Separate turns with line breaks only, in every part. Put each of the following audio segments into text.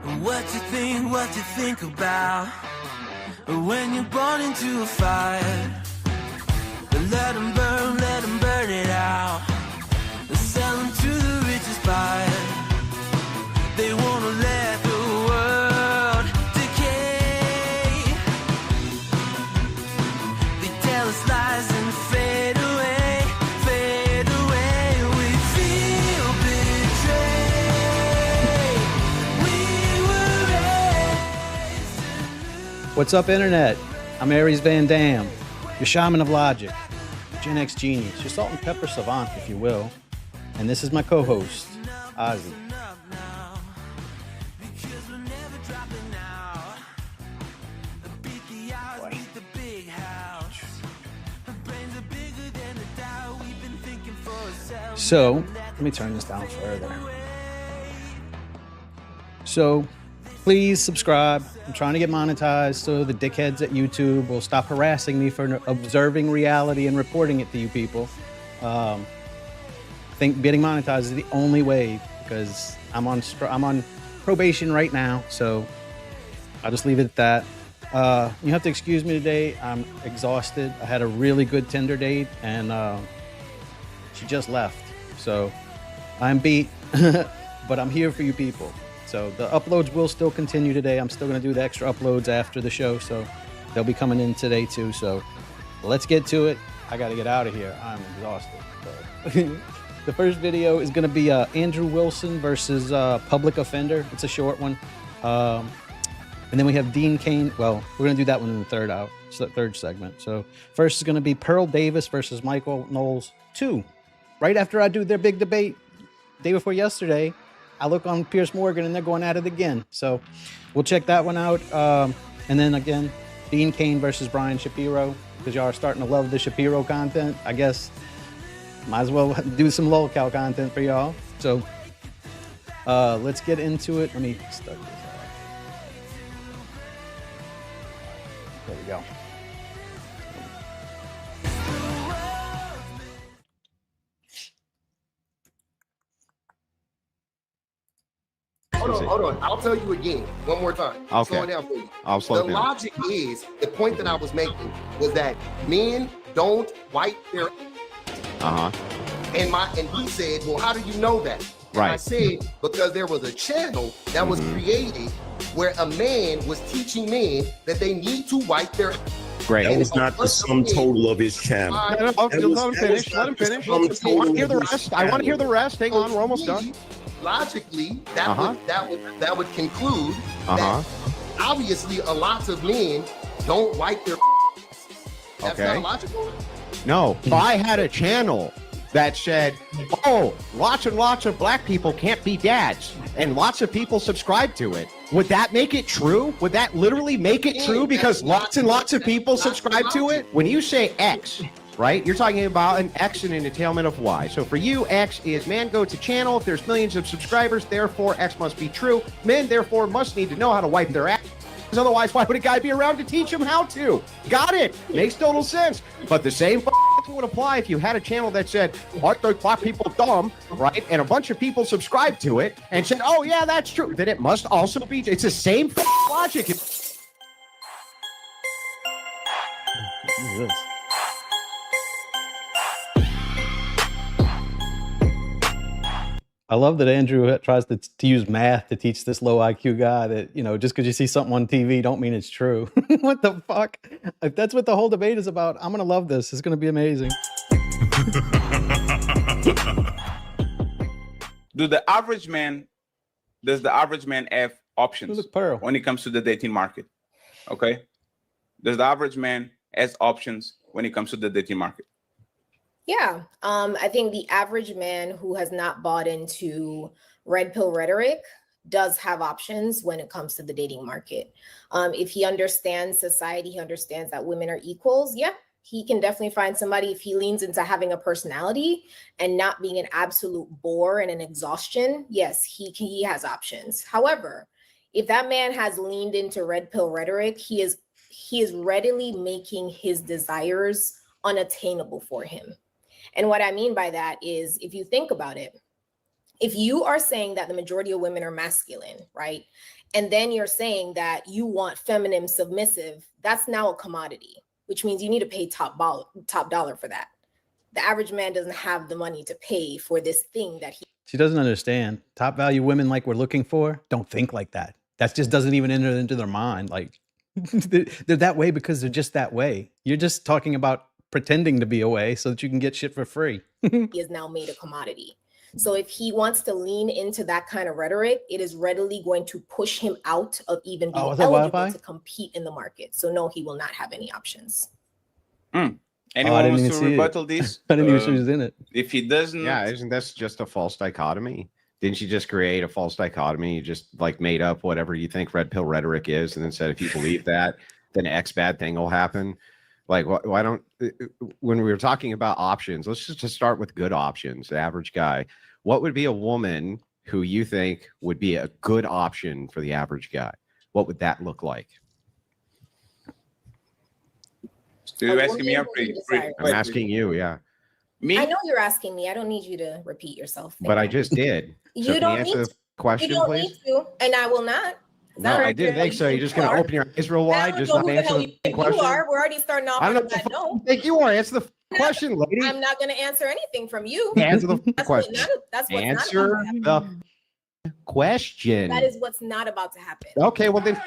What you think about when you're born into a fire? Let them burn it out. Sell them to the richest buyer. They wanna let the world decay. They tell us lies and fade away, fade away. We feel betrayed. We were raised to lose.
What's up, Internet? I'm Aries Van Dam, your shaman of logic, Gen X genius, your salt and pepper savant, if you will. And this is my co-host, Ozzy. So, let me turn this down further. So, please subscribe. I'm trying to get monetized so the dickheads at YouTube will stop harassing me for observing reality and reporting it to you people. I think getting monetized is the only way because I'm on probation right now, so I'll just leave it at that. You have to excuse me today. I'm exhausted. I had a really good Tinder date, and she just left. So I'm beat, but I'm here for you people. So the uploads will still continue today. I'm still going to do the extra uploads after the show, so they'll be coming in today too. So let's get to it. I got to get out of here. I'm exhausted. So. The first video is going to be Andrew Wilson versus public offender. It's a short one. And then we have Dean Cain. Well, we're going to do that one in the third segment. So first is going to be Pearl Davis versus Michael Knowles 2. Right after I do their big debate, day before yesterday, I look on Piers Morgan and they're going at it again. So we'll check that one out. And then again, Dean Cain versus Brian Shapiro, because y'all are starting to love the Shapiro content. I guess might as well do some lolcow content for y'all. So let's get into it. Let me start this out. There we go.
Hold on. I'll tell you again, one more time.
Okay.
Slow it down for you.
I'll slow it down.
The logic is, the point that I was making was that men don't wipe their and he said, well, how do you know that? And
Right.
I said, because there was a channel that was created where a man was teaching men that they need to wipe their
Great.
That was not the sum total of his channel.
Let him finish. Let him finish. I want to hear the rest. I want to hear the rest. Hang on, we're almost done.
Logically, that would conclude that obviously a lot of men don't wipe their. That's not logical.
No, if I had a channel that said, oh, lots and lots of black people can't be dads, and lots of people subscribe to it, would that make it true? Would that literally make it true because lots and lots of people subscribe to it? When you say X, right, you're talking about an X and an entailment of Y. So for you, X is man go to channel. If there's millions of subscribers, therefore X must be true. Men, therefore, must need to know how to wipe their ass. Because otherwise, why would a guy be around to teach him how to? Got it. Makes total sense. But the same thing would apply if you had a channel that said, aren't those black people dumb, right? And a bunch of people subscribed to it and said, oh, yeah, that's true. Then it must also be, it's the same logic.
What is this? I love that Andrew tries to use math to teach this low IQ guy that, you know, just because you see something on TV don't mean it's true. What the fuck? If that's what the whole debate is about, I'm going to love this. It's going to be amazing.
Does the average man have options when it comes to the dating market? Okay. Does the average man has options when it comes to the dating market?
Yeah, I think the average man who has not bought into red pill rhetoric does have options when it comes to the dating market. If he understands society, he understands that women are equals. Yeah, he can definitely find somebody if he leans into having a personality and not being an absolute bore and an exhaustion. Yes, he has options. However, if that man has leaned into red pill rhetoric, he is readily making his desires unattainable for him. And what I mean by that is, if you think about it, If you are saying that the majority of women are masculine, right? And then you're saying that you want feminine submissive, that's now a commodity, which means you need to pay top dollar for that. The average man doesn't have the money to pay for this thing that he.
She doesn't understand. Top value women like we're looking for don't think like that. That just doesn't even enter into their mind. Like they're that way because they're just that way. You're just talking about pretending to be a way so that you can get shit for free.
He is now made a commodity. So if he wants to lean into that kind of rhetoric, it is readily going to push him out of even being eligible to compete in the market. So no, he will not have any options.
Anyone wants to rebuttal this?
I didn't even see who's in it.
If he doesn't,
isn't this just a false dichotomy? Didn't you just create a false dichotomy? You just like made up whatever you think red pill rhetoric is, and then said if you believe that, then X bad thing will happen. Like, why don't, when we were talking about options, let's just start with good options, the average guy. What would be a woman who you think would be a good option for the average guy? What would that look like?
You're asking me? I'm
asking you, yeah.
Me? I know you're asking me. I don't need you to repeat yourself.
But I just did.
So you don't need to.
Question,
you don't
please?
Need to, and I will not.
No, I didn't think so. You're just going to open your eyes real wide, just not answer the question.
You are. We're already starting off.
I don't know. No. Think you are. Answer the question, lady.
I'm not going to answer anything from you.
Answer the question.
That's what's
answer
not
the question.
That is what's not about to happen.
Okay, well then.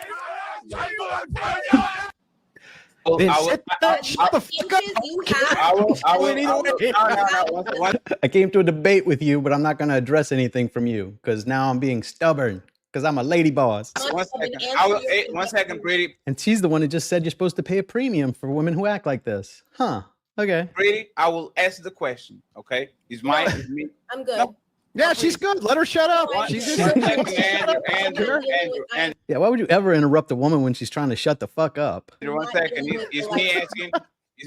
I came to a debate with you, but I'm not going to address anything from you because now I'm being stubborn because I'm a lady boss.
1 second. 1 second, Brady.
And she's the one who just said you're supposed to pay a premium for women who act like this. Huh. Okay.
Brady, I will ask the question. Okay. Is me?
I'm good.
No.
Yeah, she's good. Let her shut up.
Yeah, why would you ever interrupt a woman when she's trying to shut the fuck up?
1 second. Is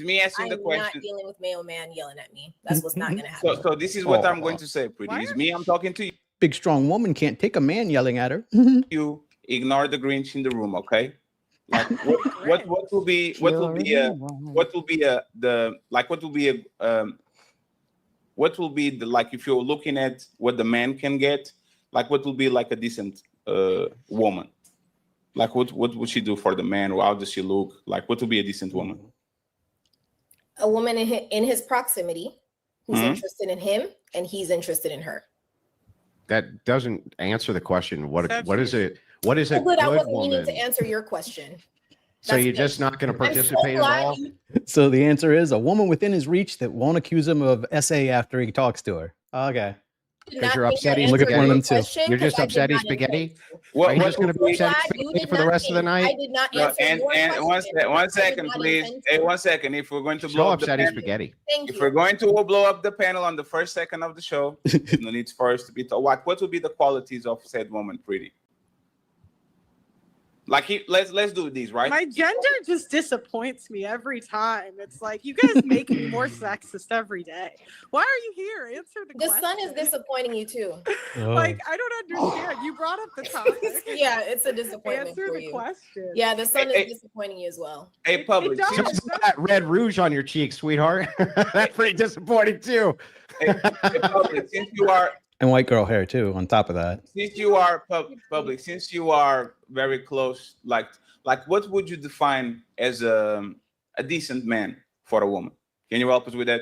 me asking the question.
I'm not dealing with male man yelling at me. That's what's not going to happen.
So this is what I'm going to say, Pretty. It's me. I'm talking to you.
Big strong woman can't take a man yelling at her.
You ignore the Grinch in the room, okay? Like what will be the like if you're looking at what the man can get, like what will be like a decent woman? Like what would she do for the man? How does she look? Like what would be a decent woman?
A woman in his proximity who's interested in him and he's interested in her.
That doesn't answer the question. What is it? What is a good
I wasn't
woman?
meaning to answer your question.
So you're just not going to participate at all?
So the answer is a woman within his reach that won't accuse him of SA after he talks to her. Okay.
Because you're upsetting
Look at one of them too.
You're just upsetting spaghetti? Are you just going to be upsetting spaghetti for the rest of the night?
I did not answer your question.
1 second, please. Hey, 1 second. If we're going to blow up the panel,
spaghetti.
If we're going to blow up the panel on the first second of the show, no needs for us to be told. What would be the qualities of said woman, Pretty? Like let's do these, right?
My gender just disappoints me every time. It's like you guys make me more sexist every day. Why are you here? Answer the question.
The sun is disappointing you too.
Like I don't understand. You brought up the topic.
Yeah, it's a disappointment.
Answer
for
the
you.
question.
Yeah, the sun is disappointing you as well.
Hey, public.
Just put that red rouge on your cheek, sweetheart. That's pretty disappointing too.
Hey, public, since you are.
And white girl hair too, on top of that.
Since you are public, since you are very close, like what would you define as a decent man for a woman? Can you help us with that?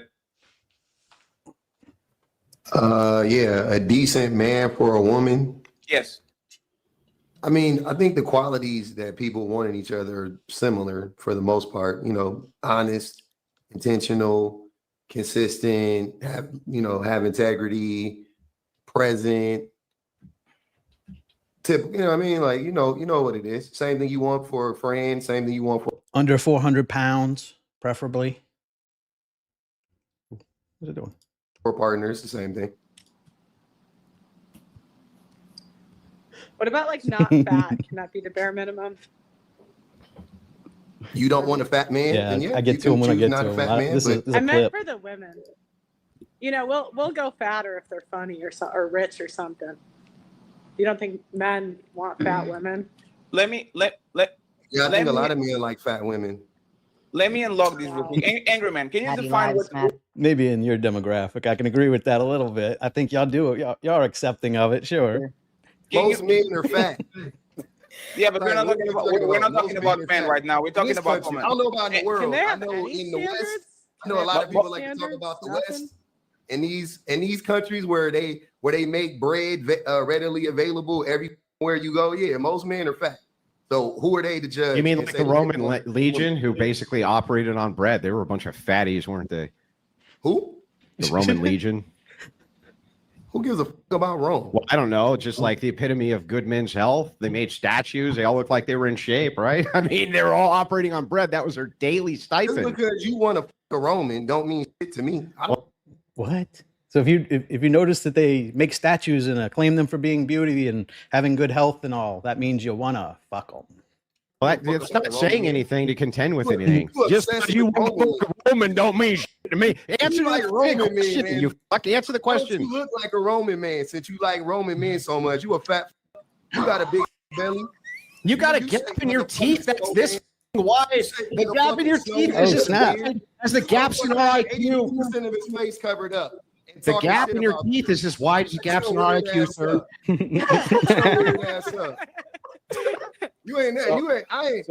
Yeah, a decent man for a woman.
Yes.
I mean, I think the qualities that people want in each other are similar for the most part. You know, honest, intentional, consistent, have integrity, present, typical, you know what I mean? Like, you know what it is. Same thing you want for a friend, same thing you want for
under 400 pounds, preferably. What's it doing?
For partners, the same thing.
What about like not fat? Can that be the bare minimum?
You don't want a fat man?
Yeah, I get to him when I get to him. This is
I meant for the women. You know, we'll go fatter if they're funny or rich or something. You don't think men want fat women?
I think a lot of men like fat women.
Let me unlock this real quick. Angry man, can you define what
maybe in your demographic, I can agree with that a little bit. I think y'all do it. Y'all are accepting of it, sure.
Most men are fat.
Yeah, but we're not talking about men right now. We're talking about women.
I don't know about in the world. I
know
know in the West. I know a lot of people like to talk about the West. In these countries where they make bread readily available everywhere you go, yeah, most men are fat. So who are they to judge?
You mean like the Roman legion who basically operated on bread? They were a bunch of fatties, weren't they?
Who?
The Roman legion.
Who gives a fuck about Rome?
Well, I don't know. Just like the epitome of good men's health. They made statues. They all looked like they were in shape, right? I mean, they were all operating on bread. That was their daily stipend.
Just because you want to fuck a Roman don't mean shit to me.
What? So if you notice that they make statues and claim them for being beauty and having good health and all, that means you want to fuck them.
Well, it's not saying anything to contend with anything. Just because you want to fuck a Roman don't mean shit to me. Answer like Roman man. You fuck. Answer the question.
You look like a Roman man. Since you like Roman men so much, you a fat. You got a big belly.
You got a gap in your teeth that's this wide. The gap in your teeth is just wide as the gaps in our IQ.
80% of his face covered up.
The gap in your teeth is as wide as the gaps in our IQ, sir.
You ain't that. You ain't. I ain't.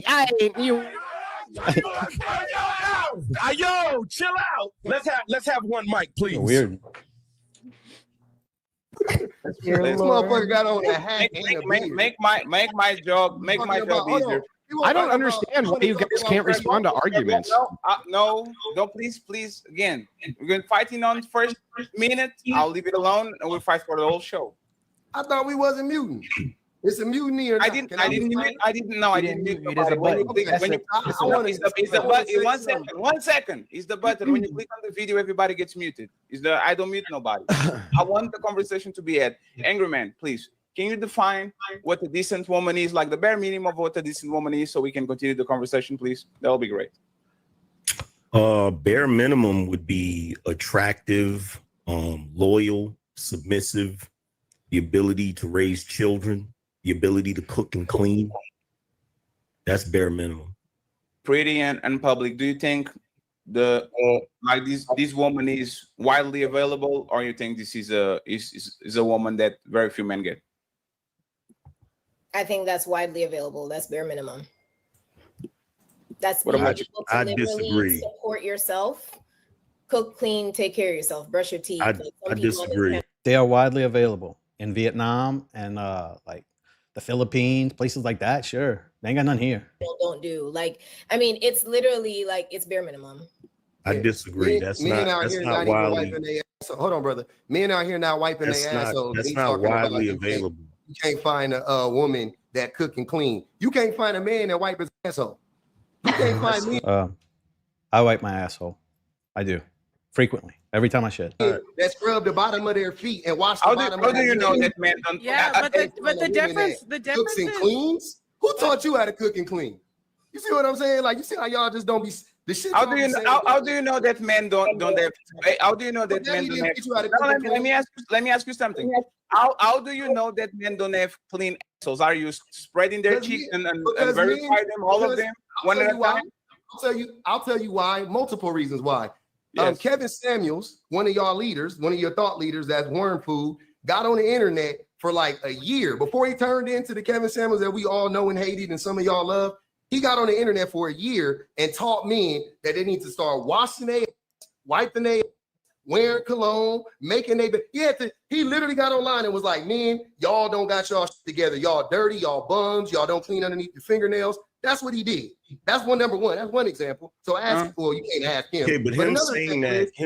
I ain't you.
Yo, chill out. Let's have one mic, please.
Weird.
This motherfucker got on a hat.
Make my job easier.
I don't understand why you guys can't respond to arguments.
No, please. Again, we're going fighting on first minute. I'll leave it alone, and we'll fight for the whole show.
I thought we wasn't muting. It's a mutiny or not?
I didn't know. I didn't mute nobody. One second. It's the button. When you click on the video, everybody gets muted. I don't mute nobody. I want the conversation to be had. Angry man, please. Can you define what a decent woman is, like the bare minimum of what a decent woman is, so we can continue the conversation, please? That'll be great.
Bare minimum would be attractive, loyal, submissive, the ability to raise children, the ability to cook and clean. That's bare minimum.
Pretty and public. Do you think this woman is widely available, or you think this is a woman that very few men get?
I think that's widely available. That's bare minimum. That's
what about you?
I disagree.
Support yourself, cook, clean, take care of yourself, brush your teeth.
I disagree.
They are widely available in Vietnam and like the Philippines, places like that. Sure, they ain't got none here.
Don't do it's literally like it's bare minimum.
I disagree. That's not widely.
Hold on, brother. Men out here not wiping their assholes.
That's not widely available.
You can't find a woman that cook and clean. You can't find a man that wipe his asshole. You can't find me.
I wipe my asshole. I do frequently. Every time I shit.
That scrub the bottom of their feet and wash the bottom.
How do you know that men don't?
Yeah, but the difference
cooks and cleans. Who taught you how to cook and clean? You see what I'm saying? Like, you see how y'all just don't be the shit.
How do you know that men don't have? How do you know that men don't have? Let me ask you something. How do you know that men don't have clean assholes? Are you spreading their cheeks and verify them, all of them, one at a time?
I'll tell you why. Multiple reasons why. Yes. Kevin Samuels, one of y'all leaders, one of your thought leaders, that's worm food, got on the internet for like a year before he turned into the Kevin Samuels that we all know and hated and some of y'all love. He got on the internet for a year and taught men that they need to start washing their ass, wiping their ass, wearing cologne, making their bed. He literally got online and was like, men, y'all don't got y'all shit together. Y'all dirty, y'all bums, y'all don't clean underneath your fingernails. That's what he did. That's number one. That's one example. So ask you can't ask him.
Okay, but him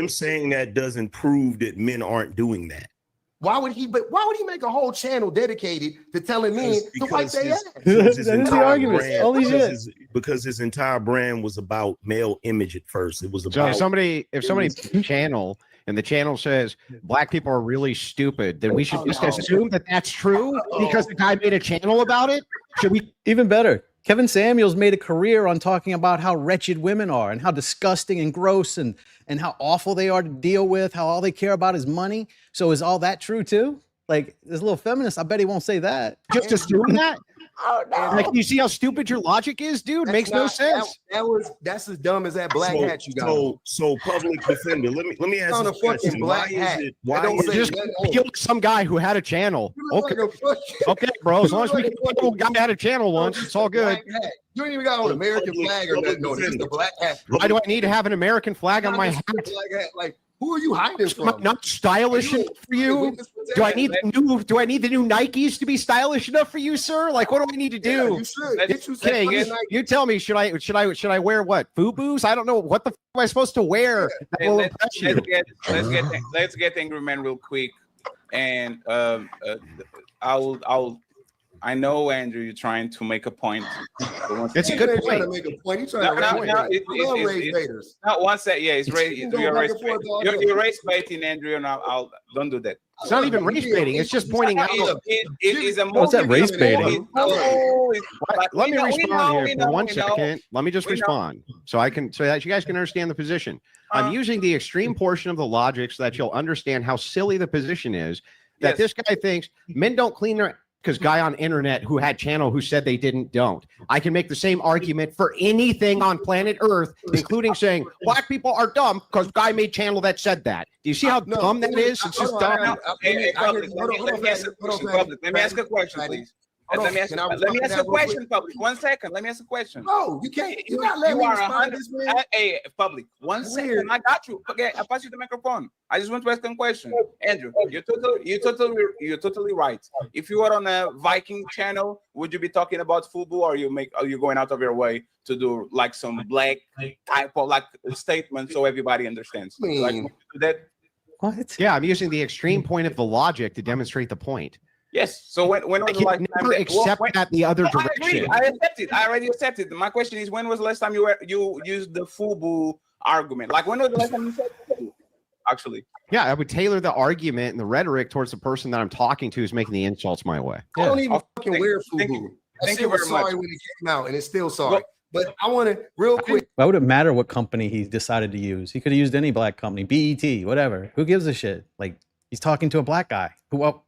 saying that doesn't prove that men aren't doing that.
Why would he make a whole channel dedicated to telling men to wipe their ass?
Because his entire brand was about male image at first. It was about
if somebody channel and the channel says black people are really stupid, then we should just assume that that's true because the guy made a channel about it. Should we?
Even better. Kevin Samuels made a career on talking about how wretched women are and how disgusting and gross and how awful they are to deal with, how all they care about is money. So is all that true too? Like, this little feminist, I bet he won't say that.
Just assume that?
Oh, no.
Like, you see how stupid your logic is, dude? Makes no sense.
That's as dumb as that black hat you got.
So public defender. Let me ask
on
you
a fucking black hat.
Just killed some guy who had a channel. Okay, okay, bro. As long as we can kill a guy who had a channel once, it's all good.
You ain't even got on an American flag or nothing. No, it's just a black hat.
Why do I need to have an American flag on my hat?
Like, who are you hiding from?
Not stylish enough for you? Do I need the new Nikes to be stylish enough for you, sir? Like, what do I need to do?
You should. Get you
Okay, you tell me. Should I wear what? FUBUs? I don't know. What the f am I supposed to wear?
Hey, let's get Angry Man real quick, and I know, Andrew, you're trying to make a point.
It's a good point.
Trying to make a point. He's trying to raise haters.
Not one set. Yeah, it's you're race baiting, Andrew, and I'll don't do that.
It's not even race baiting. It's just pointing out.
It is a
What's that race baiting?
Let me respond here for 1 second. Let me just respond so that you guys can understand the position. I'm using the extreme portion of the logic so that you'll understand how silly the position is. That this guy thinks men don't clean their. Because guy on internet who had channel who said they don't. I can make the same argument for anything on planet Earth, including saying black people are dumb because guy made channel that said that. Do you see how dumb that is? It's just dumb.
Let me ask a question, please. Let me ask a question, public. 1 second. Let me ask a question.
No, you can't. You're not letting me respond to this, man.
Hey, public. 1 second. I got you. Okay, I pass you the microphone. I just want to ask a question. Andrew, you're totally right. If you were on a Viking channel, would you be talking about FUBU, or are you going out of your way to do like some black type of like statement so everybody understands? Like, do that?
What?
Yeah, I'm using the extreme point of the logic to demonstrate the point.
Yes. So when was
I
the last
can
time
never accept that the other direction.
I accept it. I already accepted. My question is, when was the last time you used the FUBU argument? Like, when was the last time you said FUBU? Actually.
Yeah, I would tailor the argument and the rhetoric towards the person that I'm talking to who's making the insults my way.
I don't even fucking wear FUBU.
Thank you very much.
Sorry when it came out, and it's still sorry. But I want to real quick.
Why would it matter what company he decided to use? He could have used any black company, BET, whatever. Who gives a shit? Like, he's talking to a black guy who.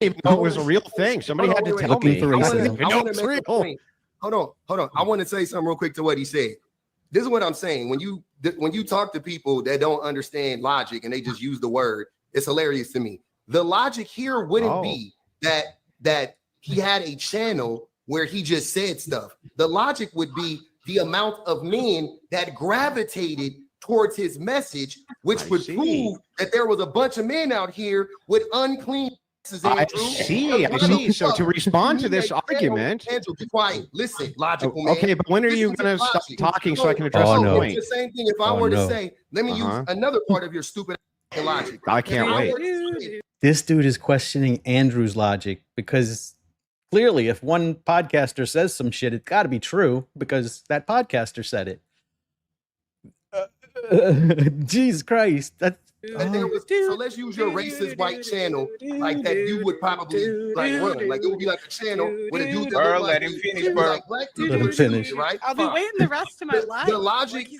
It was a real thing. Somebody had to tell me.
Hold on. I want to say something real quick to what he said. This is what I'm saying. When you talk to people that don't understand logic and they just use the word, it's hilarious to me. The logic here wouldn't be that he had a channel where he just said stuff. The logic would be the amount of men that gravitated towards his message, which would prove that there was a bunch of men out here with unclean.
I see. So to respond to this argument,
Andrew, be quiet. Listen, logical man.
Okay, but when are you going to stop talking so I can address the point?
It's the same thing. If I were to say, let me use another part of your stupid logic.
I can't wait.
This dude is questioning Andrew's logic because clearly, if one podcaster says some shit, it's got to be true because that podcaster said it. Jesus Christ, that's.
So let's use your racist white channel like that. You would probably like run like it would be like a channel with a dude.
Let him finish, bro.
Let him finish, right?
I'll be waiting the rest of my life.
The logic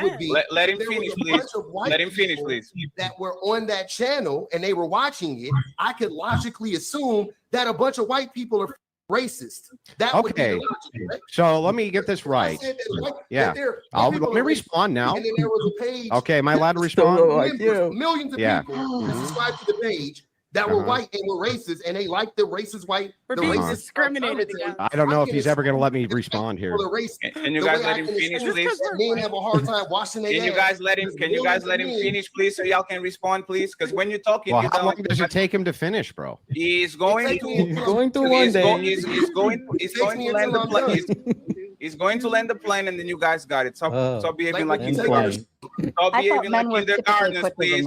would be
let him finish, please. Let him finish, please.
That were on that channel and they were watching it. I could logically assume that a bunch of white people are racist. That would be the logic, right?
So let me get this right. Let me respond now.
And then there was a page.
Okay, am I allowed to respond?
Millions of people that subscribed to the page that were white and were racist, and they liked the racist white.
We're being discriminated against.
I don't know if he's ever going to let me respond here.
And you guys let him finish, please.
Men have a hard time washing their hands.
Can you guys let him finish, please, so y'all can respond, please? Because when you're talking,
how long does it take him to finish, bro?
He's going to
one day.
He's going to land the plane. He's going to land the plane, and then you guys got it. Stop behaving like kindergartens. Stop behaving like kindergartens, please.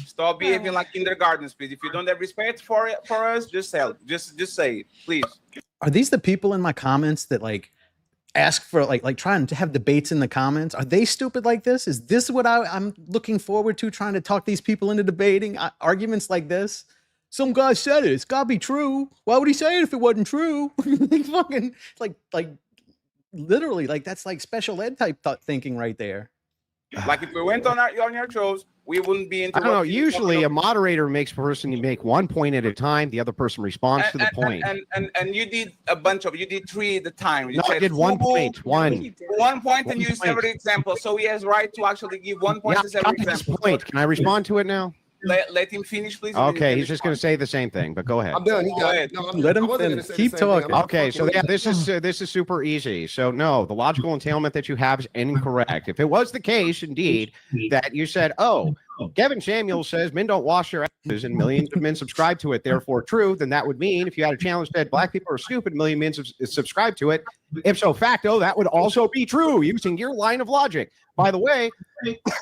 Stop behaving like kindergartens, please. If you don't have respect for us, just say it, please.
Are these the people in my comments that like ask for like trying to have debates in the comments? Are they stupid like this? Is this what I'm looking forward to, trying to talk these people into debating arguments like this? Some guy said it. It's gotta be true. Why would he say it if it wasn't true? like literally, like that's like special ed type thinking right there.
Like if we went on your shows, we wouldn't be
I don't know.
interrupting you.
Usually, a moderator makes a person make one point at a time. The other person responds to the point.
And you did a bunch of, you did 3 at the time. You
No, I
said
did 1
football,
point. One.
1 point, and
1
use
point.
every example. So he has right to actually give 1 point
Yeah,
to every
his
example.
point. Can I respond to it now?
Let him finish, please. and then you
Okay,
can
he's just going to
respond.
say the same thing, but go ahead.
I'm done. He got
Go
it.
ahead.
No,
Let him
I wasn't gonna
finish.
say the
Keep
same thing. I'm
talking.
not
Okay, so
fucking
yeah,
with
this is super easy. So no, the logical entailment that you have is incorrect. If it was the case, indeed, that you said, "Oh, Kevin Samuels says men don't wash their asses, and millions of men subscribe to it, therefore true," then that would mean if you had a challenge that black people are stupid, million men subscribe to it. Ipso facto, that would also be true using your line of logic. By the way,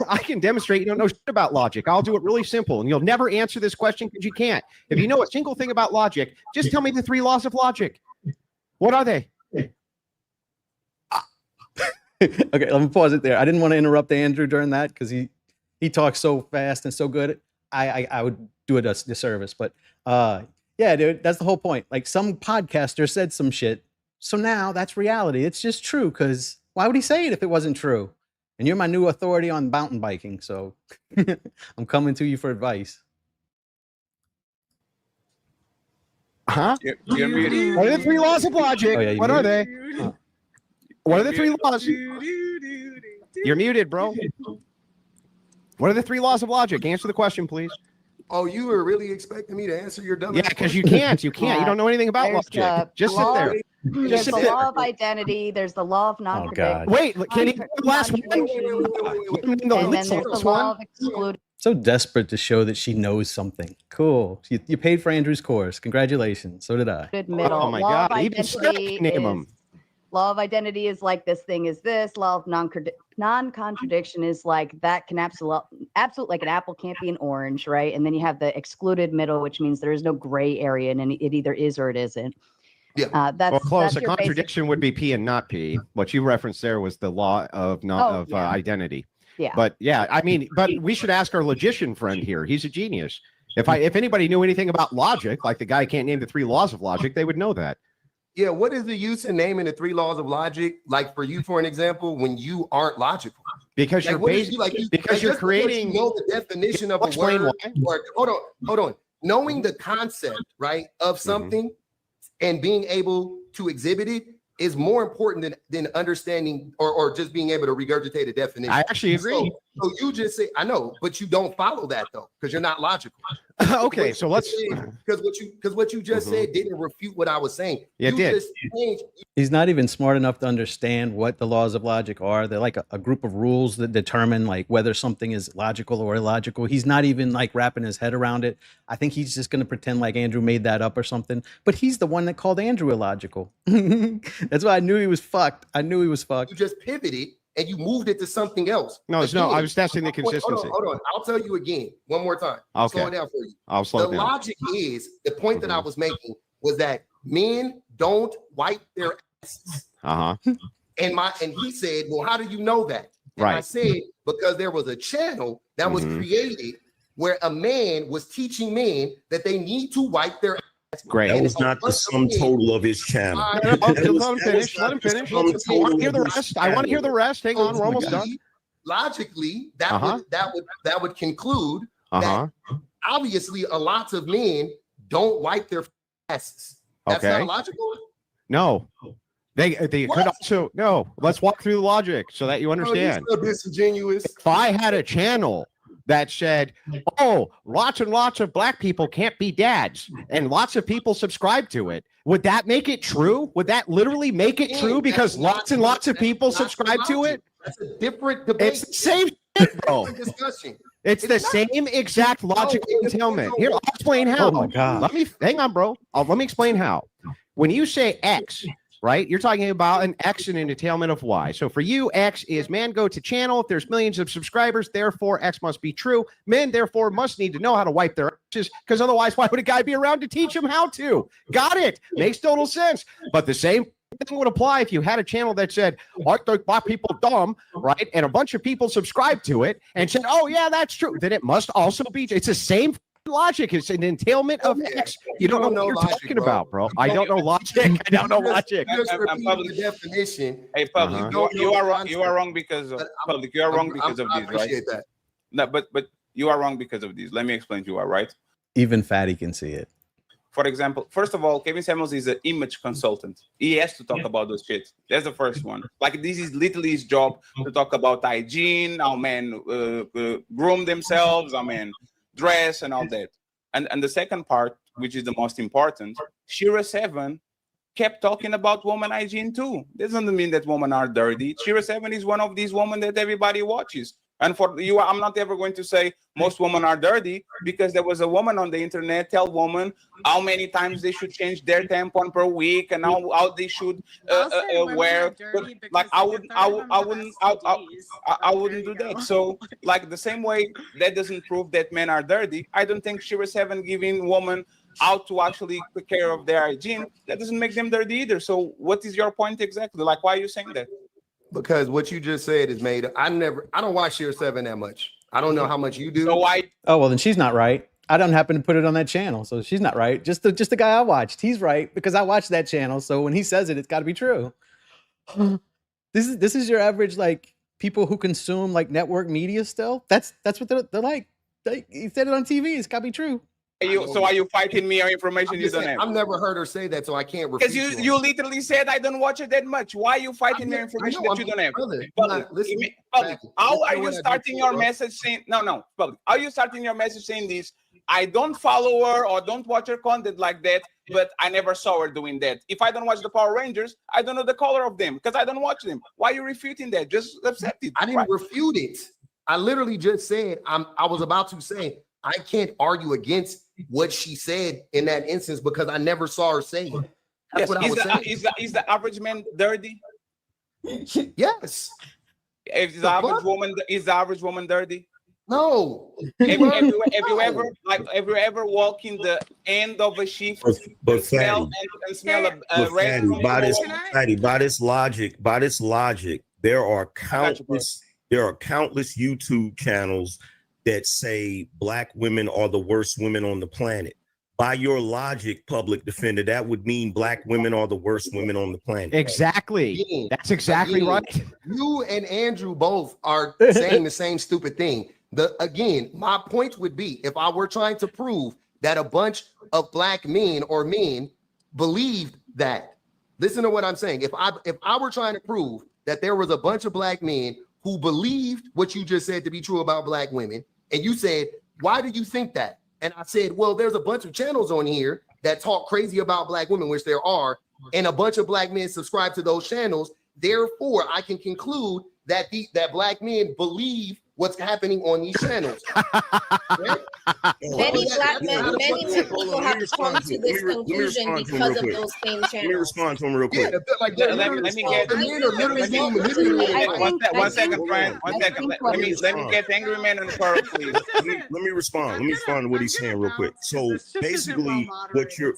I can demonstrate you don't know shit about logic. I'll do it really simple, and you'll never answer this question because you can't. If you know a single thing about logic, just tell me the 3 laws of logic. What are they?
Okay, let me pause it there. I didn't want to interrupt Andrew during that because he talks so fast and so good. I would do it a disservice. But yeah, dude, that's the whole point. Like some podcaster said some shit, so now that's reality. It's just true. Because why would he say it if it wasn't true? And you're my new authority on mountain biking, so I'm coming to you for advice.
Huh?
You're muted.
What are the 3 laws of logic?
Oh, yeah, you
What are they?
muted?
What are the 3 laws? You're muted, bro. What are the 3 laws of logic? Answer the question, please.
Oh, you were really expecting me to answer your dumb
Yeah, because you can't. You can't. You don't know anything about
There's
logic. Just sit
law-
there.
There's
Just
the
sit there.
law of identity. There's the law of
God.
non-contradiction.
Wait, can he do the last one?
And then there's the law of excluded.
So desperate to show that she knows something. Cool. You paid for Andrew's course. Congratulations. So did I.
Middle.
Oh my
Law of
God. Even Sarah
identity
can name them.
is- Law of identity is like this thing is this. Law of non-contradiction is like that can absolute like an apple can't be an orange, right? And then you have the excluded middle, which means there is no gray area, and it either is or it isn't.
Yeah.
That's
Well, close.
that's
A
your basic-
contradiction would be P and not P. What you referenced there was the law of
yeah.
identity.
Yeah.
But yeah, I mean, but we should ask our logician friend here. He's a genius. If anybody knew anything about logic, like the guy can't name the 3 laws of logic, they would know that.
Yeah, what is the use in naming the 3 laws of logic? Like for you, for an example, when you aren't logical.
Because
Like,
you're
what is
basing,
you, like, you-
because
like,
you're
just because
creating.
you know the definition of
I'll
a
explain
word.
why.
Or, hold on. Knowing the concept, right, of something and being able to exhibit it is more important than understanding or just being able to regurgitate a definition.
I actually agree.
So you just say, I know, but you don't follow that though, because you're not logical.
Okay, so let's.
Because what you just said didn't refute what I was saying.
Yeah, it
You
did.
just changed-
He's not even smart enough to understand what the laws of logic are. They're like a group of rules that determine like whether something is logical or illogical. He's not even like wrapping his head around it. I think he's just going to pretend like Andrew made that up or something. But he's the one that called Andrew illogical. That's why I knew he was fucked. I knew he was fucked.
You just pivoted and you moved it to something else.
No, it's no.
Again,
I was testing the
Wait,
consistency.
Hold on. I'll tell you again, one more time.
Okay.
Slow it down for you.
I'll slow
The
it down.
logic is the point that I was making was that men don't wipe their asses.
Uh huh.
And he said, well, how do you know that? And I
Right.
said, because there was a channel that was created where a man was teaching men that they need to wipe their ass.
Great.
That
And
was
it's a
not the
bunch of
sum
men.
total of his channel.
I-
No, no,
That was-
let him
that
finish.
was
Let him
not the
finish.
sum
I want to
total
hear the
of his
rest. I want to hear the
channel.
rest. Hang on, we're almost done.
Logically, that
Uh-huh.
that would conclude
Uh huh.
that obviously a lot of men don't wipe their asses. That's
Okay.
not logical.
No. They could
What?
also no. Let's walk through the logic so that you understand.
Oh, you're so disingenuous.
If I had a channel that said, "Oh, lots and lots of black people can't be dads," and lots of people subscribe to it, would that make it true? Would that literally make it true because
That's not-
lots and lots of
that's
people
not
subscribe to
logic.
it?
That's a different debate.
It's the same shit, bro.
Different discussion.
It's the
It's not.
same exact logical
it's-
entailment.
no.
Here, I'll explain how.
Oh my God.
Let me hang on, bro. Let me explain how. When you say X, right, you're talking about an X and an entailment of Y. So for you, X is man go to channel. If there's millions of subscribers, therefore X must be true. Men, therefore, must need to know how to wipe their asses because otherwise, why would a guy be around to teach him how to? Got it. Makes total sense. But the same thing would apply if you had a channel that said, aren't the black people dumb, right? And a bunch of people subscribed to it and said, oh, yeah, that's true. Then it must also be, it's the same logic. It's an entailment of X. You don't know what you're
logic,
talking
bro.
about, bro. I don't know logic. I don't know logic.
You just
I'm
repeated
public.
the definition.
Hey, public,
Uh-huh.
you are wrong. You are wrong because of public. You are wrong because of
I
this, right?
appreciate that.
No, but You are wrong because of this. Let me explain to you, all right?
Even Fatty can see it.
For example, first of all, Kevin Samuels is an image consultant. He has to talk about those shit. That's the first one. Like, this is literally his job to talk about hygiene, how men groom themselves, how men dress, and all that. And the second part, which is the most important, Shira 7 kept talking about woman hygiene too. That doesn't mean that women are dirty. Shira 7 is one of these women that everybody watches. And for you, I'm not ever going to say most women are dirty, because there was a woman on the internet tell women how many times they should change their tampon per week and how they should wear. Like, I wouldn't do that. So, like, the same way that doesn't prove that men are dirty, I don't think Shira 7 giving women out to actually take care of their hygiene, that doesn't make them dirty either. So what is your point exactly? Like, why are you saying that?
Because what you just said is made. I don't watch Share 7 that much. I don't know how much you do.
So why?
Oh, well, then she's not right. I don't happen to put it on that channel, so she's not right. Just the guy I watched, he's right because I watched that channel. So when he says it, it's got to be true. This is your average, like, people who consume like network media still. That's what they're like. He said it on TV. It's got to be true.
So are you fighting me or information you don't have?
I've never heard her say that, so I can't refute.
Because you literally said I don't watch it that much. Why are you fighting me information that you don't have? Public, how are you starting your message saying public? How are you starting your message saying this? I don't follow her or don't watch her content like that, but I never saw her doing that. If I don't watch the Power Rangers, I don't know the color of them because I don't watch them. Why are you refuting that? Just accept it.
I didn't refute it. I literally just said I was about to say I can't argue against what she said in that instance because I never saw her say it. That's what I was saying.
Is the average man dirty?
Yes.
Is the average woman dirty?
No.
Have you ever walk in the end of a shift
but
and smell a red?
By this logic, there are countless YouTube channels that say black women are the worst women on the planet. By your logic, public defender, that would mean black women are the worst women on the planet.
Exactly. That's exactly right.
You and Andrew both are saying the same stupid thing. My point would be if I were trying to prove that a bunch of black men or men believed that. Listen to what I'm saying. If I were trying to prove that there was a bunch of black men who believed what you just said to be true about black women, and you said, why do you think that? And I said, well, there's a bunch of channels on here that talk crazy about black women, which there are, and a bunch of black men subscribe to those channels. Therefore, I can conclude that that black men believe what's happening on these channels. Right?
Many people have come to this conclusion because of those same channels.
Let me respond to him real quick.
Let me get one second, Brian. 1 second. Let me get Angry Man on the call, please.
Let me respond. Let me respond to what he's saying real quick. So basically, what your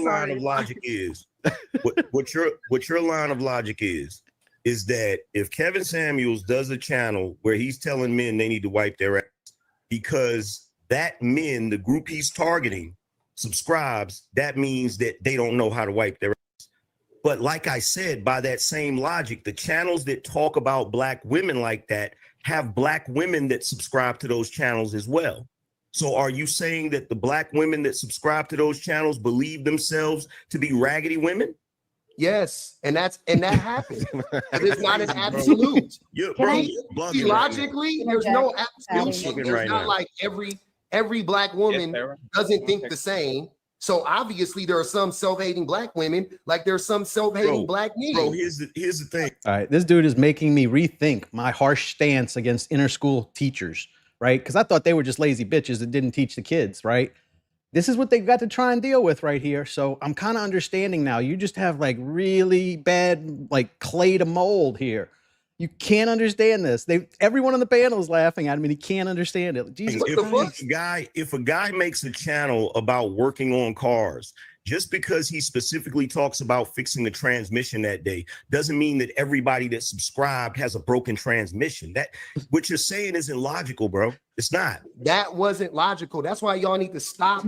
line of logic is, what your line of logic is that if Kevin Samuels does a channel where he's telling men they need to wipe their ass because that men, the group he's targeting, subscribes, that means that they don't know how to wipe their ass. But like I said, by that same logic, the channels that talk about black women like that have black women that subscribe to those channels as well. So are you saying that the black women that subscribe to those channels believe themselves to be raggedy women?
Yes, and that happens. It's not an absolute. Logically, there's no absolute. It's not like every black woman doesn't think the same. So obviously there are some self-hating black women, like there's some self-hating black men.
Bro, here's the thing.
All right, this dude is making me rethink my harsh stance against inner school teachers, right? Because I thought they were just lazy bitches that didn't teach the kids, right? This is what they got to try and deal with right here. So I'm kind of understanding now. You just have like really bad, like clay to mold here. You can't understand this. Everyone on the panel is laughing at him and he can't understand it. Jesus,
if a guy makes a channel about working on cars, just because he specifically talks about fixing the transmission that day doesn't mean that everybody that subscribed has a broken transmission. That what you're saying isn't logical, bro. It's not.
That wasn't logical. That's why y'all need to stop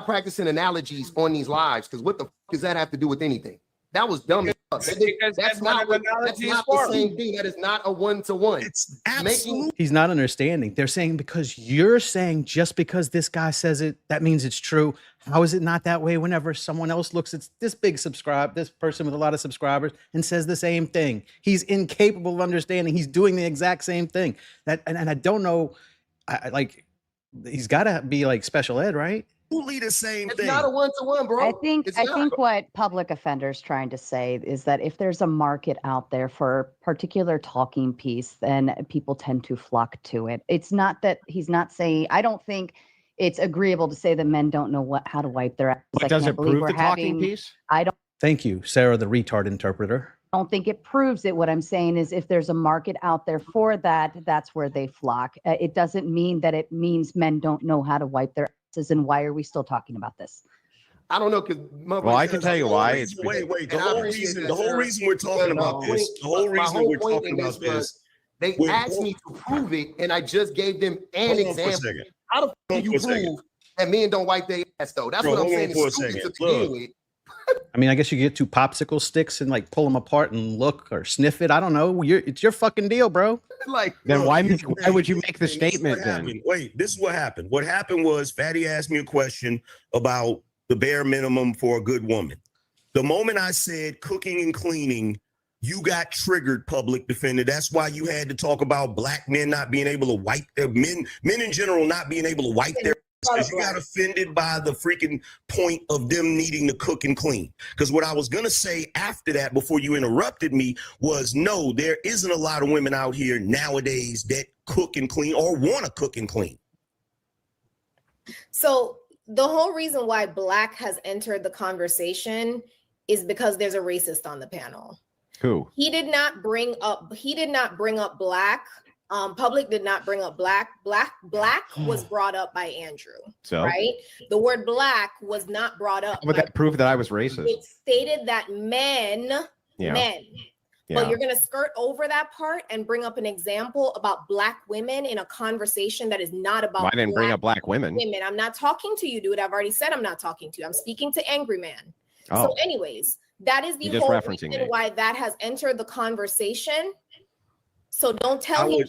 practicing analogies on these lives. Because what the fuck does that have to do with anything? That was dumb.
Because
That's
what
not
an
what, that's
analogy is
not
for.
the same thing. That is not a one-to-one.
It's absolutely.
He's not understanding. They're saying because you're saying just because this guy says it, that means it's true. How is it not that way whenever someone else looks at this this person with a lot of subscribers and says the same thing? He's incapable of understanding. He's doing the exact same thing. And I don't know, like he's got to be like special ed, right?
Absolutely the same
It's
thing.
not a one-to-one, bro.
I think
It's
I
not.
think what public offender's trying to say is that if there's a market out there for a particular talking piece, then people tend to flock to it. It's not that he's not saying. I don't think it's agreeable to say that men don't know how to wipe their ass.
But does it prove the talking piece?
I don't.
Thank you, Sarah, the retard interpreter.
don't think it proves it. What I'm saying is if there's a market out there for that, that's where they flock. It doesn't mean that it means men don't know how to wipe their asses. And why are we still talking about this?
I don't know, because
well, I can tell you why. It's
wait. The whole reason we're talking about this. The whole reason we're talking about this.
They asked me to prove it, and I just gave them an example. How the fuck do you prove that men don't wipe their ass though? That's what I'm saying. It's stupid to begin with.
I mean, I guess you get two popsicle sticks and like pull them apart and look or sniff it. I don't know. It's your fucking deal, bro.
Like,
then why would you make the statement then?
Wait, this is what happened. What happened was Fatty asked me a question about the bare minimum for a good woman. The moment I said cooking and cleaning, you got triggered, public defender. That's why you had to talk about black men not being able to wipe their men in general not being able to wipe their. Because you got offended by the freaking point of them needing to cook and clean. Because what I was going to say after that, before you interrupted me, was no, there isn't a lot of women out here nowadays that cook and clean or want to cook and clean.
So the whole reason why black has entered the conversation is because there's a racist on the panel.
Who?
He did not bring up black. Public did not bring up black. Black was brought up by Andrew.
So
right, the word black was not brought up.
Would that prove that I was racist?
It stated that men. But you're going to skirt over that part and bring up an example about black women in a conversation that is not about.
I didn't bring up black women.
I'm not talking to you, dude. I've already said I'm not talking to you. I'm speaking to Angry Man. So anyways, that is the whole reason why that has entered the conversation. So don't tell him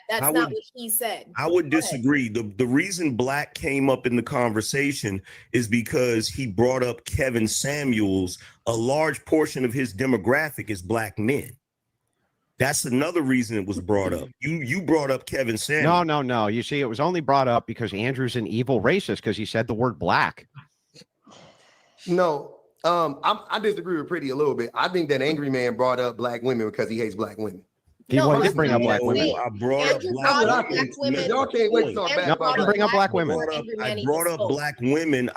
that's not what he said.
I would disagree. The reason black came up in the conversation is because he brought up Kevin Samuels. A large portion of his demographic is black men. That's another reason it was brought up. You brought up Kevin Samuels.
No. You see, it was only brought up because Andrew's an evil racist because he said the word black.
No, I disagree with Pretty a little bit. I think that Angry Man brought up black women because he hates black women.
He did bring up black women.
I brought up black women.
Y'all can't wait to talk bad about
that. Bring up black women.
I brought up black women.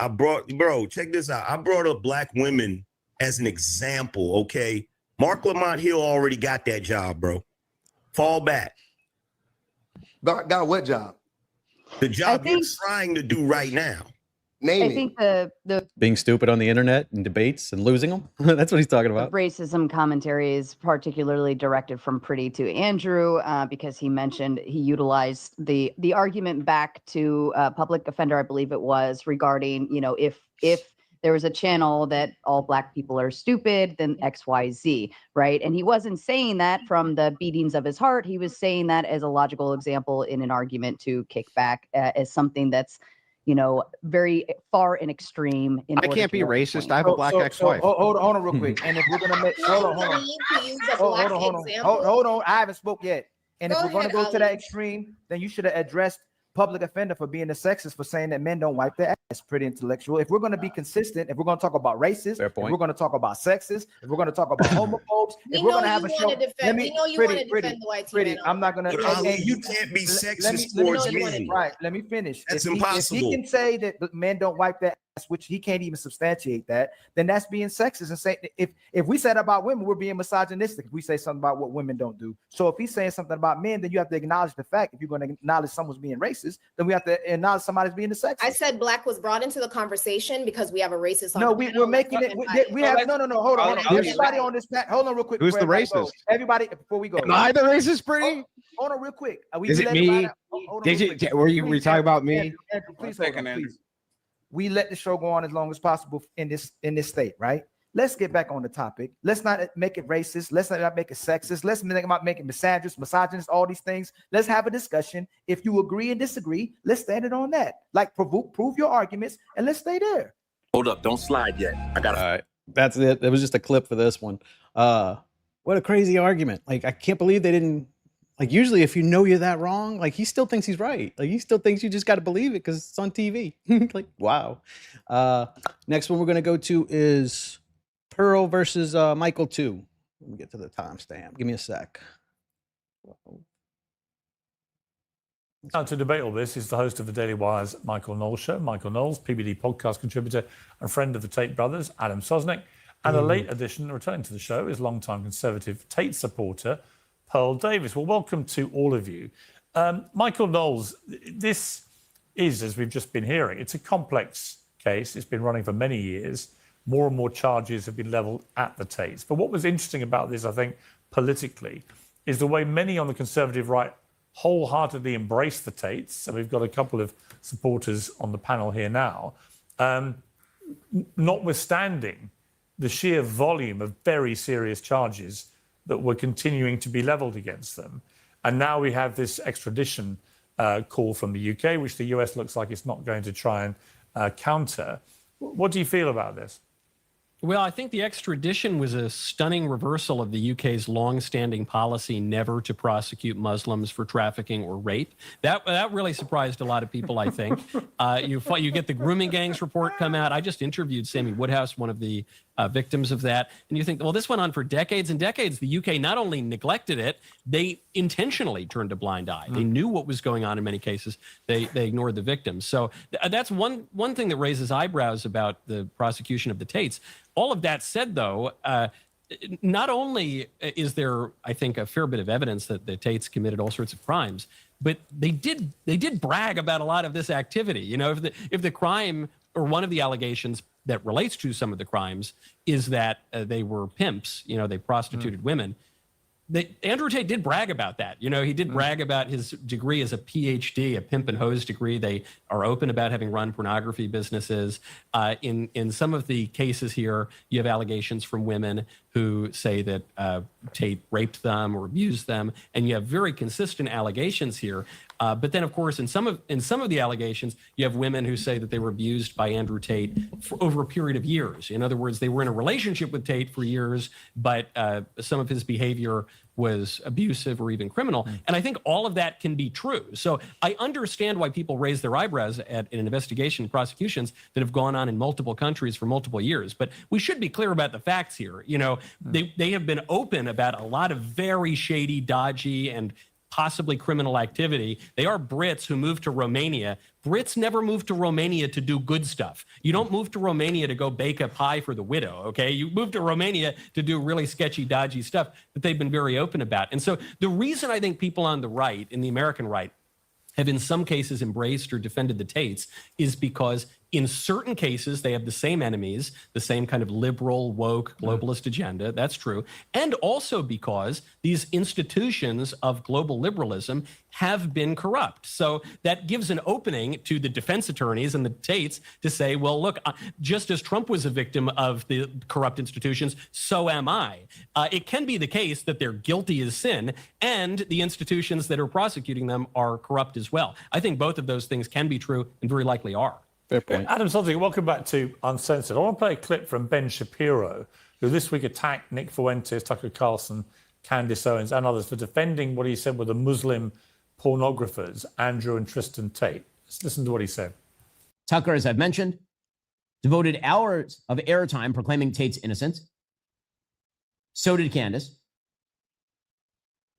Bro, check this out. I brought up black women as an example, okay? Mark Lamont Hill already got that job, bro. Fall back.
Got what job?
The job you're trying to do right now.
I think the
being stupid on the internet and debates and losing them. That's what he's talking about.
Racism commentary is particularly directed from Pretty to Andrew because he utilized the argument back to public offender, I believe it was, regarding, if there was a channel that all black people are stupid, then XYZ, right? And he wasn't saying that from the beatings of his heart. He was saying that as a logical example in an argument to kick back as something that's very far and extreme.
I can't be racist. I have a black ex-wife.
Hold on real quick. And if we're gonna make hold on. I haven't spoke yet. And if we're gonna go to that extreme, then you should have addressed public offender for being a sexist for saying that men don't wipe their ass. Pretty intellectual. If we're going to be consistent, if we're going to talk about racists, if we're going to talk about sexist, if we're going to talk about homophobes, if we're going to have a show,
we know you want to defend the white
Pretty. I'm not going to.
You can't be sexist towards men.
Right. Let me finish.
That's impossible.
If he can say that men don't wipe their ass, which he can't even substantiate that, then that's being sexist. And say if we said about women, we're being misogynistic. If we say something about what women don't do. So if he's saying something about men, then you have to acknowledge the fact. If you're going to acknowledge someone's being racist, then we have to acknowledge somebody's being a sexist.
I said black was brought into the conversation because we have a racist.
No, we're making it. We have no. Hold on. Everybody on this pack. Hold on, real quick.
Who's the racist?
Everybody, before we go.
Am I the racist, Pretty?
Hold on, real quick.
Is it me? Were you talking about me?
Andrew, please hold on, please. We let the show go on as long as possible in this state, right? let's get back on the topic. Let's not make it racist. Let's not make it sexist. Let's not make it misogynist, all these things. Let's have a discussion. If you agree and disagree, let's stand it on that. Like prove your arguments and let's stay there.
Hold up, don't slide yet. I got
All right. That's it. It was just a clip for this one. What a crazy argument. Like, I can't believe they didn't, like, usually if you know you're that wrong, like, he still thinks he's right. Like, he still thinks you just got to believe it because it's on TV. Like, wow. Next one we're going to go to is Pearl versus Michael 2. Let me get to the timestamp. Give me a sec.
Now to debate all this is the host of the Daily Wire's Michael Knowles Show. Michael Knowles, PBD podcast contributor and friend of the Tate brothers, Adam Sosnick. And a late addition, returning to the show, is longtime Conservative Tate supporter, Pearl Davis. Well, welcome to all of you. Michael Knowles, this is, as we've just been hearing, it's a complex case. It's been running for many years. More and more charges have been leveled at the Tates. But what was interesting about this, I think, politically, is the way many on the Conservative right wholeheartedly embrace the Tates. So we've got a couple of supporters on the panel here now, notwithstanding the sheer volume of very serious charges that were continuing to be leveled against them. And now we have this extradition call from the UK, which the US looks like it's not going to try and counter. What do you feel about this?
Well, I think the extradition was a stunning reversal of the UK's long-standing policy never to prosecute Muslims for trafficking or rape. That really surprised a lot of people, I think. You get the grooming gangs report come out. I just interviewed Sammy Woodhouse, one of the victims of that. And you think, well, this went on for decades and decades. The UK not only neglected it, they intentionally turned a blind eye. They knew what was going on in many cases. They ignored the victims. So that's one thing that raises eyebrows about the prosecution of the Tates. All of that said, though, not only is there, I think, a fair bit of evidence that the Tates committed all sorts of crimes, but they did brag about a lot of this activity. You know, if the crime or one of the allegations that relates to some of the crimes is that they were pimps, you know, they prostituted women. Andrew Tate did brag about that. You know, he did brag about his degree as a PhD, a pimp and hose degree. They are open about having run pornography businesses. In some of the cases here, you have allegations from women who say that Tate raped them or abused them, and you have very consistent allegations here. But then, of course, in some of the allegations, you have women who say that they were abused by Andrew Tate for over a period of years. In other words, they were in a relationship with Tate for years, but some of his behavior was abusive or even criminal. And I think all of that can be true. So I understand why people raise their eyebrows at an investigation and prosecutions that have gone on in multiple countries for multiple years. But we should be clear about the facts here. You know, they have been open about a lot of very shady, dodgy, and possibly criminal activity. They are Brits who moved to Romania. Brits never moved to Romania to do good stuff. You don't move to Romania to go bake a pie for the widow, okay? You move to Romania to do really sketchy, dodgy stuff that they've been very open about. And so the reason I think people on the right, in the American right, have in some cases embraced or defended the Tates is because in certain cases, they have the same enemies, the same kind of liberal, woke, globalist agenda. That's true. And also because these institutions of global liberalism have been corrupt. So that gives an opening to the defense attorneys and the Tates to say, well, look, just as Trump was a victim of the corrupt institutions, so am I. It can be the case that they're guilty as sin and the institutions that are prosecuting them are corrupt as well. I think both of those things can be true and very likely are.
Fair point.
Adam Sosnick, welcome back to Uncensored. I want to play a clip from Ben Shapiro, who this week attacked Nick Fuentes, Tucker Carlson, Candace Owens, and others for defending what he said were the Muslim pornographers, Andrew and Tristan Tate. Let's listen to what he said.
Tucker, as I've mentioned, devoted hours of airtime proclaiming Tate's innocence. So did Candace.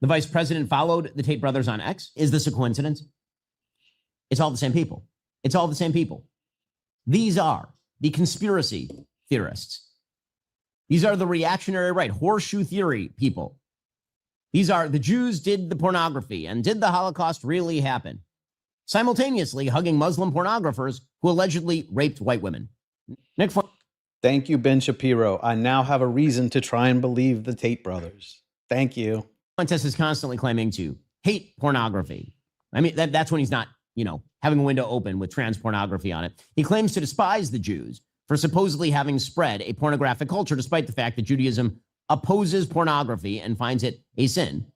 The vice president followed the Tate brothers on X. Is this a coincidence? It's all the same people. It's all the same people. These are the conspiracy theorists. These are the reactionary right, horseshoe theory people. These are the Jews did the pornography, and did the Holocaust really happen? Simultaneously hugging Muslim pornographers who allegedly raped white women.
Thank you, Ben Shapiro. I now have a reason to try and believe the Tate brothers. Thank you.
Fuentes is constantly claiming to hate pornography. I mean, that's when he's not, having a window open with trans pornography on it. He claims to despise the Jews for supposedly having spread a pornographic culture, despite the fact that Judaism opposes pornography and finds it a sin.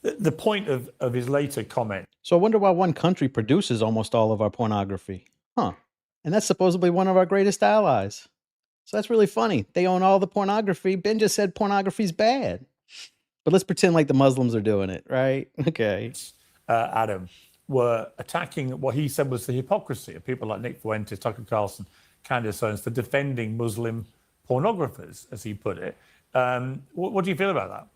The point of his later comment.
So I wonder why one country produces almost all of our pornography. Huh. And that's supposedly one of our greatest allies. So that's really funny. They own all the pornography. Ben just said pornography's bad. But let's pretend like the Muslims are doing it, right? Okay.
Adam, were attacking what he said was the hypocrisy of people like Nick Fuentes, Tucker Carlson, Candace Owens for defending Muslim pornographers, as he put it. What do you feel about that?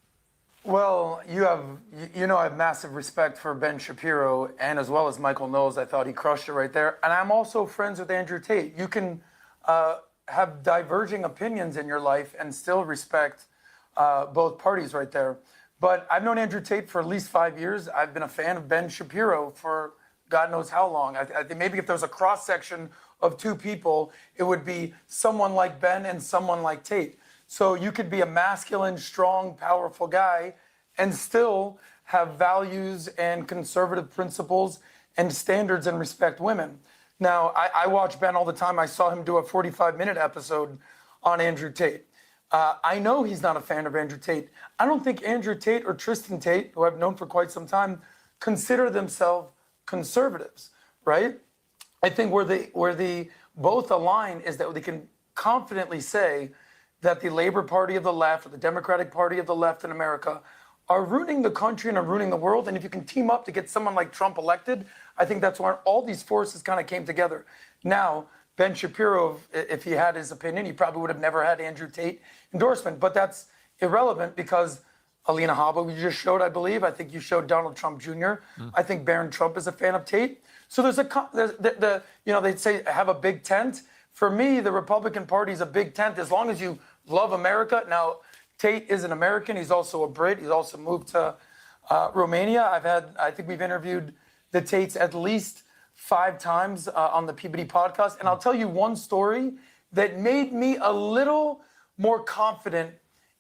Well, I have massive respect for Ben Shapiro and as well as Michael Knowles. I thought he crushed it right there. And I'm also friends with Andrew Tate. You can have diverging opinions in your life and still respect both parties right there. But I've known Andrew Tate for at least 5 years. I've been a fan of Ben Shapiro for God knows how long. I think maybe if there was a cross section of two people, it would be someone like Ben and someone like Tate. So you could be a masculine, strong, powerful guy and still have values and conservative principles and standards and respect women. Now, I watch Ben all the time. I saw him do a 45-minute episode on Andrew Tate. I know he's not a fan of Andrew Tate. I don't think Andrew Tate or Tristan Tate, who I've known for quite some time, consider themselves conservatives, right? I think where they both align is that they can confidently say that the Labor Party of the left or the Democratic Party of the left in America are ruining the country and are ruining the world. And if you can team up to get someone like Trump elected, I think that's where all these forces kind of came together. Now, Ben Shapiro, if he had his opinion, he probably would have never had Andrew Tate endorsement. But that's irrelevant because Alina Habba, you just showed, I believe. I think you showed Donald Trump Jr. I think Barron Trump is a fan of Tate. So they say have a big tent. For me, the Republican Party is a big tent as long as you love America. Now, Tate is an American. He's also a Brit. He's also moved to Romania. I think we've interviewed the Tates at least 5 times on the PBD podcast. And I'll tell you one story that made me a little more confident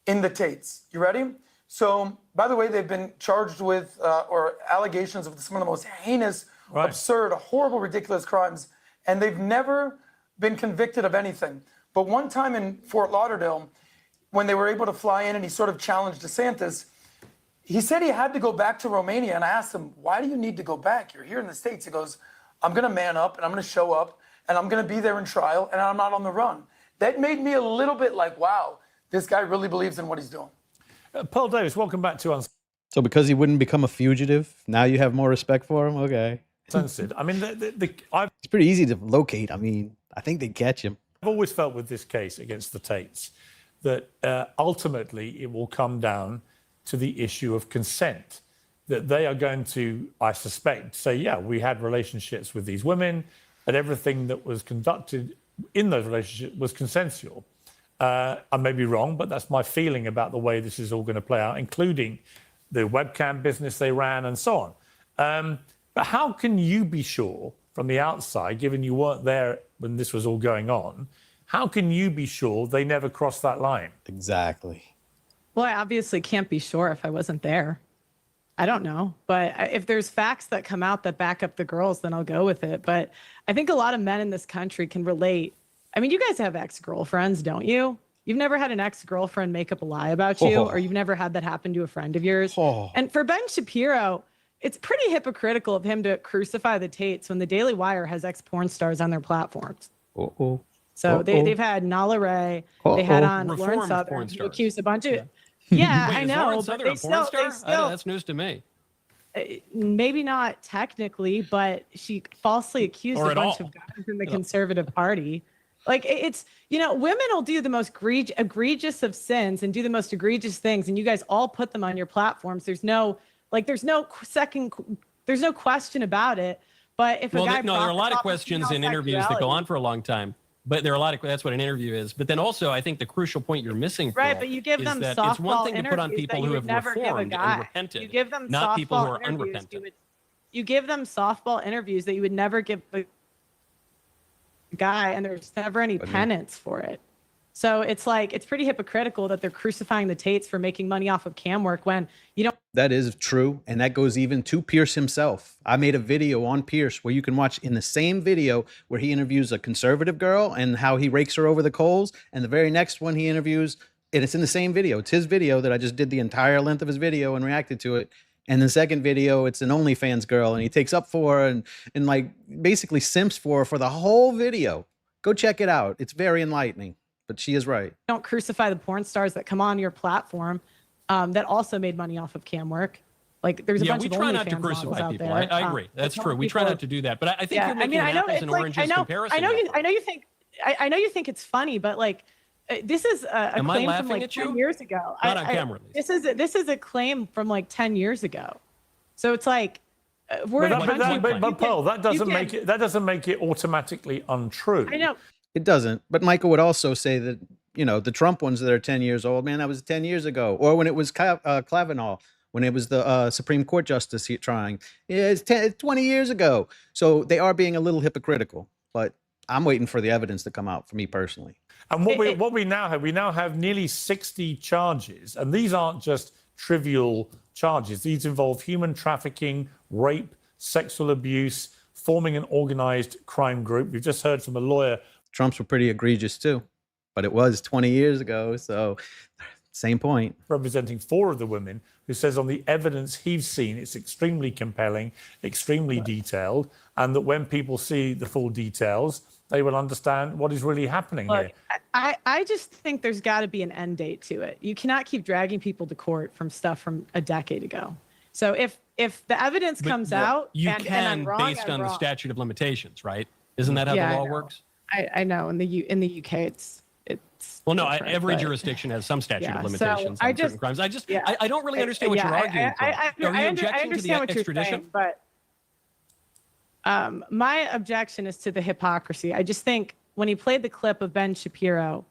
in the Tates. You ready? So, by the way, they've been charged with or allegations of some of the most heinous, absurd, horrible, ridiculous crimes. And they've never been convicted of anything. But one time in Fort Lauderdale, when they were able to fly in and he sort of challenged DeSantis, he said he had to go back to Romania. And I asked him, why do you need to go back? You're here in the States. He goes, I'm going to man up and I'm going to show up and I'm going to be there in trial and I'm not on the run. That made me a little bit like, wow, this guy really believes in what he's doing.
Paul Davis, welcome back to us.
So because he wouldn't become a fugitive, now you have more respect for him? Okay.
Censored. I mean,
it's pretty easy to locate. I mean, I think they catch him.
I've always felt with this case against the Tates that ultimately it will come down to the issue of consent. That they are going to, I suspect, say, yeah, we had relationships with these women, and everything that was conducted in those relationships was consensual. I may be wrong, but that's my feeling about the way this is all going to play out, including the webcam business they ran and so on. But how can you be sure from the outside, given you weren't there when this was all going on, how can you be sure they never crossed that line?
Exactly.
Well, I obviously can't be sure if I wasn't there. I don't know. But if there's facts that come out that back up the girls, then I'll go with it. But I think a lot of men in this country can relate. I mean, you guys have ex-girlfriends, don't you? You've never had an ex-girlfriend make up a lie about you, or you've never had that happen to a friend of yours. And for Ben Shapiro, it's pretty hypocritical of him to crucify the Tates when the Daily Wire has ex-porn stars on their platforms. So they've had Nala Ray, they had on Lauren Southern, who accused a bunch of... Yeah,
Wait,
I know.
Lauren Southern a porn star? That's news to me.
Maybe not technically, but she falsely accused a bunch of guys in the conservative party. Like, it's, women will do the most egregious of sins and do the most egregious things, and you guys all put them on your platforms. There's no question about it. But if there are
a lot of questions in interviews that go on for a long time. But there are a lot of, that's what an interview is. But then also, I think the crucial point you're missing,
right? But you give them softball
it's one thing to put on people who have reformed and repented.
You give them
not people who are
interviews.
unrepentant.
You give them softball interviews that you would never give a guy, and there's never any penance for it. So it's pretty hypocritical that they're crucifying the Tates for making money off of cam work when you don't.
That is true. And that goes even to Pierce himself. I made a video on Pierce where you can watch in the same video where he interviews a conservative girl and how he rakes her over the coals. And the very next one he interviews, and it's in the same video. It's his video that I just did the entire length of his video and reacted to it. And the second video, it's an OnlyFans girl and he takes up for her and like basically simps for her for the whole video. Go check it out. It's very enlightening. But she is right.
Don't crucify the porn stars that come on your platform that also made money off of cam work. Like there's a bunch of OnlyFans models out there.
We try not to crucify people. I agree. That's true. We try not to do that. But I think you're making apples and oranges comparison.
I know you think it's funny, but like this is a claim from like 10 years ago.
Not on camera.
This is a claim from like 10 years ago. So it's like we're
but Paul, that doesn't make it automatically untrue.
I know.
It doesn't. But Michael would also say that, you know, the Trump ones that are 10 years old, man, that was 10 years ago. Or when it was Kavanaugh, when it was the Supreme Court justice trying. Yeah, it's 20 years ago. So they are being a little hypocritical. But I'm waiting for the evidence to come out for me personally.
And what we now have nearly 60 charges. And these aren't just trivial charges. These involve human trafficking, rape, sexual abuse, forming an organized crime group. We've just heard from a lawyer.
Trump's were pretty egregious too, but it was 20 years ago. So same point.
Representing 4 of the women, who says on the evidence he's seen, it's extremely compelling, extremely detailed, and that when people see the full details, they will understand what is really happening here.
I just think there's got to be an end date to it. You cannot keep dragging people to court from stuff from a decade ago. So if the evidence comes out,
you
and
can
I'm wrong,
based on the statute of limitations, right? Isn't that how the law works?
I know in the UK it's
well, no,
different,
every
but
jurisdiction has some statute of
so
limitations on certain crimes. I don't really understand what you're arguing for. Are you objecting to the extradition?
But my objection is to the hypocrisy. I just think when he played the clip of Ben Shapiro,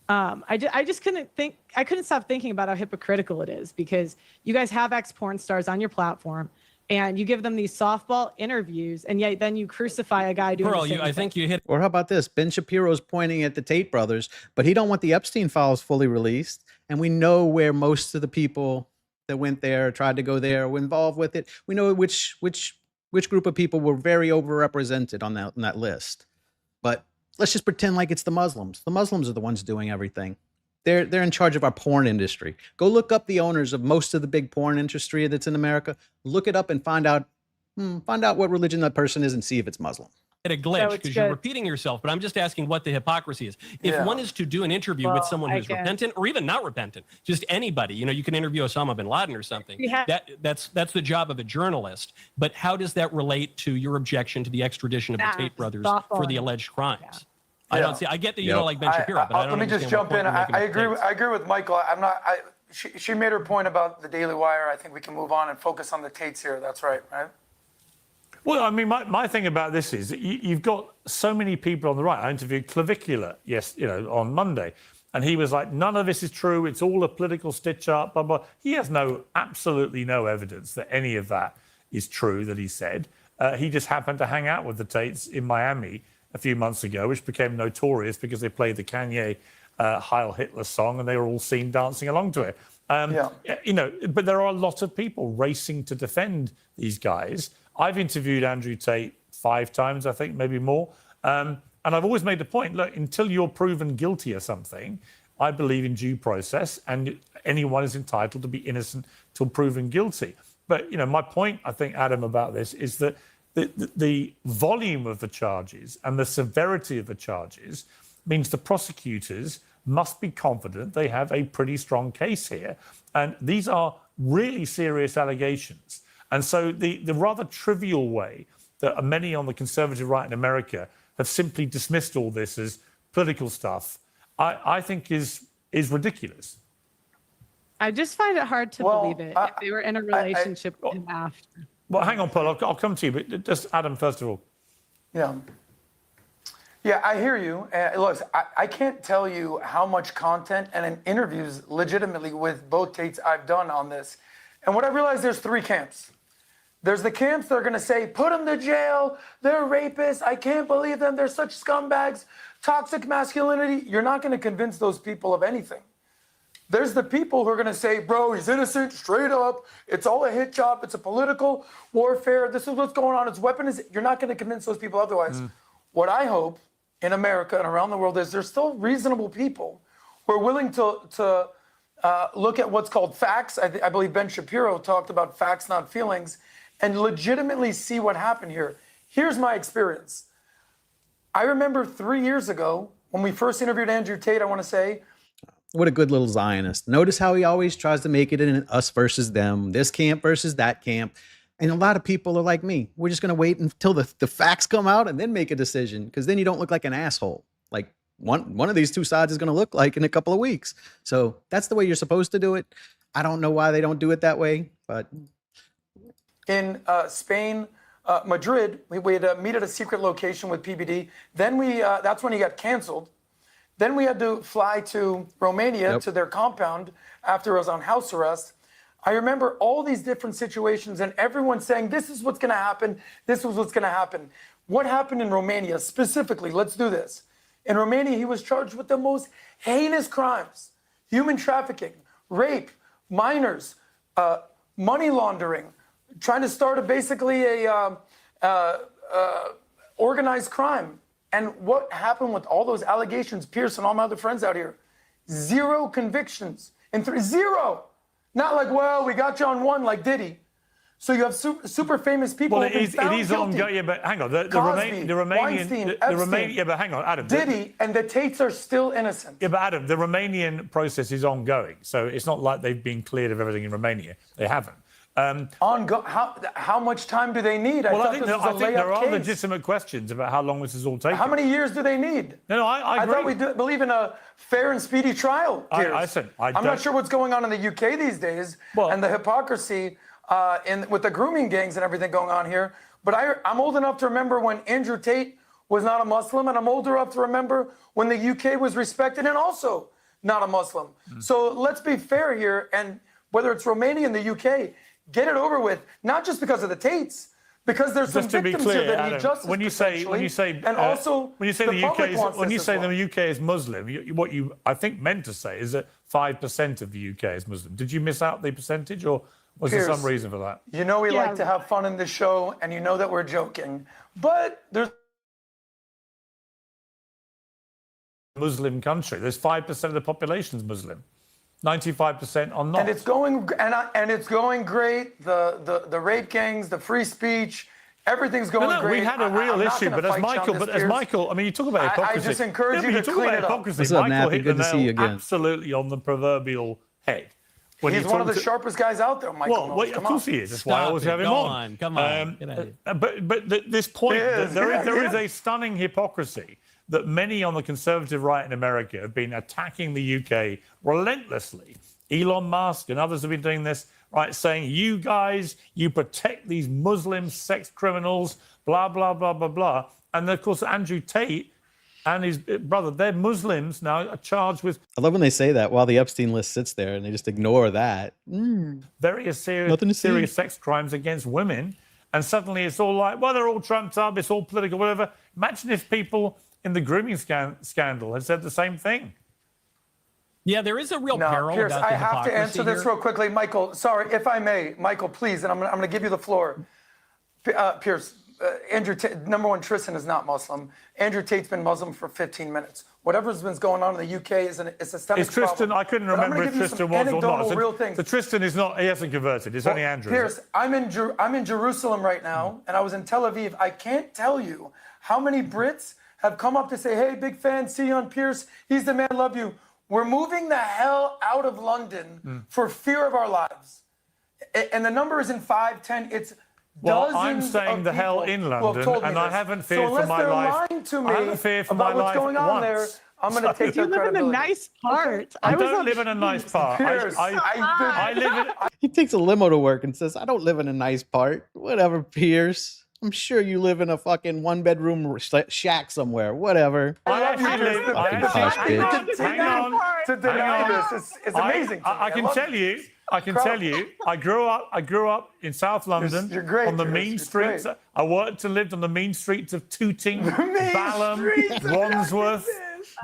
I just couldn't stop thinking about how hypocritical it is, because you guys have ex-porn stars on your platform and you give them these softball interviews, and yet then you crucify a guy doing the same
I think you hit.
Or how about this? Ben Shapiro's pointing at the Tate brothers, but he don't want the Epstein files fully released. And we know where most of the people that went there, tried to go there, were involved with it. We know which group of people were very overrepresented on that list. But let's just pretend like it's the Muslims. The Muslims are the ones doing everything. They're in charge of our porn industry. Go look up the owners of most of the big porn industry that's in America. Look it up and find out what religion that person is and see if it's Muslim.
At a glitch because you're repeating yourself, but I'm just asking what the hypocrisy is. If one is to do an interview with someone who's repentant or even not repentant, just anybody, you can interview Osama bin Laden or something. That's the job of a journalist. But how does that relate to your objection to the extradition of the Tate brothers for the alleged crimes? Yeah. I don't see. I get that you don't like Ben Shapiro, but I don't.
Let me just jump in. I agree with Michael. I'm not. She made her point about the Daily Wire. I think we can move on and focus on the Tates here. That's right.
Well, I mean, my thing about this is you've got so many people on the right. I interviewed Clavicular, on Monday, and he was like, none of this is true. It's all a political stitch up, blah, blah. He has absolutely no evidence that any of that is true that he said. He just happened to hang out with the Tates in Miami a few months ago, which became notorious because they played the Kanye Heil Hitler song and they were all seen dancing along to it. But there are a lot of people racing to defend these guys. I've interviewed Andrew Tate 5 times, I think, maybe more. And I've always made the point, look, until you're proven guilty of something, I believe in due process and anyone is entitled to be innocent till proven guilty. But, my point, I think, Adam, about this is that the volume of the charges and the severity of the charges means the prosecutors must be confident they have a pretty strong case here. And these are really serious allegations. And so the rather trivial way that many on the conservative right in America have simply dismissed all this as political stuff, I think is ridiculous.
I just find it hard to believe it if they were in a relationship after.
Well, hang on, Paul. I'll come to you, but just Adam, first of all.
Yeah, I hear you. Look, I can't tell you how much content and interviews legitimately with both Tates I've done on this. And what I realize, there's 3 camps. There's the camps that are going to say, put them to jail. They're rapists. I can't believe them. They're such scumbags. Toxic masculinity. You're not going to convince those people of anything. There's the people who are going to say, bro, he's innocent, straight up. It's all a hit job. It's a political warfare. This is what's going on. It's weapons. You're not going to convince those people otherwise. What I hope in America and around the world is there's still reasonable people who are willing to look at what's called facts. I believe Ben Shapiro talked about facts, not feelings, and legitimately see what happened here. Here's my experience. I remember 3 years ago when we first interviewed Andrew Tate, I want to say.
What a good little Zionist. Notice how he always tries to make it an us versus them, this camp versus that camp. And a lot of people are like me. We're just going to wait until the facts come out and then make a decision, because then you don't look like an asshole. Like one of these two sides is going to look like in a couple of weeks. So that's the way you're supposed to do it. I don't know why they don't do it that way, but.
In Spain, Madrid, we had meet at a secret location with PBD. Then that's when he got canceled. Then we had to fly to Romania to their compound after I was on house arrest. I remember all these different situations and everyone saying, this is what's going to happen. This is what's going to happen. What happened in Romania specifically? Let's do this. In Romania, he was charged with the most heinous crimes: human trafficking, rape, minors, money laundering, trying to start basically a organized crime. And what happened with all those allegations, Piers and all my other friends out here? 0 convictions. Zero. Not like, well, we got you on one like Diddy. So you have super famous people.
Well, it is ongoing. Yeah, but hang on. The Romanian. Yeah, but hang on, Adam.
Diddy and the Tates are still innocent.
Yeah, but Adam, the Romanian process is ongoing. So it's not like they've been cleared of everything in Romania. They haven't.
How much time do they need?
I think there are legitimate questions about how long this is all taking.
How many years do they need?
No, I agree.
I thought we believe in a fair and speedy trial, Piers.
I'm
not sure what's going on in the UK these days and the hypocrisy with the grooming gangs and everything going on here. But I'm old enough to remember when Andrew Tate was not a Muslim, and I'm old enough to remember when the UK was respected and also not a Muslim. So let's be fair here, and whether it's Romania and the UK, get it over with, not just because of the Tates, because there's some victims here that need justice.
When you say the UK is Muslim, what you I think meant to say is that 5% of the UK is Muslim. Did you miss out the percentage, or was there some reason for that?
You know we like to have fun in this show, and you know that we're joking, but there's
Muslim country. There's 5% of the population is Muslim. 95% are not.
And it's going great. The rape gangs, the free speech, everything's going great.
We had a real issue, but as Michael, I mean, you talk about hypocrisy.
I just encourage you to clean it up.
What's up,
Michael hit
good
the
to see you
nail
again.
Absolutely on the proverbial head.
He's one of the sharpest guys out there, Michael.
Well, of course he is. That's why I always have him on.
Come on.
But this point, there is a stunning hypocrisy that many on the conservative right in America have been attacking the UK relentlessly. Elon Musk and others have been doing this, right, saying, you guys, you protect these Muslim sex criminals, blah, blah, blah, blah, blah. And of course, Andrew Tate and his brother, they're Muslims now, are charged with...
I love when they say that while the Epstein list sits there and they just ignore that.
Very serious sex crimes against women. And suddenly it's all like, well, they're all trumped up, it's all political, whatever. Imagine if people in the grooming scandal had said the same thing.
Yeah, there is a real peril
Piers,
about the
I have to answer this real quickly. Michael, sorry, if I may. Michael, please, and I'm going to give you the floor. Piers, Andrew Tate, number one, Tristan is not Muslim. Andrew Tate's been Muslim for 15 minutes. Whatever's been going on in the UK is a systemic problem.
Tristan, I couldn't remember if Tristan was or not. So Tristan is not, he hasn't converted. It's only Andrew.
Piers, I'm in Jerusalem right now, and I was in Tel Aviv. I can't tell you how many Brits have come up to say, hey, big fan, see you on Piers. He's the man, love you. We're moving the hell out of London for fear of our lives. And the number isn't 5, 10, it's dozens
I'm saying the hell in London, and I haven't feared for my life.
Lying to me
I haven't feared for my life
what's going on there, I'm going to take their credibility.
You live in a nice part.
I don't live in a nice part. I live in...
He takes a limo to work and says, I don't live in a nice part. Whatever, Piers. I'm sure you live in a fucking 1-bedroom shack somewhere. Whatever.
I actually live
Hang on.
To deny this. It's amazing.
I can tell you. I grew up in South London.
You're great,
on the mean streets. I worked and lived on the mean streets of Tooting, Balham, Wandsworth,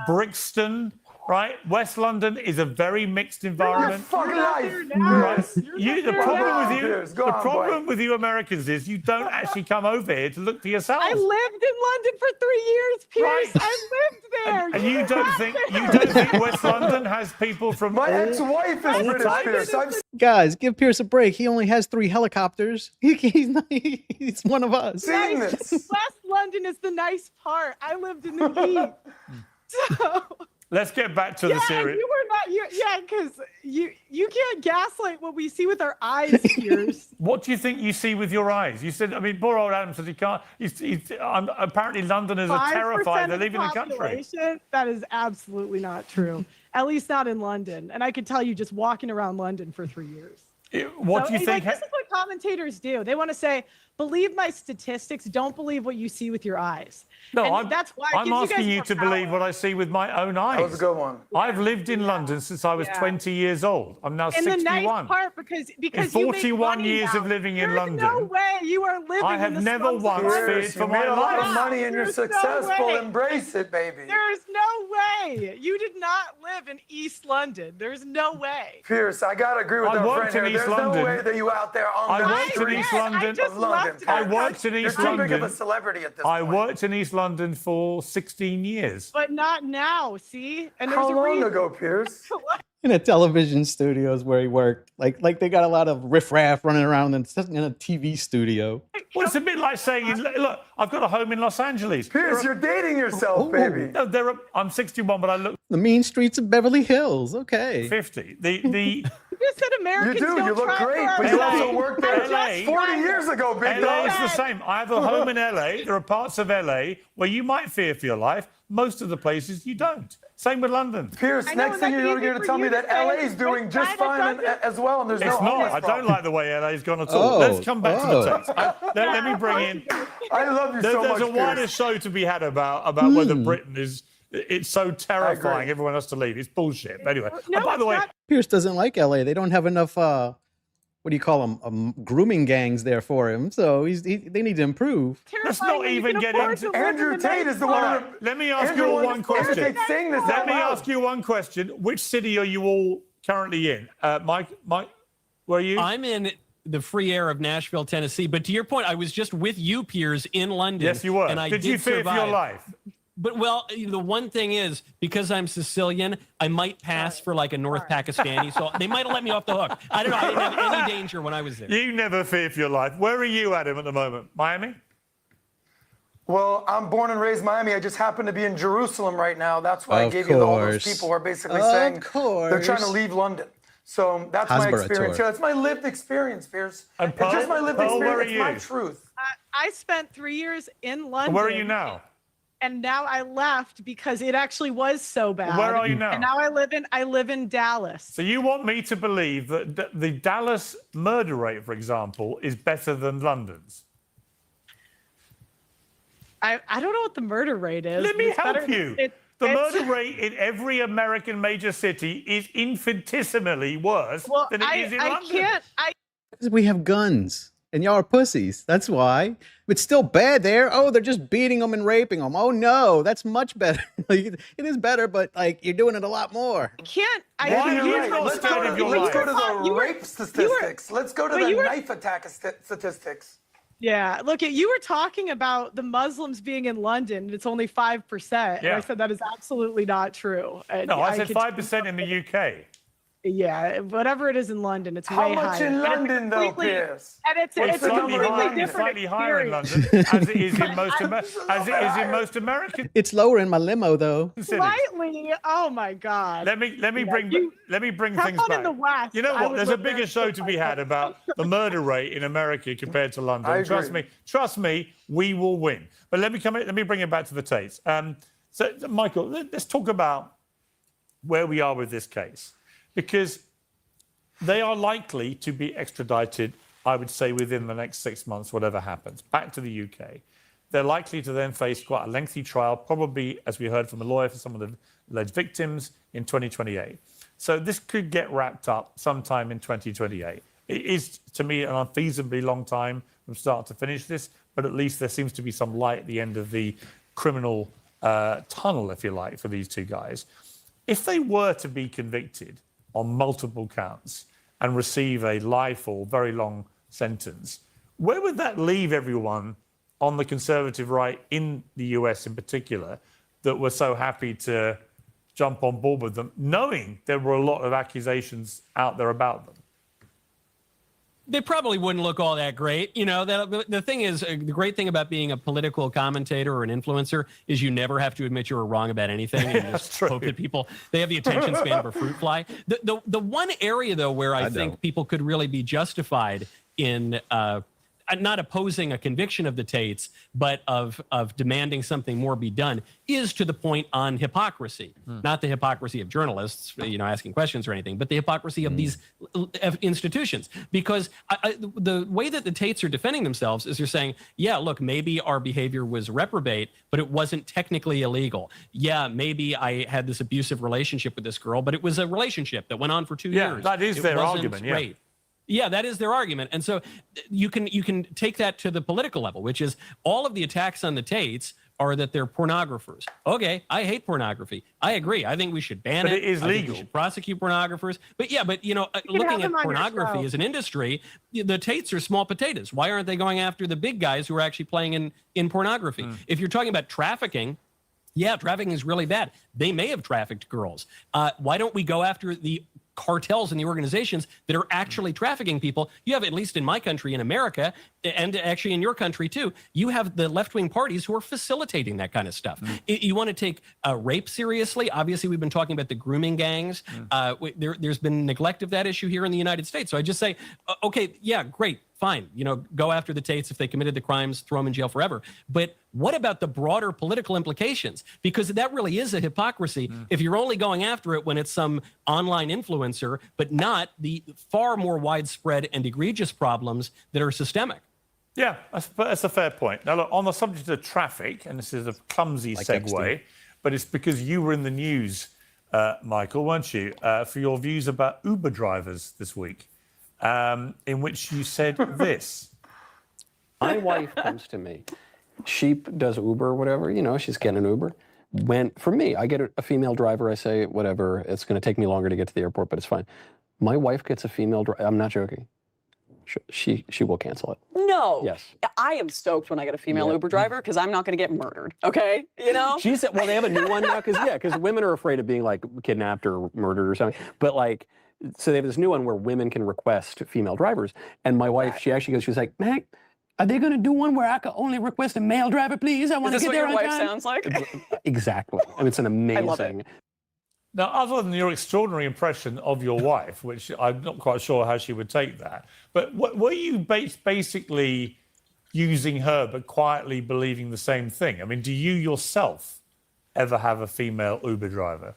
Brixton, right? West London is a very mixed environment.
Fucking life.
Right? The problem with you,
Piers. Go
the
on,
problem
boy.
with you Americans is you don't actually come over here to look for yourselves.
I lived in London for 3 years, Piers.
Right.
I lived there.
And you don't think West London has people from
My
all-
ex-wife is
all
British,
types?
Piers. I've
Guys, give Pierce a break. He only has 3 helicopters. He's one of us.
seen this.
West London is the nice part. I lived in the heat. So
Let's get back to the series.
you were not. Because you can't gaslight what we see with our eyes, Piers.
What do you think you see with your eyes? You said, I mean, poor old Adam says he can't. Apparently, Londoners are terrified. They're leaving the country.
Population? That is absolutely not true. At least not in London. And I can tell you, just walking around London for 3 years.
What do you think?
This is what commentators do. They want to say, believe my statistics. Don't believe what you see with your eyes.
No,
that's why
I'm asking you to believe what I see with my own eyes.
That was a good one.
I've lived in London since I was 20 years old. I'm now
in
61.
the nice part, because
in 41 years of living in London,
no way you are living.
I have never once feared for my
life. You made a lot of money and you're successful. Embrace it, baby.
There is no way. You did not live in East London. There's no way.
Pierce, I gotta agree with our friend here. There's no way that you out there on the streets of London.
I worked in East London.
You're too big of a celebrity at this
I
point.
worked in East London for 16 years.
But not now, see? And
How long ago, Piers?
In a television studios where he worked. Like they got a lot of riffraff running around in a TV studio.
Well, it's a bit like saying, look, I've got a home in Los Angeles.
Piers, you're dating yourself, baby.
No, I'm 61, but I look
The mean streets of Beverly Hills. Okay.
50.
You just said Americans
You do.
don't
You look
try
great,
hard.
but you also worked there
LA,
40 years ago, big
LA
dog.
is the same. I have a home in LA. There are parts of LA where you might fear for your life. Most of the places you don't. Same with London.
Pierce, next thing you're going to tell me that LA is doing just fine as well, and there's no
It's not.
homeless
I don't
problem.
like the way LA's gone at all. Let's come back to the text. Let me bring in.
I love you so much,
There's a wider
Pierce.
show to be had about whether Britain is. It's so terrifying. Everyone has to leave. It's bullshit. But anyway, by the way,
Pierce doesn't like LA. They don't have enough what do you call them? Grooming gangs there for him. So they need to improve.
let's not even get into.
Andrew Tate is the one.
Let me ask you one question.
Andrew Tate's saying this
Let
out
me
loud.
ask you one question. Which city are you all currently in? Mike, where are you?
I'm in the free air of Nashville, Tennessee. But to your point, I was just with you, Piers, in London.
Yes, you were.
And I
Did you fear for your life?
But, well, the one thing is, because I'm Sicilian, I might pass for like a North Pakistani. So they might have let me off the hook. I don't know. I didn't have any danger when I was there.
You never fear for your life. Where are you, Adam, at the moment? Miami?
Well, I'm born and raised Miami. I just happen to be in Jerusalem right now. That's why I
Of
gave you all those
course.
people who are basically
Of
saying they're
course.
trying to leave London. So that's my
Hasbara
experience
tour.
here. That's my lived experience, Piers.
And
It's
Pearl-
just my lived
Pearl, where
experience.
are
It's
you?
my truth.
I spent 3 years in London.
Where are you now?
And now I left because it actually was so bad.
Where are you now?
And now I live in Dallas.
So you want me to believe that the Dallas murder rate, for example, is better than London's?
I don't know what the murder rate is.
Let me
It's
help
better-
you.
it-
The
it's-
murder rate in every American major city is infinitesimally worse
Well,
than it is in London.
We have guns. And y'all are pussies. That's why. It's still bad there. Oh, they're just beating them and raping them. Oh no, that's much better. It is better, but like you're doing it a lot more.
I can't.
Why are you not
Let's
scared of your
let's go
life?
to the rape statistics. Let's go to
but
the
you were-
knife attack statistics.
Yeah, look, you were talking about the Muslims being in London. And it's only 5%. And
Yeah.
I said that is absolutely not true. And
No, I said
could-
5% in the UK.
Yeah, whatever it is in London, it's
How
way
much
higher.
in
And it's
London, though,
completely-
Piers?
And it's
Well,
a
slightly
completely
higher,
different
slightly higher in
experience.
London, as it is in most American
It's lower in my limo though.
cities.
Slightly. Oh my God.
Let me bring
have
things
fun
back.
in the West.
You know
I
what?
would
There's a
live there
bigger show to be had about the murder rate in America compared to London.
I agree.
Trust me, we will win. But let me bring it back to the Tates. So Michael, let's talk about where we are with this case, because they are likely to be extradited, I would say, within the next 6 months, whatever happens, back to the UK. They're likely to then face quite a lengthy trial, probably, as we heard from a lawyer for some of the alleged victims, in 2028. So this could get wrapped up sometime in 2028. It is, to me, an unfeasibly long time from start to finish this, but at least there seems to be some light at the end of the criminal tunnel, if you like, for these two guys. If they were to be convicted on multiple counts and receive a life or very long sentence, where would that leave everyone on the conservative right in the US in particular that were so happy to jump on board with them, knowing there were a lot of accusations out there about them?
They probably wouldn't look all that great. You know, the thing is, the great thing about being a political commentator or an influencer is you never have to admit you were wrong about anything. And you just hope that people, they have the attention span of a fruit fly. The one area, though, where I think people could really be justified in not opposing a conviction of the Tates, but of demanding something more be done, is to the point on hypocrisy. Not the hypocrisy of journalists, you know, asking questions or anything, but the hypocrisy of these institutions. Because the way that the Tates are defending themselves is they're saying, yeah, look, maybe our behavior was reprobate, but it wasn't technically illegal. Yeah, maybe I had this abusive relationship with this girl, but it was a relationship that went on for 2 years.
Yeah, that is their argument, yeah.
Rape. Yeah, that is their argument. And so you can take that to the political level, which is all of the attacks on the Tates are that they're pornographers. Okay, I hate pornography. I agree. I think we should ban it.
But it is
I think
legal.
we should prosecute pornographers. But yeah, but you know, looking at pornography as an industry, the Tates are small potatoes. Why aren't they going after the big guys who are actually playing in pornography? If you're talking about trafficking, yeah, trafficking is really bad. They may have trafficked girls. Why don't we go after the cartels and the organizations that are actually trafficking people? You have, at least in my country, in America, and actually in your country too, you have the left-wing parties who are facilitating that kind of stuff. You want to take rape seriously? Obviously, we've been talking about the grooming gangs. There's been neglect of that issue here in the United States. So I just say, okay, yeah, great. Fine, you know, go after the Tates if they committed the crimes, throw them in jail forever. But what about the broader political implications? Because that really is a hypocrisy if you're only going after it when it's some online influencer, but not the far more widespread and egregious problems that are systemic.
Yeah, that's a fair point. Now, look, on the subject of traffic, and this is a clumsy segue, but it's because you were in the news, Michael, weren't you, for your views about Uber drivers this week. In which you said this.
My wife comes to me. She does Uber or whatever, you know, she's getting an Uber. For me, I get a female driver, I say, whatever, it's going to take me longer to get to the airport, but it's fine. My wife gets a female driver, I'm not joking. She will cancel it.
No.
Yes.
I am stoked when I get a female Uber driver because I'm not going to get murdered. Okay. You know?
She said, well, they have a new one now because women are afraid of being like kidnapped or murdered or something. But like, so they have this new one where women can request female drivers. And my wife, she was like, Mac, are they going to do one where I can only request a male driver, please? I want to get there on time.
Is this what your wife sounds like?
Exactly. I mean, it's an amazing.
I love it.
Now, other than your extraordinary impression of your wife, which I'm not quite sure how she would take that, but were you basically using her but quietly believing the same thing? I mean, do you yourself ever have a female Uber driver?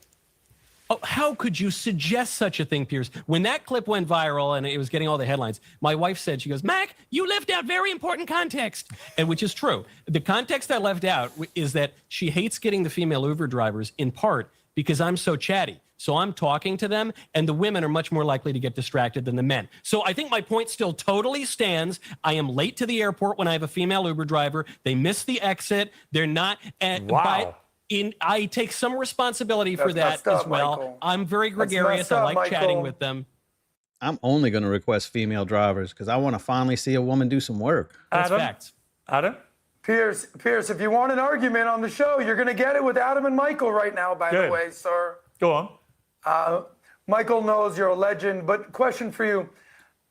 Oh, how could you suggest such a thing, Piers? When that clip went viral and it was getting all the headlines, my wife said, she goes, Mac, you left out very important context, and which is true. The context I left out is that she hates getting the female Uber drivers in part because I'm so chatty. So I'm talking to them, and the women are much more likely to get distracted than the men. So I think my point still totally stands. I am late to the airport when I have a female Uber driver. They miss the exit. They're not.
Wow.
I take some responsibility for that as well.
Michael.
I'm very gregarious. I like chatting with them.
I'm only going to request female drivers because I want to finally see a woman do some work.
That's facts.
Adam?
Piers, if you want an argument on the show, you're going to get it with Adam and Michael right now, by the way, sir.
Go on.
Michael knows you're a legend, but question for you.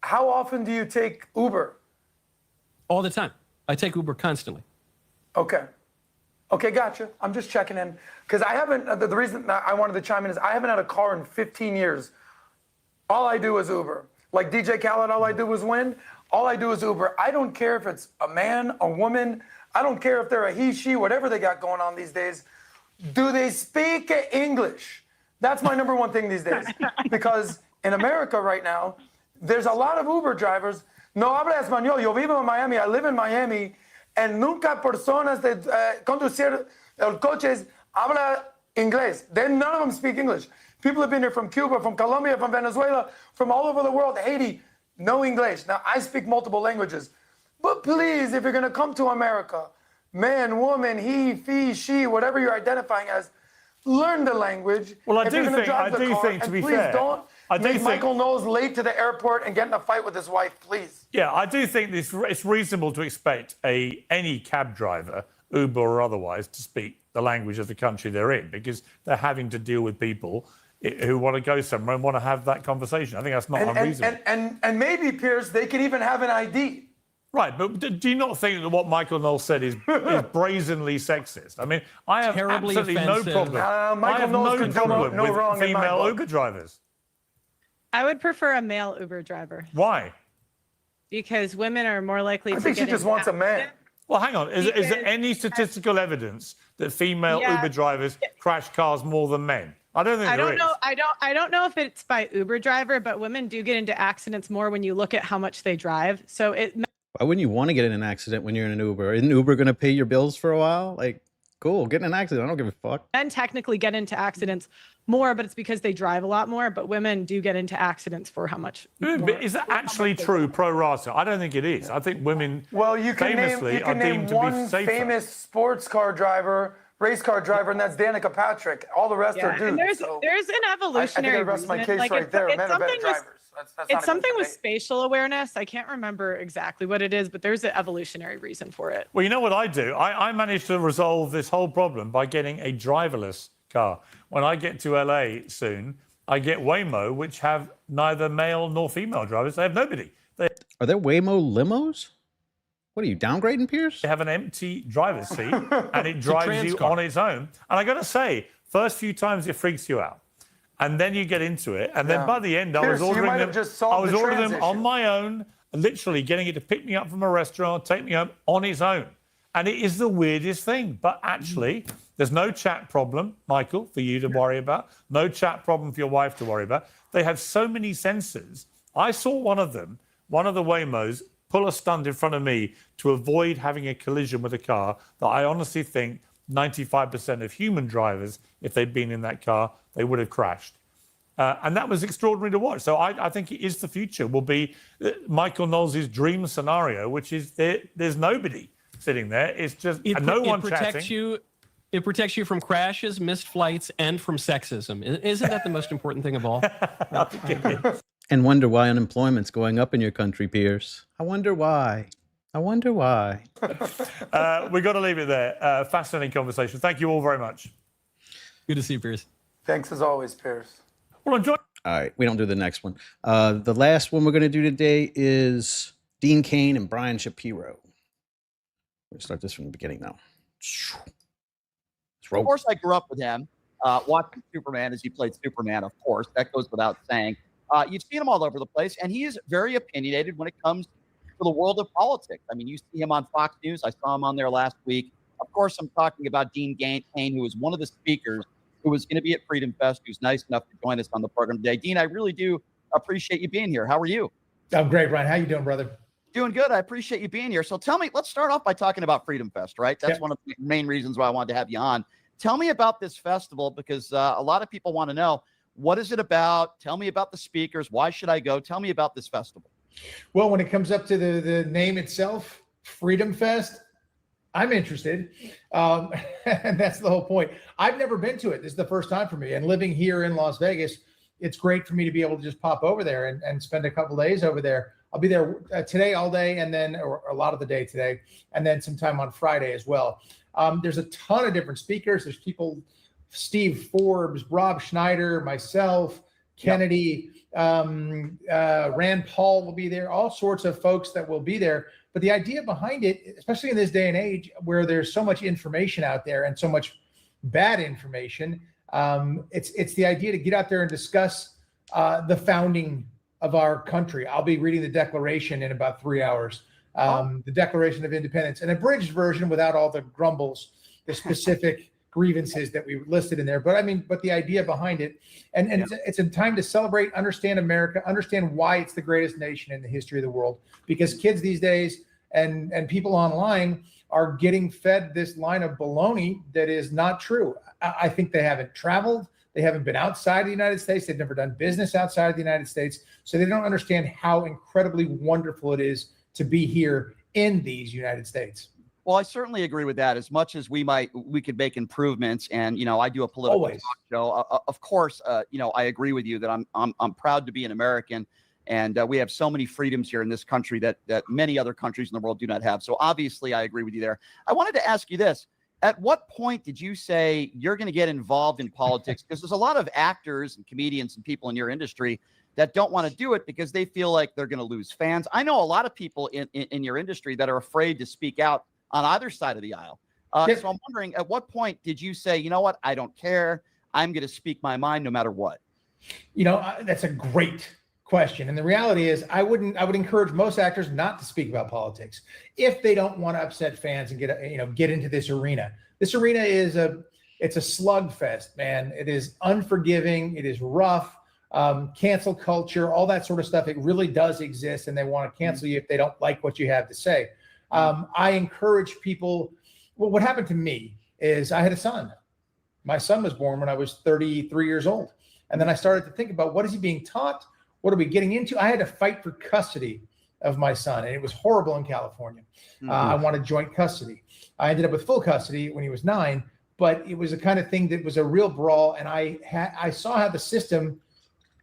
How often do you take Uber?
All the time. I take Uber constantly.
Okay, gotcha. I'm just checking in. Because I haven't, the reason I wanted to chime in is I haven't had a car in 15 years. All I do is Uber. Like DJ Khaled, all I do is win. All I do is Uber. I don't care if it's a man, a woman. I don't care if they're a he, she, whatever they got going on these days. Do they speak English? That's my number one thing these days. Because in America right now, there's a lot of Uber drivers. No habla español. Yo vivo en Miami. I live in Miami. And nunca personas de conducir el coches habla inglés. Then none of them speak English. People have been here from Cuba, from Colombia, from Venezuela, from all over the world, Haiti, no English. Now, I speak multiple languages. But please, if you're going to come to America, man, woman, he, she, whatever you're identifying as, learn the language.
Well, I
if
do
you're gonna
think-
drive
I
the
do
car,
think, to
and
be
please
fair,
don't
I do
make
think-
Michael Knowles late to the airport and get in a fight with his wife, please.
Yeah, I do think it's reasonable to expect any cab driver, Uber or otherwise, to speak the language of the country they're in, because they're having to deal with people who want to go somewhere and want to have that conversation. I think that's not unreasonable.
And maybe, Piers, they could even have an ID.
Right, but do you not think that what Michael Knowles said is brazenly sexist? I mean, I have
Terribly
absolutely no
offensive.
problem.
Michael
I have
Knowles
no
could do
problem
no wrong
with
in my
female
book.
Uber drivers.
I would prefer a male Uber driver
Why?
because women are more likely
I
to
think she
get
just
into
wants a man.
Well, hang on. Is there any statistical evidence that female
Yeah.
Uber drivers crash cars more than men? I don't think
I
there
don't
is.
know. I don't know if it's by Uber driver, but women do get into accidents more when you look at how much they drive. So it
Why wouldn't you want to get in an accident when you're in an Uber? Isn't Uber going to pay your bills for a while? Like, cool, get in an accident. I don't give a fuck.
men technically get into accidents more, but it's because they drive a lot more. But women do get into accidents for how much.
But is that actually true pro rata? I don't think it is. I think women
Well, you can name,
famously
you
are
can name
deemed to be
one
safer.
famous sports car driver, race car driver, and that's Danica Patrick. All the rest are dudes.
and there's
so
there's an
I
evolutionary.
think I rest my
reason.
case
Like,
right there.
it's
Men are better
something with-
drivers. That's not
It's
even
something
a
with
debate.
spatial awareness. I can't remember exactly what it is, but there's an evolutionary reason for it.
Well, you know what I do? I managed to resolve this whole problem by getting a driverless car. When I get to LA soon, I get Waymo, which have neither male nor female drivers. They have nobody. They
Are there Waymo limos? What are you downgrading, Piers?
have an empty driver's seat and it
a
drives
trans
you
car.
on its own. And I got to say, first few times it freaks you out. And then you get into it. And then
Yeah.
by the end, I
Piers,
was
you
ordering
might
them.
have just solved
I was
the
ordering
trans
them on
issue.
my own, literally getting it to pick me up from a restaurant, take me home on its own. And it is the weirdest thing. But actually, there's no chat problem, Michael, for you to worry about. No chat problem for your wife to worry about. They have so many sensors. I saw one of them, one of the Waymos, pull a stunt in front of me to avoid having a collision with a car that I honestly think 95% of human drivers, if they'd been in that car, they would have crashed. And that was extraordinary to watch. So I think it is the future, will be Michael Knowles' dream scenario, which is there's nobody sitting there. It's just no one
protects
chatting.
you. It protects you from crashes, missed flights, and from sexism. Isn't that the most important thing of all?
And wonder why unemployment's going up in your country, Piers. I wonder why. I wonder why.
We've got to leave it there. Fascinating conversation. Thank you all very much.
Good to see you, Piers.
Thanks as always, Piers.
Well, enjoy.
All right, we don't do the next one. The last one we're going to do today is Dean Cain and Brian Shapiro. We'll start this from the beginning now.
Of course, I grew up with him, watching Superman as he played Superman, of course. That goes without saying. You've seen him all over the place, and he is very opinionated when it comes to the world of politics. I mean, you see him on Fox News. I saw him on there last week. Of course, I'm talking about Dean Cain, who was one of the speakers who was going to be at Freedom Fest, who's nice enough to join us on the program today. Dean, I really do appreciate you being here. How are you?
I'm great, Ryan. How you doing, brother?
Doing good. I appreciate you being here. So tell me, let's start off by talking about Freedom Fest, right? That's one of the main reasons why I wanted to have you on. Tell me about this festival, because a lot of people want to know, what is it about? Tell me about the speakers. Why should I go? Tell me about this festival.
Well, when it comes up to the name itself, Freedom Fest, I'm interested. And that's the whole point. I've never been to it. This is the first time for me. And living here in Las Vegas, it's great for me to be able to just pop over there and spend a couple days over there. I'll be there today all day, and then or a lot of the day today, and then sometime on Friday as well. There's a ton of different speakers. There's people, Steve Forbes, Rob Schneider, myself, Kennedy, Rand Paul will be there, all sorts of folks that will be there. But the idea behind it, especially in this day and age where there's so much information out there and so much bad information, it's the idea to get out there and discuss the founding of our country. I'll be reading the Declaration in about 3 hours, the Declaration of Independence, an abridged version without all the grumbles, the specific grievances that we listed in there. But the idea behind it, and it's a time to celebrate, understand America, understand why it's the greatest nation in the history of the world. Because kids these days and people online are getting fed this line of baloney that is not true. I think they haven't traveled. They haven't been outside the United States. They've never done business outside of the United States. So they don't understand how incredibly wonderful it is to be here in these United States.
Well, I certainly agree with that. As much as we could make improvements, and I do a political talk show. Of course, I agree with you that I'm proud to be an American, and we have so many freedoms here in this country that many other countries in the world do not have. So obviously, I agree with you there. I wanted to ask you this: at what point did you say you're going to get involved in politics? Because there's a lot of actors and comedians and people in your industry that don't want to do it because they feel like they're going to lose fans. I know a lot of people in your industry that are afraid to speak out on either side of the aisle. So I'm wondering, at what point did you say, you know what, I don't care. I'm going to speak my mind no matter what?
That's a great question. And the reality is I would encourage most actors not to speak about politics if they don't want to upset fans and get into this arena. This arena it's a slugfest, man. It is unforgiving. It is rough. Cancel culture, all that sort of stuff. It really does exist, and they want to cancel you if they don't like what you have to say. I encourage people. Well, what happened to me is I had a son. My son was born when I was 33 years old. And then I started to think about, what is he being taught? What are we getting into? I had to fight for custody of my son, and it was horrible in California. I wanted joint custody. I ended up with full custody when he was 9, but it was a kind of thing that was a real brawl. And I saw how the system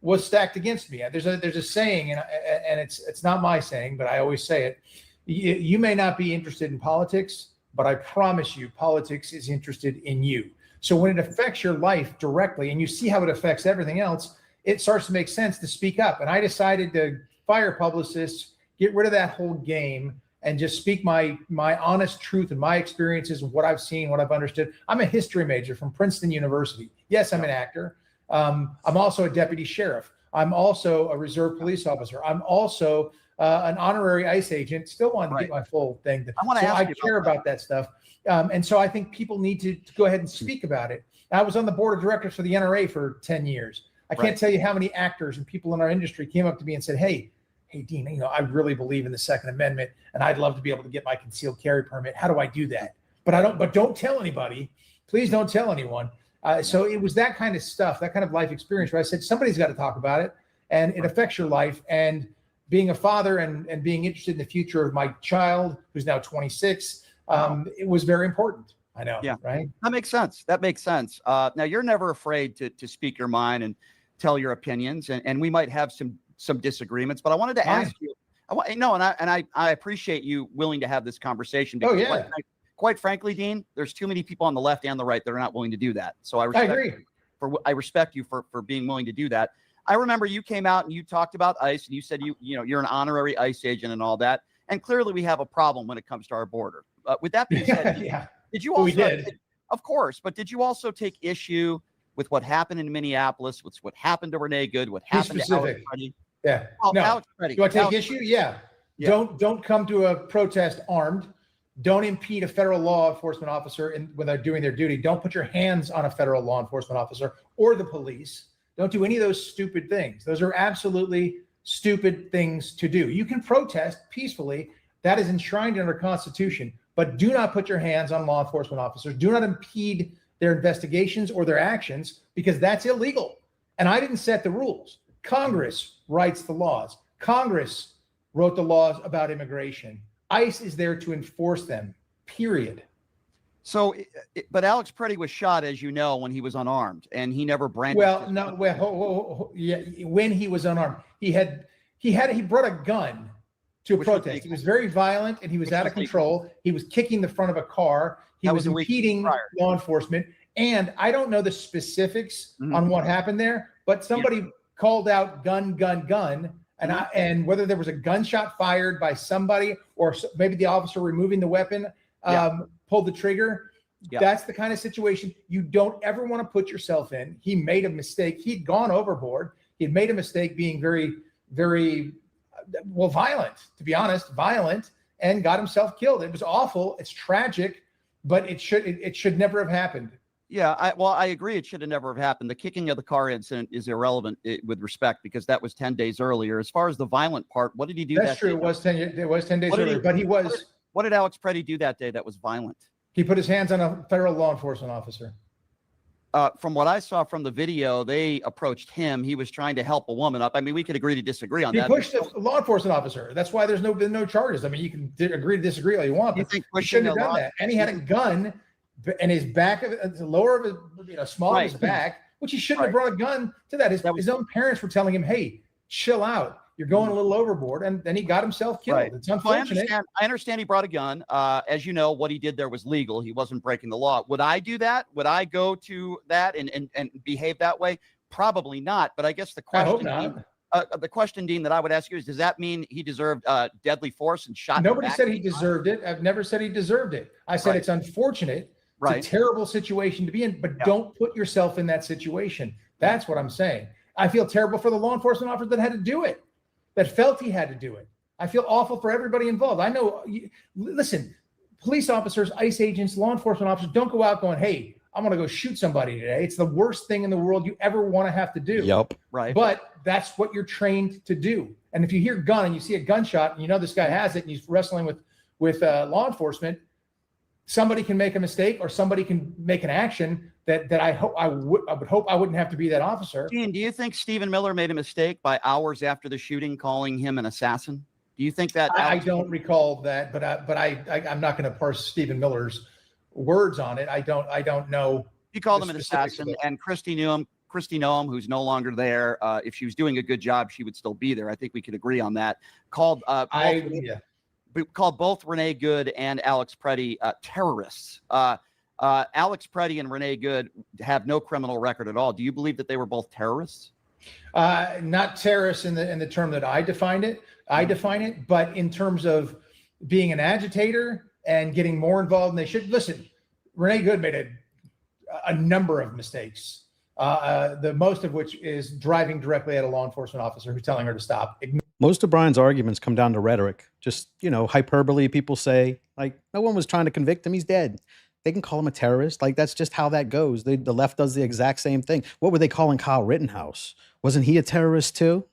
was stacked against me. There's a saying, and it's not my saying, but I always say it. You may not be interested in politics, but I promise you, politics is interested in you. So when it affects your life directly and you see how it affects everything else, it starts to make sense to speak up. And I decided to fire publicists, get rid of that whole game, and just speak my honest truth and my experiences and what I've seen, what I've understood. I'm a history major from Princeton University. Yes, I'm an actor. I'm also a deputy sheriff. I'm also a reserve police officer. I'm also an honorary ICE agent. Still want to get my full thing. I care about that stuff. And so I think people need to go ahead and speak about it. I was on the board of directors for the NRA for 10 years. I can't tell you how many actors and people in our industry came up to me and said, hey, Dean, I really believe in the Second Amendment, and I'd love to be able to get my concealed carry permit. How do I do that? But don't tell anybody. Please don't tell anyone. So it was that kind of stuff, that kind of life experience where I said, somebody's got to talk about it, and it affects your life. And being a father and being interested in the future of my child, who's now 26, it was very important. I know. Yeah. Right.
That makes sense. Now, you're never afraid to speak your mind and tell your opinions, and we might have some disagreements, but I wanted to ask you, I appreciate you willing to have this conversation. Because quite frankly, Dean, there's too many people on the left and the right that are not willing to do that. So I respect you for being willing to do that. I remember you came out and you talked about ICE, and you said you're an honorary ICE agent and all that. And clearly we have a problem when it comes to our border. With that being said, did you also, of course, but did you also take issue with what happened in Minneapolis, with what happened to Renee Good, what happened to Alex Preddy?
Yeah.
Alex Preddy.
Do I take issue? Yeah. Don't come to a protest armed. Don't impede a federal law enforcement officer when they're doing their duty. Don't put your hands on a federal law enforcement officer or the police. Don't do any of those stupid things. Those are absolutely stupid things to do. You can protest peacefully. That is enshrined in our Constitution, but do not put your hands on law enforcement officers. Do not impede their investigations or their actions, because that's illegal. And I didn't set the rules. Congress writes the laws. Congress wrote the laws about immigration. ICE is there to enforce them, period.
So, but Alex Preddy was shot, as you know, when he was unarmed, and he never brandished.
When he was unarmed, he brought a gun to a protest. He was very violent, and he was out of control. He was kicking the front of a car. He was impeding law enforcement. And I don't know the specifics on what happened there, but somebody called out gun, gun, gun. And whether there was a gunshot fired by somebody or maybe the officer removing the weapon, pulled the trigger. That's the kind of situation you don't ever want to put yourself in. He made a mistake. He'd gone overboard. He'd made a mistake being very, very, violent, to be honest, and got himself killed. It was awful. It's tragic, but it should never have happened.
Yeah, I agree. It should have never have happened. The kicking of the car incident is irrelevant with respect, because that was 10 days earlier. As far as the violent part, what did he do?
That's true. It was 10 days earlier, but he was.
What did Alex Preddy do that day that was violent?
He put his hands on a federal law enforcement officer.
from what I saw from the video, they approached him. He was trying to help a woman up. I mean, we could agree to disagree on
He
that.
pushed a law enforcement officer. That's why there's been no charges. I mean, you can agree to disagree all you want, but he shouldn't have done that. And he had a gun in his back, the lower of his, small of his back, which he shouldn't have brought a gun to that. His own parents were telling him, "Hey, chill out. You're going a little overboard," and then he got himself killed. It's unfortunate.
Well, I understand he brought a gun. As you know, what he did there was legal. He wasn't breaking the law. Would I do that? Would I go to that and behave that way? Probably not. But I guess the question, Dean, that I would ask you is, does that mean he deserved deadly force and shot?
Nobody said he deserved it. I've never said he deserved it. I said it's unfortunate. It's a terrible situation to be in, but don't put yourself in that situation. That's what I'm saying. I feel terrible for the law enforcement officer that had to do it, that felt he had to do it. I feel awful for everybody involved. I know, listen, police officers, ICE agents, law enforcement officers don't go out going, "Hey, I'm going to go shoot somebody today." It's the worst thing in the world you ever want to have to do.
Yep.
Right.
But that's what you're trained to do. And if you hear gun and you see a gunshot and you know this guy has it and he's wrestling with law enforcement, somebody can make a mistake or somebody can make an action that I would hope I wouldn't have to be that officer.
Dean, do you think Stephen Miller made a mistake by hours after the shooting calling him an assassin? Do you think that?
I don't recall that, but I'm not going to parse Stephen Miller's words on it. I don't know.
He called him an assassin, and Christy Noem, who's no longer there. If she was doing a good job, she would still be there. I think we could agree on that. Called both Renee Good and Alex Preddy terrorists. Alex Preddy and Renee Good have no criminal record at all. Do you believe that they were both terrorists?
Not terrorists in the term that I define it. But in terms of being an agitator and getting more involved than they should. Listen, Renee Good made a number of mistakes. The most of which is driving directly at a law enforcement officer who's telling her to stop.
Most of Brian's arguments come down to rhetoric. Just, hyperbole. People say, like, no one was trying to convict him. He's dead. They can call him a terrorist. Like, that's just how that goes. The left does the exact same thing. What were they calling Kyle Rittenhouse? Wasn't he a terrorist too?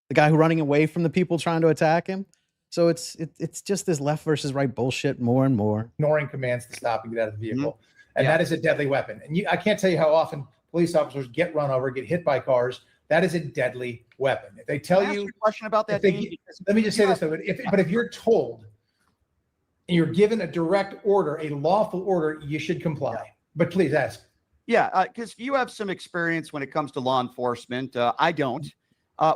The guy who running away from the people trying to attack him? So it's just this left versus right bullshit more and more.
Ignoring commands to stop and get out of the vehicle. And that is a deadly weapon. And I can't tell you how often police officers get run over, get hit by cars. That is a deadly weapon. If they tell you
a question about that,
let me just say this though. But if you're told and you're given a direct order, a lawful order, you should comply. But please ask.
Yeah, because you have some experience when it comes to law enforcement. I don't.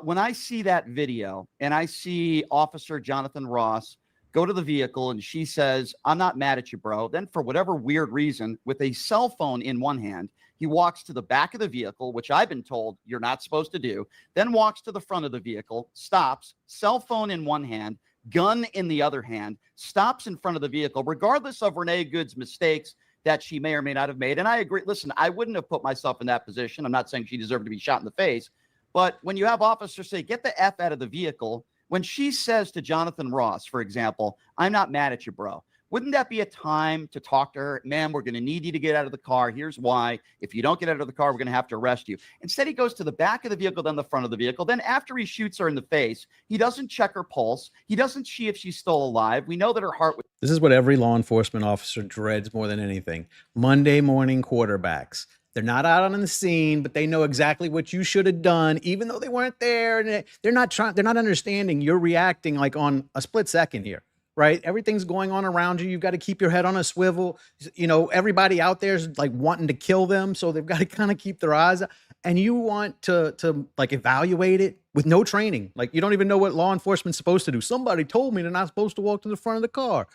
When I see that video and I see Officer Jonathan Ross go to the vehicle and she says, "I'm not mad at you, bro." Then for whatever weird reason, with a cell phone in one hand, he walks to the back of the vehicle, which I've been told you're not supposed to do, then walks to the front of the vehicle, stops, cell phone in one hand, gun in the other hand, stops in front of the vehicle, regardless of Renee Good's mistakes that she may or may not have made. And I agree. Listen, I wouldn't have put myself in that position. I'm not saying she deserved to be shot in the face. But when you have officers say, "Get the F out of the vehicle," when she says to Jonathan Ross, for example, "I'm not mad at you, bro," wouldn't that be a time to talk to her? "Ma'am, we're going to need you to get out of the car. Here's why. If you don't get out of the car, we're going to have to arrest you." Instead, he goes to the back of the vehicle, then the front of the vehicle. Then after he shoots her in the face, he doesn't check her pulse. He doesn't see if she's still alive. We know that her heart was.
This is what every law enforcement officer dreads more than anything. Monday morning quarterbacks. They're not out on the scene, but they know exactly what you should have done, even though they weren't there. And they're not understanding. You're reacting like on a split second here, right? Everything's going on around you. You've got to keep your head on a swivel. Everybody out there is like wanting to kill them. So they've got to kind of keep their eyes out. And you want to like evaluate it with no training. Like you don't even know what law enforcement's supposed to do. Somebody told me they're not supposed to walk to the front of the car.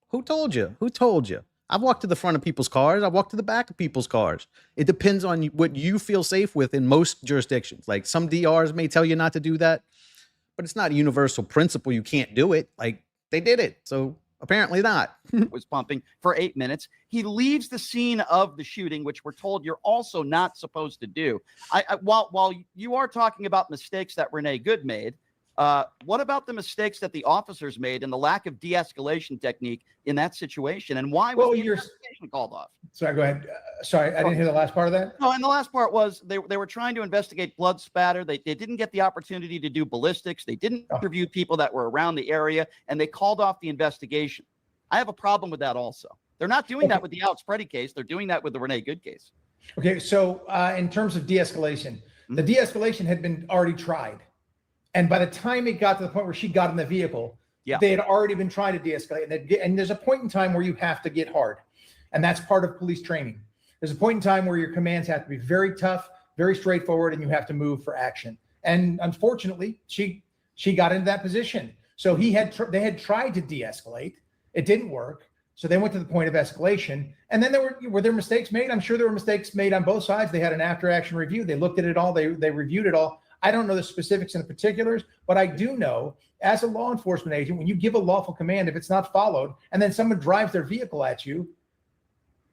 Who told you? Who told you? I've walked to the front of people's cars. I've walked to the back of people's cars. It depends on what you feel safe with in most jurisdictions. Like some DRs may tell you not to do that, but it's not a universal principle. You can't do it. Like they did it. So apparently not.
Was pumping for 8 minutes. He leaves the scene of the shooting, which we're told you're also not supposed to do. While you are talking about mistakes that Renee Good made, what about the mistakes that the officers made and the lack of de-escalation technique in that situation? And why was the investigation called off?
Sorry, go ahead. Sorry, I didn't hear the last part of that.
No, and the last part was they were trying to investigate blood spatter. They didn't get the opportunity to do ballistics. They didn't interview people that were around the area, and they called off the investigation. I have a problem with that also. They're not doing that with the Alex Preddy case. They're doing that with the Renee Good case.
Okay, so in terms of de-escalation, the de-escalation had been already tried. And by the time it got to the point where she got in the vehicle, they had already been trying to de-escalate. And there's a point in time where you have to get hard. And that's part of police training. There's a point in time where your commands have to be very tough, very straightforward, and you have to move for action. And unfortunately, she got into that position. So they had tried to de-escalate. It didn't work. So they went to the point of escalation. And then were there mistakes made? I'm sure there were mistakes made on both sides. They had an after-action review. They looked at it all. They reviewed it all. I don't know the specifics and the particulars, but I do know as a law enforcement agent, when you give a lawful command, if it's not followed, and then someone drives their vehicle at you,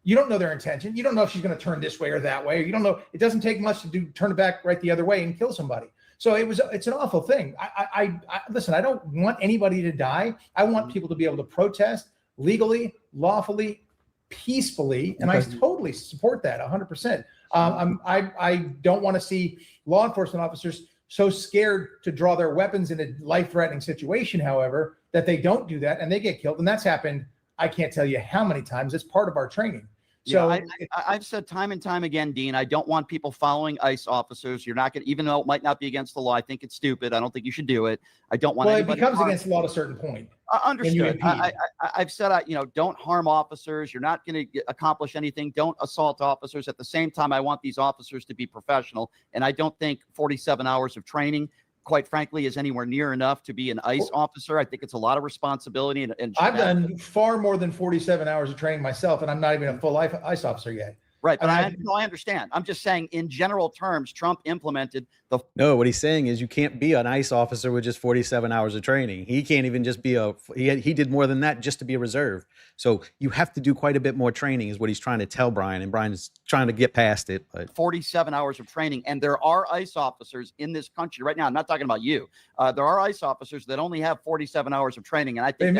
you don't know their intention. You don't know if she's going to turn this way or that way. You don't know. It doesn't take much to turn it back right the other way and kill somebody. So it's an awful thing. I listen, I don't want anybody to die. I want people to be able to protest legally, lawfully, peacefully, and I totally support that 100%. I don't want to see law enforcement officers so scared to draw their weapons in a life-threatening situation, however, that they don't do that and they get killed. And that's happened, I can't tell you how many times. It's part of our training. So
I've said time and time again, Dean, I don't want people following ICE officers. You're not going to, even though it might not be against the law, I think it's stupid. I don't think you should do it. I don't want
it becomes against the law at a certain point.
Understood. I've said, don't harm officers. You're not going to accomplish anything. Don't assault officers. At the same time, I want these officers to be professional. And I don't think 47 hours of training, quite frankly, is anywhere near enough to be an ICE officer. I think it's a lot of responsibility. And
I've done far more than 47 hours of training myself, and I'm not even a full ICE officer yet.
Right. But I understand. I'm just saying in general terms, Trump implemented
No, what he's saying is you can't be an ICE officer with just 47 hours of training. He can't even just be he did more than that just to be a reserve. So you have to do quite a bit more training is what he's trying to tell Brian, and Brian's trying to get past it. But
47 hours of training. And there are ICE officers in this country right now. I'm not talking about you. There are ICE officers that only have 47 hours of training. And I think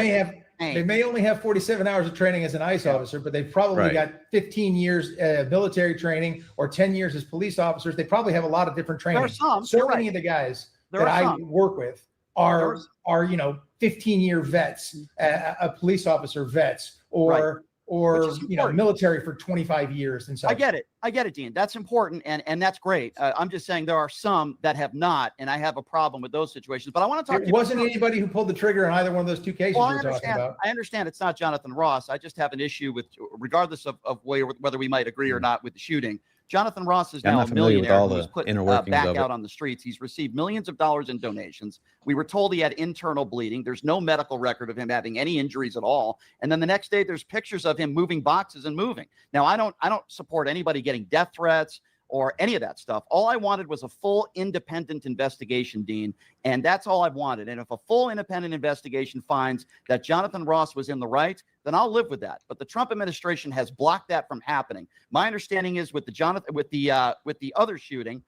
they may only have 47 hours of training as an ICE officer, but they've probably got 15 years military training or 10 years as police officers. They probably have a lot of different training. So many of the guys that I work with are 15-year vets, a police officer vets, or military for 25 years and such.
I get it, Dean. That's important, and that's great. I'm just saying there are some that have not, and I have a problem with those situations. But I want to talk to you.
It wasn't anybody who pulled the trigger in either one of those two cases you're talking about.
I understand it's not Jonathan Ross. I just have an issue with, regardless of whether we might agree or not with the shooting. Jonathan Ross is now a millionaire who was put back out on the streets. He's received millions of dollars in donations. We were told he had internal bleeding. There's no medical record of him having any injuries at all. And then the next day, there's pictures of him moving boxes and moving. Now, I don't support anybody getting death threats or any of that stuff. All I wanted was a full independent investigation, Dean, and that's all I've wanted. And if a full independent investigation finds that Jonathan Ross was in the right, then I'll live with that. But the Trump administration has blocked that from happening. My understanding is with the other shooting,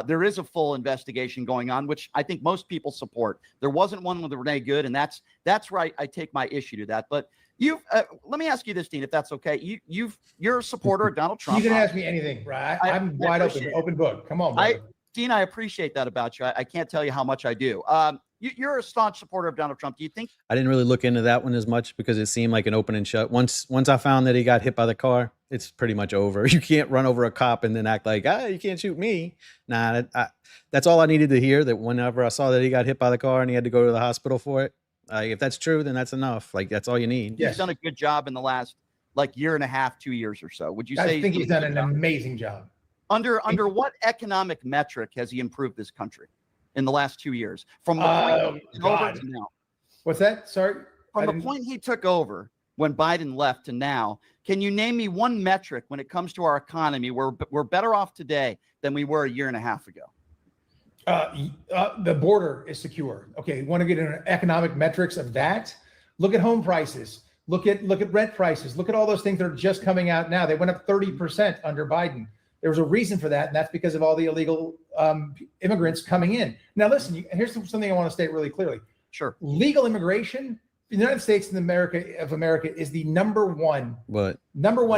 there is a full investigation going on, which I think most people support. There wasn't one with Renee Good, and that's where I take my issue to that. But let me ask you this, Dean, if that's okay. You're a supporter of Donald Trump.
You can ask me anything, right? I'm wide open book. Come on, brother.
Dean, I appreciate that about you. I can't tell you how much I do. You're a staunch supporter of Donald Trump. Do you think?
I didn't really look into that one as much because it seemed like an open and shut. Once I found that he got hit by the car, it's pretty much over. You can't run over a cop and then act like, you can't shoot me. Nah, that's all I needed to hear. That whenever I saw that he got hit by the car and he had to go to the hospital for it, if that's true, then that's enough. Like, that's all you need.
He's done a good job in the last year and a half, 2 years or so. Would you say?
I think he's done an amazing job.
Under what economic metric has he improved this country in the last 2 years? From the point he took over to now.
What's that? Sorry.
From the point he took over when Biden left to now, can you name me one metric when it comes to our economy where we're better off today than we were a year and a half ago?
The border is secure. Okay, you want to get into economic metrics of that? Look at home prices. Look at rent prices. Look at all those things that are just coming out now. They went up 30% under Biden. There was a reason for that, and that's because of all the illegal immigrants coming in. Now, listen, here's something I want to state really clearly.
Sure.
Legal immigration, the United States of America is the number one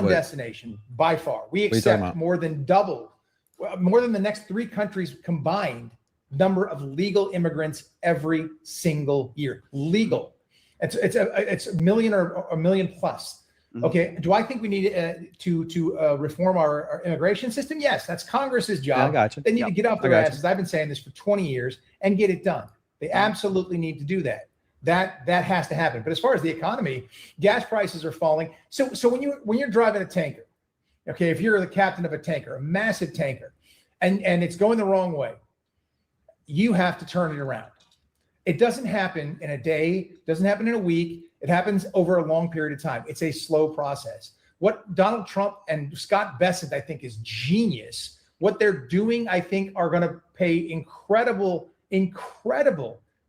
destination by far. We accept more than the next three countries combined number of legal immigrants every single year. Legal. It's a million or a million plus. Okay. Do I think we need to reform our immigration system? Yes, that's Congress's job.
Yeah, I got you.
They need to get off their
I got you.
asses. I've been saying this for 20 years and get it done. They absolutely need to do that. That has to happen. But as far as the economy, gas prices are falling. So when you're driving a tanker, okay, if you're the captain of a tanker, a massive tanker, and it's going the wrong way, you have to turn it around. It doesn't happen in a day, doesn't happen in a week. It happens over a long period of time. It's a slow process. What Donald Trump and Scott Bessent, I think, is genius. What they're doing, I think, are going to pay incredible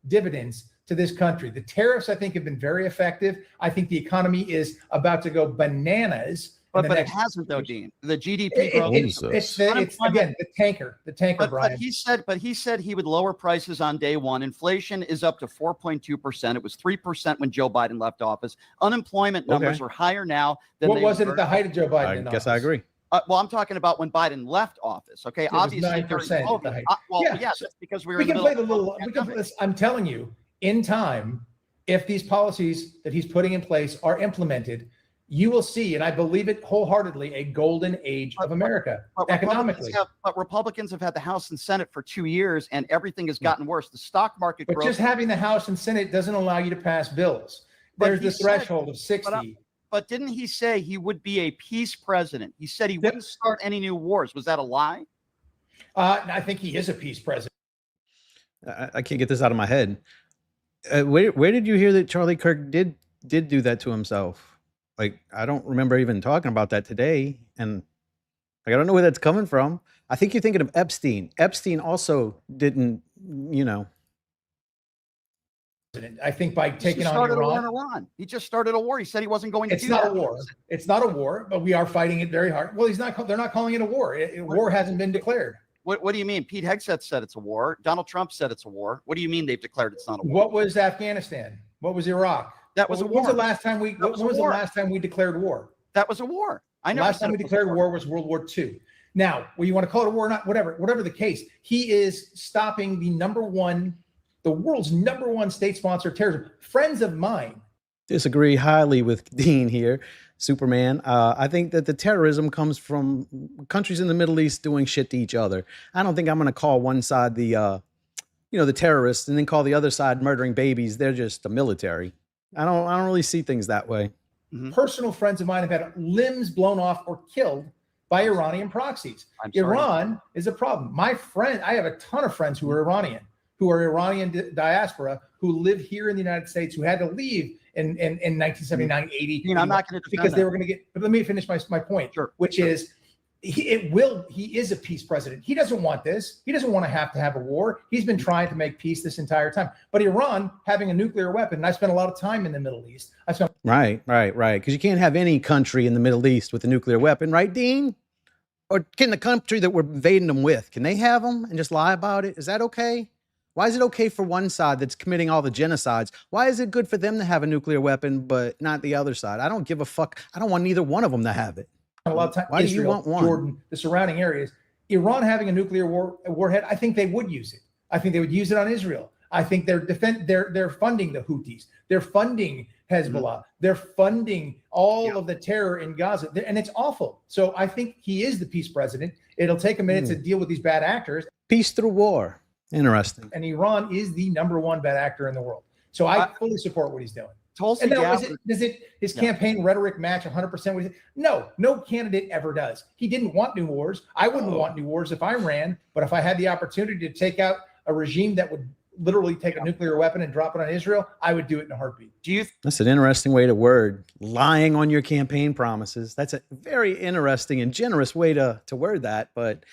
dividends to this country. The tariffs, I think, have been very effective. I think the economy is about to go bananas.
But it hasn't, though, Dean. The GDP growth.
It's again the tanker, Brian.
But he said he would lower prices on day one. Inflation is up to 4.2%. It was 3% when Joe Biden left office. Unemployment numbers are higher now than
what was it at the height of Joe Biden?
I guess I agree.
Well, I'm talking about when Biden left office. Okay, obviously
9%.
Yes, that's because we were.
We can play the little. I'm telling you, in time, if these policies that he's putting in place are implemented, you will see, and I believe it wholeheartedly, a golden age of America economically.
But Republicans have had the House and Senate for 2 years, and everything has gotten worse. The stock market
But
growth.
just having the House and Senate doesn't allow you to pass bills. There's the threshold of 60.
But didn't he say he would be a peace president? He said he wouldn't start any new wars. Was that a lie?
I think he is a peace president.
I can't get this out of my head. Where did you hear that Charlie Kirk did do that to himself? Like, I don't remember even talking about that today. And like, I don't know where that's coming from. I think you're thinking of Epstein. Epstein also didn't,
I think by taking on
Iran. He just started a war. He said he wasn't going to
It's
do
not
that.
a war. It's not a war, but we are fighting it very hard. Well, they're not calling it a war. War hasn't been declared.
What do you mean? Pete Hegseth said it's a war. Donald Trump said it's a war. What do you mean they've declared it's not a war?
What was Afghanistan? What was Iraq?
That was a war.
When was the last time we declared war?
That was a war.
The last time we declared war was World War II. Now, well, you want to call it a war or not, whatever the case, he is stopping the world's number one state sponsor of terrorism. Friends of mine
disagree highly with Dean here, Superman. I think that the terrorism comes from countries in the Middle East doing shit to each other. I don't think I'm going to call one side the terrorists and then call the other side murdering babies. They're just the military. I don't really see things that way.
Personal friends of mine have had limbs blown off or killed by Iranian proxies. Iran is a problem. I have a ton of friends who are Iranian diaspora, who live here in the United States, who had to leave in 1979, 80.
I'm not going to
because they were going to get. But let me finish my point, which is he is a peace president. He doesn't want this. He doesn't want to have a war. He's been trying to make peace this entire time. But Iran having a nuclear weapon, and I spent a lot of time in the Middle East.
Right. Because you can't have any country in the Middle East with a nuclear weapon, right, Dean? Or can the country that we're invading them with, can they have them and just lie about it? Is that okay? Why is it okay for one side that's committing all the genocides? Why is it good for them to have a nuclear weapon, but not the other side? I don't give a fuck. I don't want neither one of them to have it.
A lot of time,
Why
Israel,
do you want one?
Jordan, the surrounding areas. Iran having a nuclear warhead, I think they would use it. I think they would use it on Israel. I think they're funding the Houthis. They're funding Hezbollah. They're funding all of the terror in Gaza, and it's awful. So I think he is the peace president. It'll take a minute to deal with these bad actors.
Peace through war. Interesting.
And Iran is the number one bad actor in the world. So I fully support what he's doing.
Tulsi
Gabbard, does his campaign rhetoric match 100% what he said? No candidate ever does. He didn't want new wars. I wouldn't want new wars if I ran, but if I had the opportunity to take out a regime that would literally take a nuclear weapon and drop it on Israel, I would do it in a heartbeat.
That's an interesting way to word lying on your campaign promises. That's a very interesting and generous way to word that, but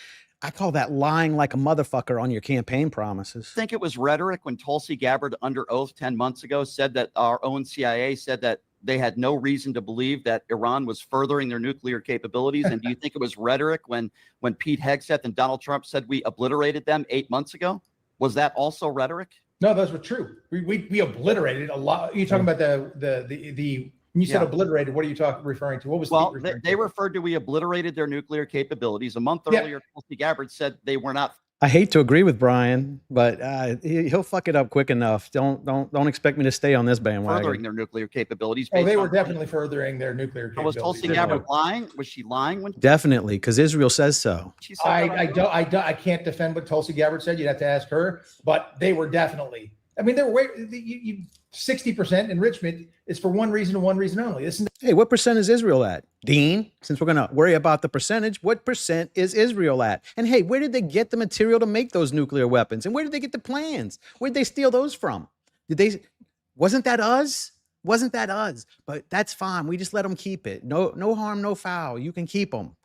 I call that lying like a motherfucker on your campaign promises.
I think it was rhetoric when Tulsi Gabbard, under oath 10 months ago, said that our own CIA said that they had no reason to believe that Iran was furthering their nuclear capabilities. And do you think it was rhetoric when Pete Hegseth and Donald Trump said we obliterated them 8 months ago? Was that also rhetoric?
No, those were true. We obliterated a lot. You're talking about the when you said obliterated, what are you referring to? What was
they referred to we obliterated their nuclear capabilities. A month earlier, Tulsi Gabbard said they were not.
I hate to agree with Brian, but he'll fuck it up quick enough. Don't expect me to stay on this bandwagon.
Furthering their nuclear capabilities.
Oh, they
based
were
on-
definitely furthering their nuclear
Was
capabilities.
Tulsi Gabbard lying? Was she lying when
Definitely, because Israel says so.
she said that?
I can't defend what Tulsi Gabbard said. You'd have to ask her, but they were definitely. I mean, they were 60% enrichment is for one reason and one reason only.
Hey, what percent is Israel at? Dean, since we're going to worry about the percentage, what percent is Israel at? And hey, where did they get the material to make those nuclear weapons? And where did they get the plans? Where did they steal those from? Wasn't that us? Wasn't that us? But that's fine. We just let them keep it. No harm, no foul. You can keep them.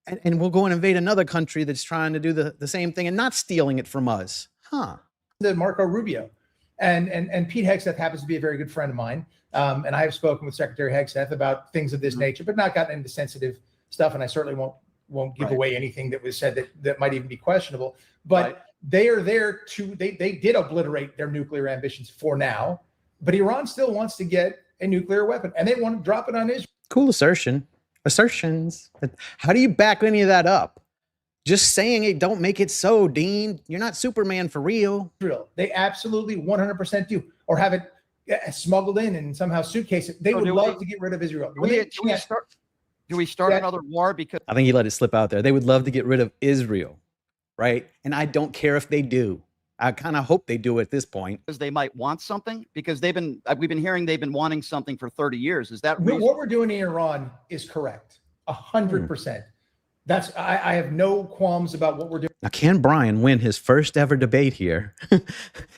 And we'll go and invade another country that's trying to do the same thing and not stealing it from us. Huh.
The Marco Rubio. And Pete Hegseth happens to be a very good friend of mine. And I have spoken with Secretary Hegseth about things of this nature, but not gotten into sensitive stuff. And I certainly won't give away anything that was said that might even be questionable. But they are there they did obliterate their nuclear ambitions for now. But Iran still wants to get a nuclear weapon, and they want to drop it on Israel.
Cool assertion. Assertions. How do you back any of that up? Just saying it don't make it so, Dean. You're not Superman for real.
They absolutely 100% do, or have it smuggled in and somehow suitcase it. They would love to get rid of Israel.
Do we start another war? Because
I think you let it slip out there. They would love to get rid of Israel, right? And I don't care if they do. I kind of hope they do at this point.
Because they might want something, because we've been hearing they've been wanting something for 30 years. Is that
what we're doing in Iran is correct? 100%. That's I have no qualms about what we're doing.
Now, can Brian win his first ever debate here?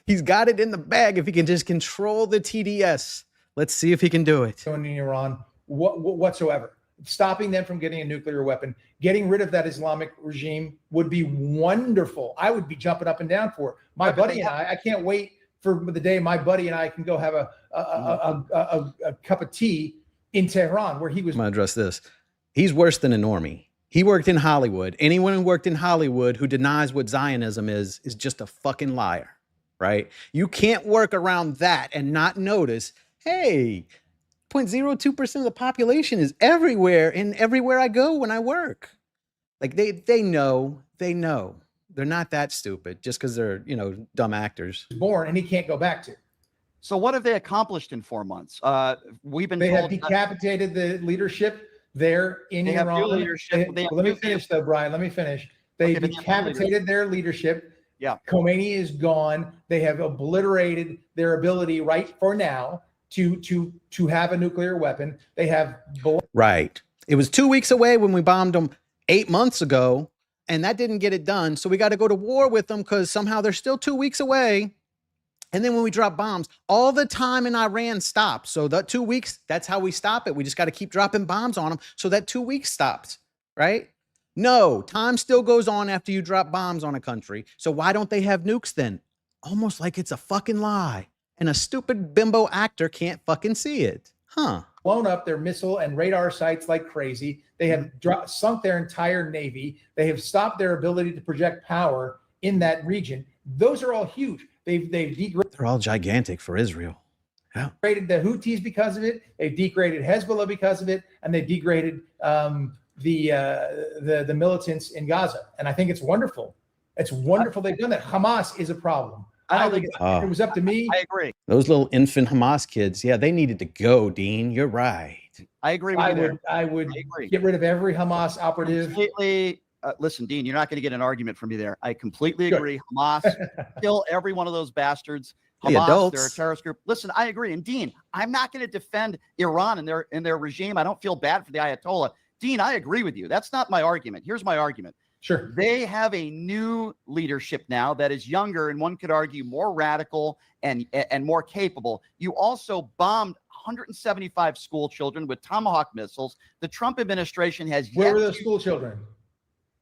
He's got it in the bag if he can just control the TDS. Let's see if he can do it.
In Iran, whatsoever. Stopping them from getting a nuclear weapon, getting rid of that Islamic regime would be wonderful. I would be jumping up and down for it. My buddy and I can't wait for the day my buddy and I can go have a cup of tea in Tehran where he was.
I'm gonna address this. He's worse than a normie. He worked in Hollywood. Anyone who worked in Hollywood who denies what Zionism is just a fucking liar, right? You can't work around that and not notice, hey, 0.02% of the population is everywhere and everywhere I go when I work. Like they know. They're not that stupid just because they're, dumb actors.
Born and he can't go back to.
So what have they accomplished in 4 months?
They have decapitated the leadership there in Iran.
Have new leadership.
Let me finish though, Brian. Let me finish. They decapitated their leadership.
Yeah.
Khomeini is gone. They have obliterated their ability right for now to have a nuclear weapon. They have
right. It was 2 weeks away when we bombed them 8 months ago, and that didn't get it done. So we got to go to war with them because somehow they're still 2 weeks away. And then when we drop bombs, all the time in Iran stops. So that 2 weeks, that's how we stop it. We just got to keep dropping bombs on them. So that 2 weeks stops, right? No, time still goes on after you drop bombs on a country. So why don't they have nukes then? Almost like it's a fucking lie. And a stupid bimbo actor can't fucking see it. Huh.
Blown up their missile and radar sites like crazy. They have sunk their entire navy. They have stopped their ability to project power in that region. Those are all huge. They've degraded.
They're all gigantic for Israel. Yeah.
Degraded the Houthis because of it. They've degraded Hezbollah because of it, and they've degraded the militants in Gaza. And I think it's wonderful. It's wonderful they've done that. Hamas is a problem. I don't think if it was up to me.
I agree.
Those little infant Hamas kids, yeah, they needed to go, Dean. You're right.
I agree with you.
I would get rid of every Hamas operative.
Completely. Listen, Dean, you're not going to get an argument from me there. I completely agree. Hamas, kill every one of those bastards. Hamas, they're a terrorist group. Listen, I agree. And Dean, I'm not going to defend Iran and their regime. I don't feel bad for the Ayatollah. Dean, I agree with you. That's not my argument. Here's my argument.
Sure.
They have a new leadership now that is younger and one could argue more radical and more capable. You also bombed 175 school children with Tomahawk missiles. The Trump administration has
Where were those school children?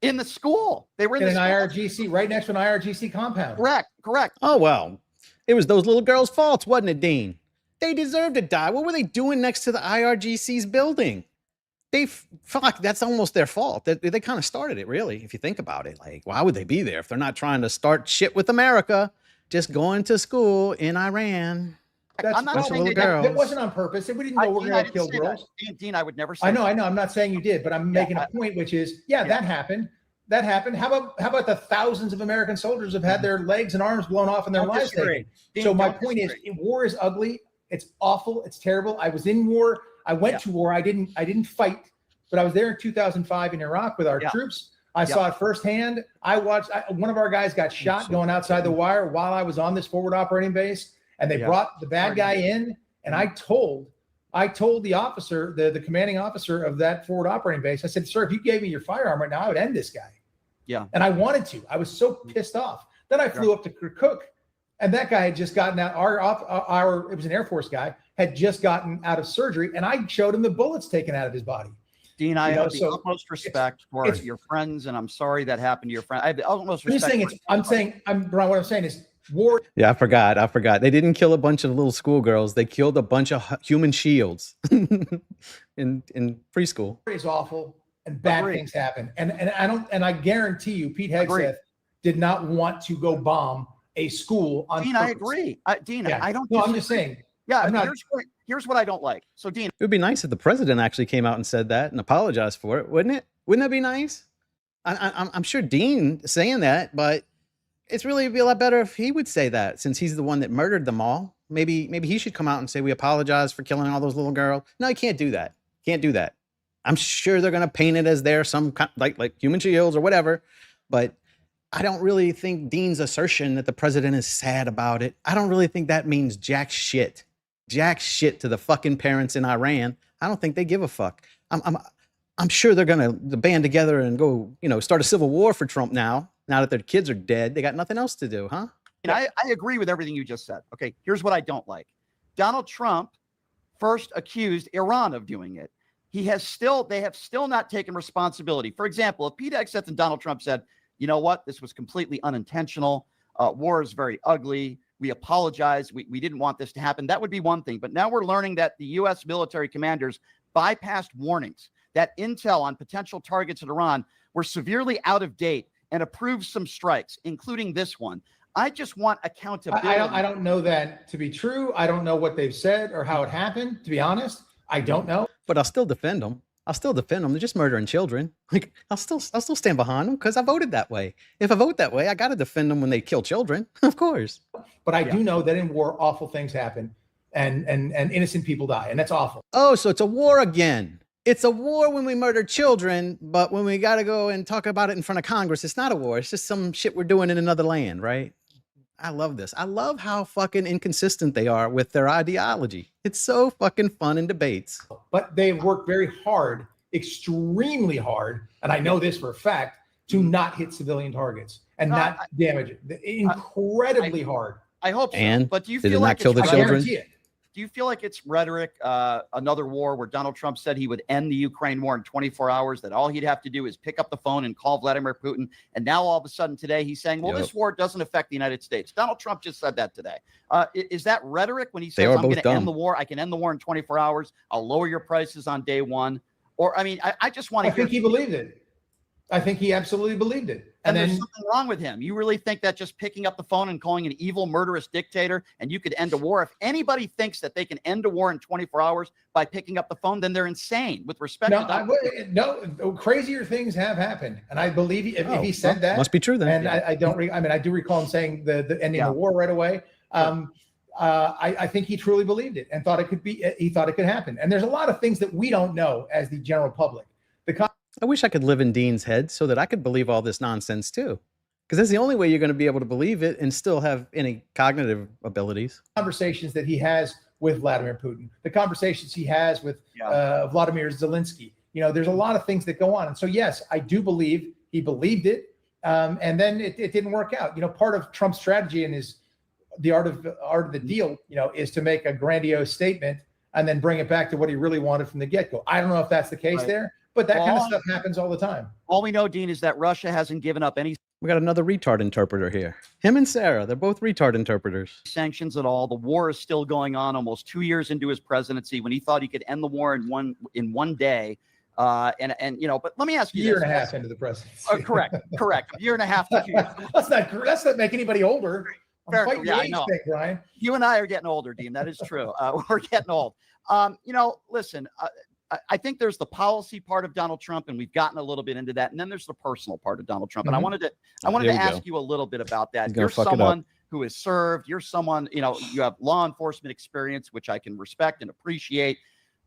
In the school. They were in
an IRGC, right next to an IRGC compound.
Correct.
Oh, well, it was those little girls' faults, wasn't it, Dean? They deserved to die. What were they doing next to the IRGC's building? Fuck, that's almost their fault. They kind of started it, really, if you think about it. Like, why would they be there if they're not trying to start shit with America, just going to school in Iran?
I'm not saying that wasn't on purpose. We didn't know we're going to kill girls.
Dean, I would never say
I know. I'm not saying you did, but I'm making a point, which is, that happened. That happened. How about the thousands of American soldiers have had their legs and arms blown off and their lives taken? So my point is, war is ugly. It's awful. It's terrible. I was in war. I went to war. I didn't fight, but I was there in 2005 in Iraq with our troops. I saw it firsthand. I watched. One of our guys got shot going outside the wire while I was on this forward operating base, and they brought the bad guy in. And I told the officer, the commanding officer of that forward operating base, I said, "Sir, if you gave me your firearm right now, I would end this guy."
Yeah.
And I wanted to. I was so pissed off. Then I flew up to Kirkuk, and that guy had just gotten out. Our it was an Air Force guy, had just gotten out of surgery, and I showed him the bullets taken out of his body.
Dean, I have the utmost respect for your friends, and I'm sorry that happened to your friend. I have the utmost respect.
Brian, what I'm saying is war.
Yeah, I forgot. They didn't kill a bunch of little schoolgirls. They killed a bunch of human shields in preschool.
Is awful. And bad things happen. And I guarantee you, Pete Hegseth did not want to go bomb a school on
Dean,
purpose.
I agree. Dean, I don't.
No, I'm just saying.
Yeah, here's what I don't like. So, Dean,
it would be nice if the president actually came out and said that and apologized for it, wouldn't it? Wouldn't that be nice? I'm sure Dean is saying that, but it's really be a lot better if he would say that, since he's the one that murdered them all. Maybe he should come out and say, we apologize for killing all those little girls. No, he can't do that. Can't do that. I'm sure they're going to paint it as they're some kind, like human shields or whatever, but I don't really think Dean's assertion that the president is sad about it, I don't really think that means jack shit to the fucking parents in Iran. I don't think they give a fuck. I'm sure they're going to band together and go, start a civil war for Trump now that their kids are dead. They got nothing else to do, huh?
And I agree with everything you just said. Okay, here's what I don't like. Donald Trump first accused Iran of doing it. They have still not taken responsibility. For example, if Pete Hegseth and Donald Trump said, you know what, this was completely unintentional. War is very ugly. We apologize. We didn't want this to happen. That would be one thing. But now we're learning that the U.S. military commanders bypassed warnings that intel on potential targets in Iran were severely out of date and approved some strikes, including this one. I just want accountability.
I don't know that to be true. I don't know what they've said or how it happened, to be honest. I don't know.
But I'll still defend them. They're just murdering children. Like I'll still stand behind them because I voted that way. If I vote that way, I got to defend them when they kill children, of course.
But I do know that in war, awful things happen, and innocent people die, and that's awful.
Oh, so it's a war again. It's a war when we murder children, but when we got to go and talk about it in front of Congress, it's not a war. It's just some shit we're doing in another land, right? I love this. I love how fucking inconsistent they are with their ideology. It's so fucking fun in debates.
But they work very hard, extremely hard, and I know this for a fact, to not hit civilian targets and not damage it. Incredibly hard.
I hope so.
And
but do you
did
feel
it not
like
kill the children?
Do you feel like it's rhetoric, another war where Donald Trump said he would end the Ukraine war in 24 hours, that all he'd have to do is pick up the phone and call Vladimir Putin. And now all of a sudden today he's saying, well, this war doesn't affect the United States. Donald Trump just said that today. Is that rhetoric when he says, I'm going to end the war? I can end the war in 24 hours. I'll lower your prices on day one. Or, I mean, I just want to
I think he believed it. I think he absolutely believed it.
And there's something wrong with him. You really think that just picking up the phone and calling an evil, murderous dictator and you could end a war? If anybody thinks that they can end a war in 24 hours by picking up the phone, then they're insane. With respect to
no, crazier things have happened, and I believe if he said that,
must be true then.
And I do recall him saying the ending of the war right away. I think he truly believed it and thought it could be. He thought it could happen. And there's a lot of things that we don't know as the general public.
I wish I could live in Dean's head so that I could believe all this nonsense too. Because that's the only way you're going to be able to believe it and still have any cognitive abilities.
Conversations that he has with Vladimir Putin, the conversations he has with Vladimir Zelensky. There's a lot of things that go on. And so, yes, I do believe he believed it. And then it didn't work out. Part of Trump's strategy and the art of the deal, is to make a grandiose statement and then bring it back to what he really wanted from the get-go. I don't know if that's the case there. But that kind of stuff happens all the time.
All we know, Dean, is that Russia hasn't given up any.
We got another retard interpreter here. Him and Sarah, they're both retard interpreters.
Sanctions at all. The war is still going on almost 2 years into his presidency when he thought he could end the war in one day. But let me ask you
year and a half into the presidency.
Correct. A year and a half to 2 years.
Let's not make anybody older.
I know.
Brian.
You and I are getting older, Dean. That is true. We're getting old. Listen, I think there's the policy part of Donald Trump, and we've gotten a little bit into that. And then there's the personal part of Donald Trump. And I wanted to ask you a little bit about that. You're someone who has served. You're someone, you have law enforcement experience, which I can respect and appreciate.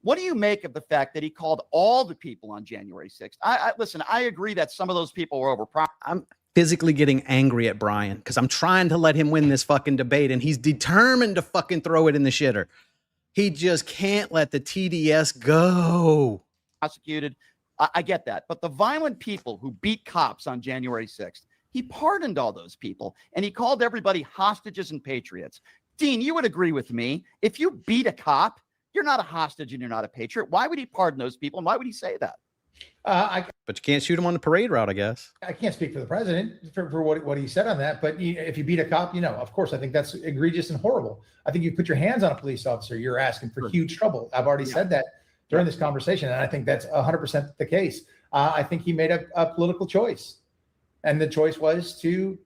What do you make of the fact that he called all the people on January 6th? Listen, I agree that some of those people were overpowered.
I'm physically getting angry at Brian because I'm trying to let him win this fucking debate, and he's determined to fucking throw it in the shitter. He just can't let the TDS go.
Prosecuted. I get that. But the violent people who beat cops on January 6th, he pardoned all those people, and he called everybody hostages and patriots. Dean, you would agree with me. If you beat a cop, you're not a hostage and you're not a patriot. Why would he pardon those people, and why would he say that?
But you can't shoot him on the parade route, I guess.
I can't speak for the president for what he said on that. But if you beat a cop, of course, I think that's egregious and horrible. I think you put your hands on a police officer, you're asking for huge trouble. I've already said that during this conversation, and I think that's 100% the case. I think he made a political choice, and the choice was to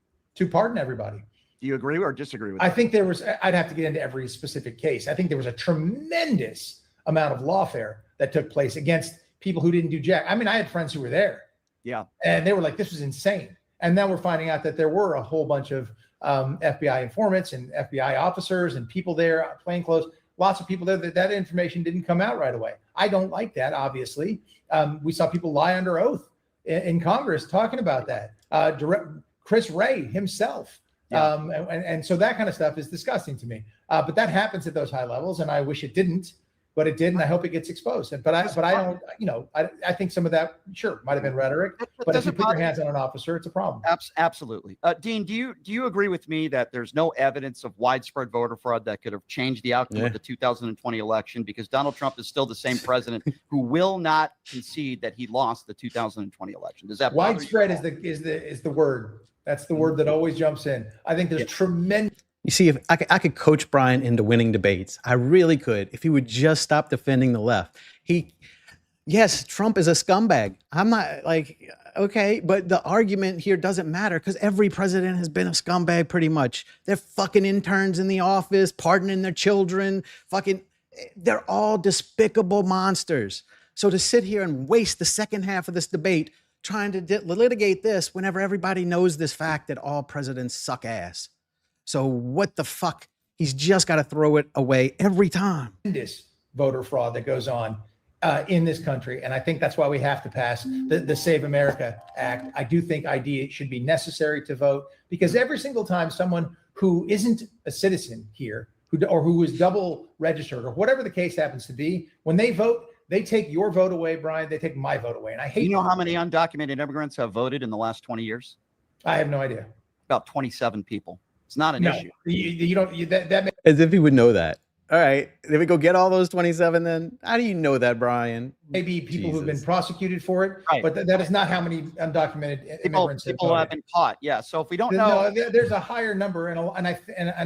pardon everybody.
Do you agree or disagree with that?
I think I'd have to get into every specific case. I think there was a tremendous amount of lawfare that took place against people who didn't do jack. I mean, I had friends who were there.
Yeah.
And they were like, this was insane. And now we're finding out that there were a whole bunch of FBI informants and FBI officers and people there, plainclothes, lots of people there. That information didn't come out right away. I don't like that, obviously. We saw people lie under oath in Congress talking about that. Chris Wray himself.
Yeah.
And so that kind of stuff is disgusting to me. But that happens at those high levels, and I wish it didn't. But it did, and I hope it gets exposed. But I don't, I think some of that, sure, might have been rhetoric. But if you put your hands on an officer, it's a problem.
Absolutely. Dean, do you agree with me that there's no evidence of widespread voter fraud that could have changed the outcome of the 2020 election, because Donald Trump is still the same president who will not concede that he lost the 2020 election? Does that
widespread is the word? That's the word that always jumps in. I think there's tremendous.
You see, if I could coach Brian into winning debates, I really could, if he would just stop defending the left. Yes, Trump is a scumbag. I'm not like, okay, but the argument here doesn't matter because every president has been a scumbag pretty much. They're fucking interns in the office, pardoning their children, they're all despicable monsters. So to sit here and waste the second half of this debate trying to litigate this whenever everybody knows this fact that all presidents suck ass. So what the fuck? He's just got to throw it away every time.
This voter fraud that goes on in this country. And I think that's why we have to pass the Save America Act. I do think ID should be necessary to vote, because every single time someone who isn't a citizen here who is double registered or whatever the case happens to be, when they vote, they take your vote away, Brian. They take my vote away. And I hate.
You know how many undocumented immigrants have voted in the last 20 years?
I have no idea.
About 27 people. It's not an issue.
You don't. That
as if he would know that. All right, did we go get all those 27 then? How do you know that, Brian?
Maybe people who've been prosecuted for it, right. But that is not how many undocumented immigrants
people have been caught. Yeah. So if we don't know,
there's a higher number, and I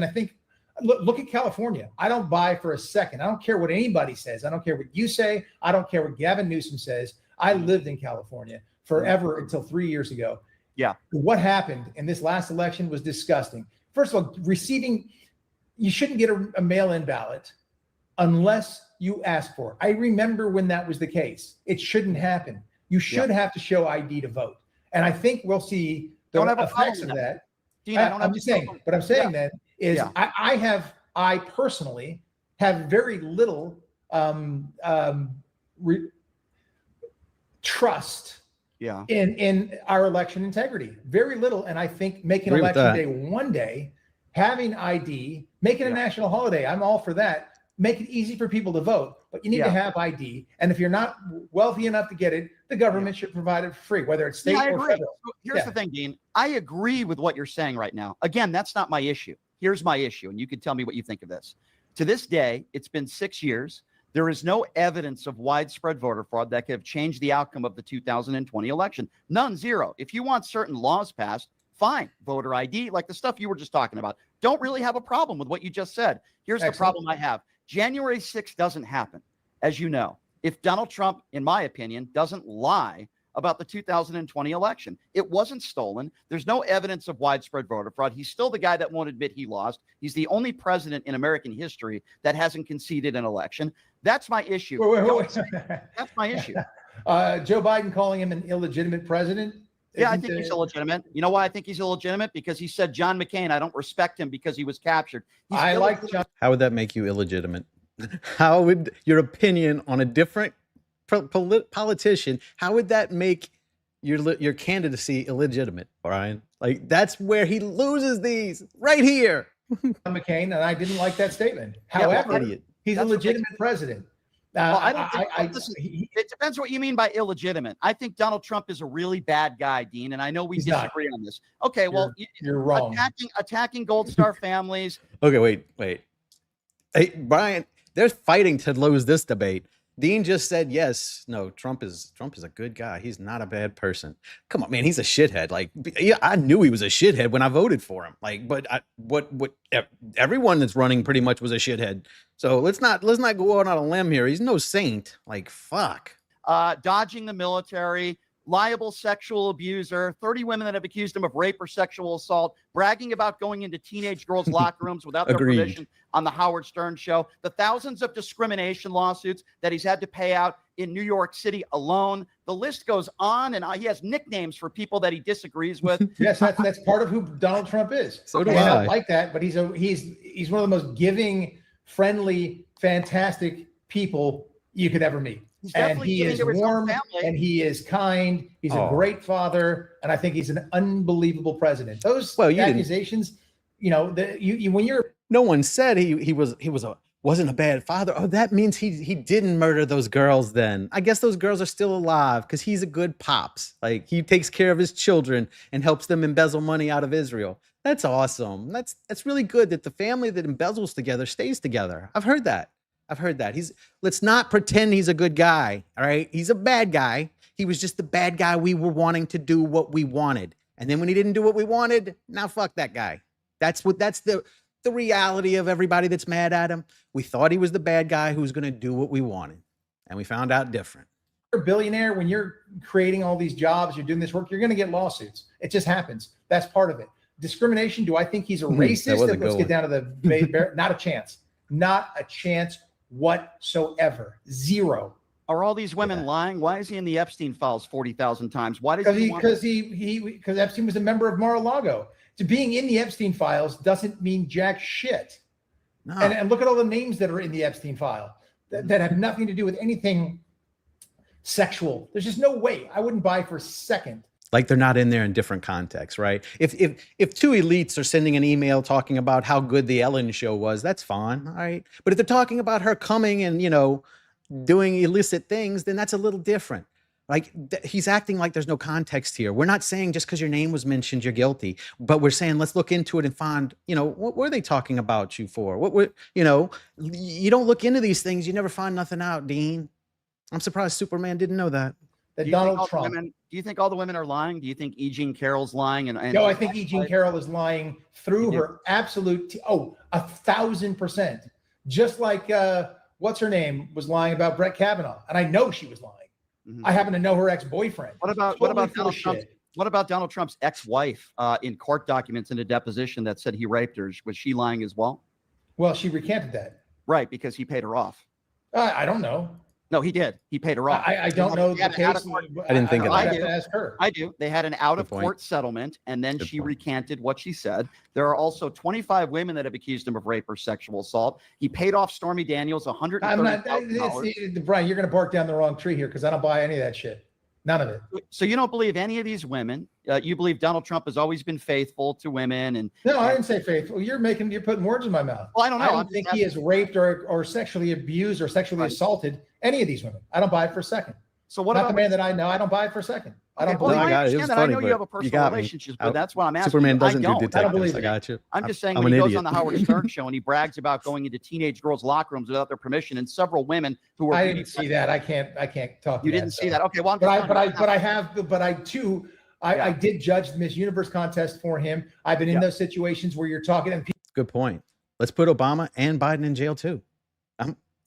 think look at California. I don't buy for a second. I don't care what anybody says. I don't care what you say. I don't care what Gavin Newsom says. I lived in California forever until 3 years ago.
Yeah.
What happened in this last election was disgusting. First of all, you shouldn't get a mail-in ballot unless you ask for it. I remember when that was the case. It shouldn't happen. You should have to show ID to vote. And I think we'll see the effects of that. I'm just saying, but I'm saying that is I personally have very little trust in our election integrity. Very little. And I think making election day one day, having ID, making a national holiday, I'm all for that. Make it easy for people to vote, but you need to have ID. And if you're not wealthy enough to get it, the government should provide it for free, whether it's state or federal.
So here's the thing, Dean. I agree with what you're saying right now. Again, that's not my issue. Here's my issue, and you can tell me what you think of this. To this day, it's been 6 years. There is no evidence of widespread voter fraud that could have changed the outcome of the 2020 election. None, zero. If you want certain laws passed, fine. Voter ID, like the stuff you were just talking about. Don't really have a problem with what you just said. Here's the problem I have. January 6th doesn't happen, as you know. If Donald Trump, in my opinion, doesn't lie about the 2020 election, it wasn't stolen. There's no evidence of widespread voter fraud. He's still the guy that won't admit he lost. He's the only president in American history that hasn't conceded an election. That's my issue.
Wait.
That's my issue.
Joe Biden calling him an illegitimate president.
Yeah, I think he's illegitimate. You know why I think he's illegitimate? Because he said John McCain, I don't respect him because he was captured.
I like John.
How would that make you illegitimate? How would your opinion on a different politician, how would that make your candidacy illegitimate, Brian? Like, that's where he loses these, right here.
McCain, and I didn't like that statement. However, he's a legitimate president.
Well, I don't think, listen, it depends what you mean by illegitimate. I think Donald Trump is a really bad guy, Dean, and I know we disagree on this. Okay, well,
you're wrong.
Attacking Gold Star families.
Okay, wait. Hey, Brian, they're fighting to lose this debate. Dean just said yes. No, Trump is a good guy. He's not a bad person. Come on, man, he's a shithead. Like, yeah, I knew he was a shithead when I voted for him. Like, but everyone that's running pretty much was a shithead. So let's not go out on a limb here. He's no saint. Like, fuck.
Dodging the military, liable sexual abuser, 30 women that have accused him of rape or sexual assault, bragging about going into teenage girls' locker rooms without their permission on the Howard Stern show, the thousands of discrimination lawsuits that he's had to pay out in New York City alone. The list goes on, and he has nicknames for people that he disagrees with.
Yes, that's part of who Donald Trump is.
So do
I
I.
don't like that, but he's one of the most giving, friendly, fantastic people you could ever meet. And he is warm and he is kind. He's a great father, and I think he's an unbelievable president. Those accusations, when you're
no one said he wasn't a bad father. Oh, that means he didn't murder those girls then. I guess those girls are still alive because he's a good pops. Like, he takes care of his children and helps them embezzle money out of Israel. That's awesome. That's really good that the family that embezzles together stays together. I've heard that. Let's not pretend he's a good guy. All right. He's a bad guy. He was just the bad guy we were wanting to do what we wanted. And then when he didn't do what we wanted, now fuck that guy. That's the reality of everybody that's mad at him. We thought he was the bad guy who was going to do what we wanted. And we found out different.
You're a billionaire, when you're creating all these jobs, you're doing this work, you're going to get lawsuits. It just happens. That's part of it. Discrimination. Do I think he's a racist? Let's get down to the not a chance. Not a chance whatsoever. Zero.
Are all these women lying? Why is he in the Epstein files 40,000 times? Why did
because Epstein was a member of Mar-a-Lago. So being in the Epstein files doesn't mean jack shit. No. And look at all the names that are in the Epstein file that have nothing to do with anything sexual. There's just no way. I wouldn't buy for a second.
Like, they're not in there in different contexts, right? If two elites are sending an email talking about how good the Ellen show was, that's fine, all right? But if they're talking about her coming and, doing illicit things, then that's a little different. Like, he's acting like there's no context here. We're not saying just because your name was mentioned, you're guilty, but we're saying let's look into it and find, what were they talking about you for? You don't look into these things, you never find nothing out, Dean. I'm surprised Superman didn't know that.
Donald Trump.
Do you think all the women are lying? Do you think E. Jean Carroll's lying?
No, I think E. Jean Carroll is lying through her absolute 1,000%. Just like what's her name was lying about Brett Kavanaugh, and I know she was lying. Mm-hmm. I happen to know her ex-boyfriend.
What about Donald Trump's ex-wife in court documents in a deposition that said he raped her? Was she lying as well?
Well, she recanted that.
Right, because he paid her off.
I don't know.
No, he did. He paid her off.
I don't know the case.
I didn't think of that.
I have to ask her.
I do. They had an out-of-court settlement, and then she recanted what she said. There are also 25 women that have accused him of rape or sexual assault. He paid off Stormy Daniels $130,000.
Brian, you're going to bark down the wrong tree here because I don't buy any of that shit. None of it.
So you don't believe any of these women? You believe Donald Trump has always been faithful to women?
No, I didn't say faithful. You're putting words in my mouth.
Well, I don't know.
I don't think he has raped or sexually abused or sexually assaulted any of these women. I don't buy it for a second.
So what
about the man that I know? I don't buy it for a second. I don't believe.
I understand that. I know you have a personal relationship, but that's what I'm asking.
Superman doesn't do detectives.
I don't believe
I got you.
I'm just saying when he goes on the Howard Stern show and he brags about going into teenage girls' locker rooms without their permission, and several women who were.
I didn't see that. I can't talk.
You didn't see that. Okay. Well,
I did judge the Miss Universe contest for him. I've been in those situations where you're talking and people.
Good point. Let's put Obama and Biden in jail too.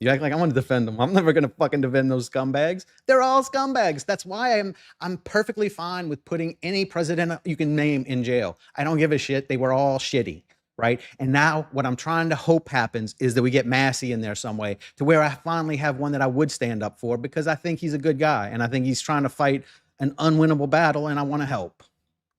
You act like I want to defend them. I'm never going to fucking defend those scumbags. They're all scumbags. That's why I'm perfectly fine with putting any president you can name in jail. I don't give a shit. They were all shitty. right? And now what I'm trying to hope happens is that we get Massey in there some way to where I finally have one that I would stand up for, because I think he's a good guy and I think he's trying to fight an unwinnable battle and I want to help.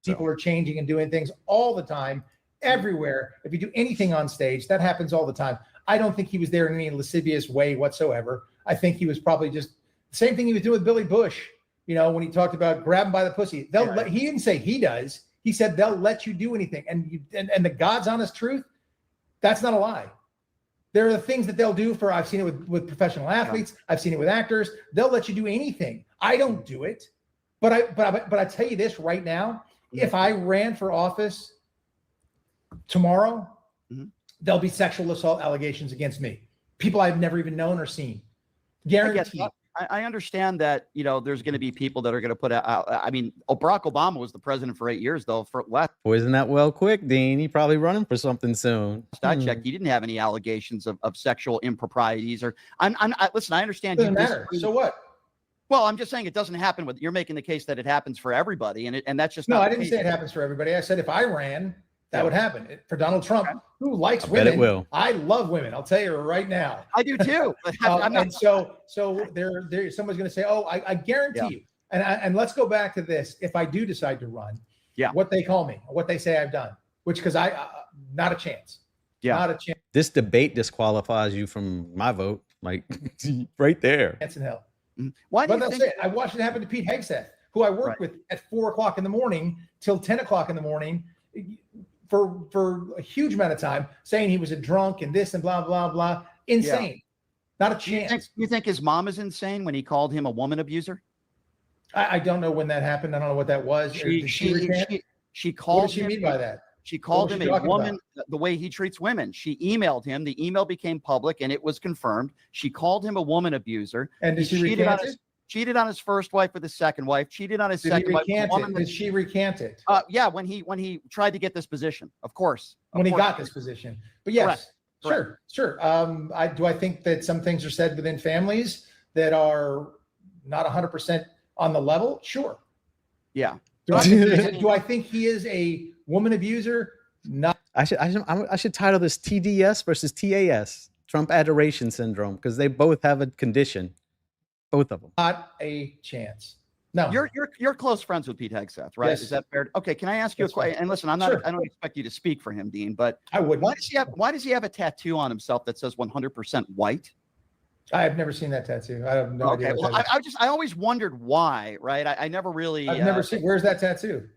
People are changing and doing things all the time, everywhere. If you do anything on stage, that happens all the time. I don't think he was there in any lascivious way whatsoever. I think he was probably just the same thing he was doing with Billy Bush, you know, when he talked about grab him by the pussy. He didn't say he does. He said they'll let you do anything. And the God's honest truth, that's not a lie. There are the things that they'll do for, I've seen it with professional athletes. I've seen it with actors. They'll let you do anything. I don't do it. But I tell you this right now, if I ran for office tomorrow, there'll be sexual assault allegations against me. People I've never even known or seen. Guaranteed.
I understand that, you know, there's going to be people that are going to put out. I mean, Barack Obama was the president for 8 years, though. For last
Poison that well quick, Dean. He probably running for something soon.
I checked, he didn't have any allegations of sexual improprieties. Or listen, I understand.
Doesn't matter. So what?
Well, I'm just saying it doesn't happen with. You're making the case that it happens for everybody, and that's just
no.
Not
I didn't say it happens for everybody. I said if I ran, that would happen. For Donald Trump, who likes women,
bet it will.
I love women. I'll tell you right now.
I do too.
And so there, someone's going to say, "Oh, I guarantee you." And let's go back to this. If I do decide to run, what they call me, what they say I've done, which because not a chance. Not a chance.
This debate disqualifies you from my vote, like right there.
Chance in hell.
Why do
but that's it. I watched it happen to Pete Hegseth, who I worked with at 4 o'clock in the morning till 10 o'clock in the morning for a huge amount of time, saying he was a drunk and this and blah, blah, blah. Insane. Not a chance.
You think his mom is insane when he called him a woman abuser?
I don't know when that happened. I don't know what that was.
She called
What does she mean by that?
She called
What
him
was
a
she
woman
talking
the way he treats women. She emailed him. The email became public and it was confirmed. She called him a woman abuser.
And did she recant it?
Cheated on his first wife with his second wife. Cheated on his
Did
second
he
wife.
recant it? Did she recant it?
Yeah, when he tried to get this position, of course.
When he got this position. But yes,
Correct.
Sure. I think that some things are said within families that are not 100% on the level. Sure.
Yeah.
Do I think he is a woman abuser? No.
I should title this TDS versus TAS, Trump Adoration Syndrome, because they both have a condition. Both of them.
Not a chance. No.
You're close friends with Pete Hegseth, right?
Yes.
Is that fair? Okay, can I ask you a question? And listen, I don't expect you to speak for him, Dean, but
I would.
Why does he have a tattoo on himself that says 100% white?
I have never seen that tattoo. I have no idea.
Well, I always wondered why, right? I never really.
I've never seen. Where's that tattoo?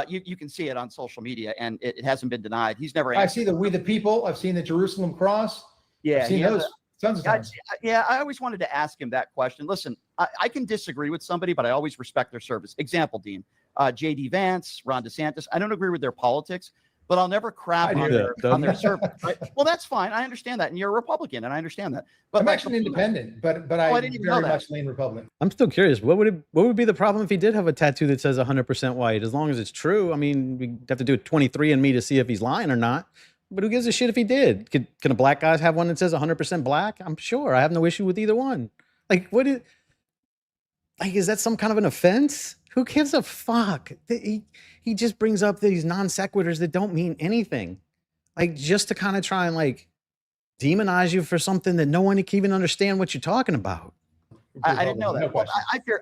You can see it on social media, and it hasn't been denied. He's never.
I see the We the People. I've seen the Jerusalem Cross.
Yeah,
I've seen those tons of times.
I always wanted to ask him that question. Listen, I can disagree with somebody, but I always respect their service. Example, Dean, J.D. Vance, Ron DeSantis. I don't agree with their politics, but I'll never crap on their service. Right? Well, that's fine. I understand that, and you're a Republican, and I understand that. But
I'm actually independent, but I
didn't even
very
know that.
much lean Republican.
I'm still curious. What would be the problem if he did have a tattoo that says 100% white? As long as it's true. I mean, we'd have to do a 23andMe to see if he's lying or not. But who gives a shit if he did? Can a black guy have one that says 100% black? I'm sure. I have no issue with either one. Like, is that some kind of an offense? Who gives a fuck? He just brings up these non sequiturs that don't mean anything. Like, just to kind of try and like demonize you for something that no one can even understand what you're talking about.
I didn't know that.
No
Well,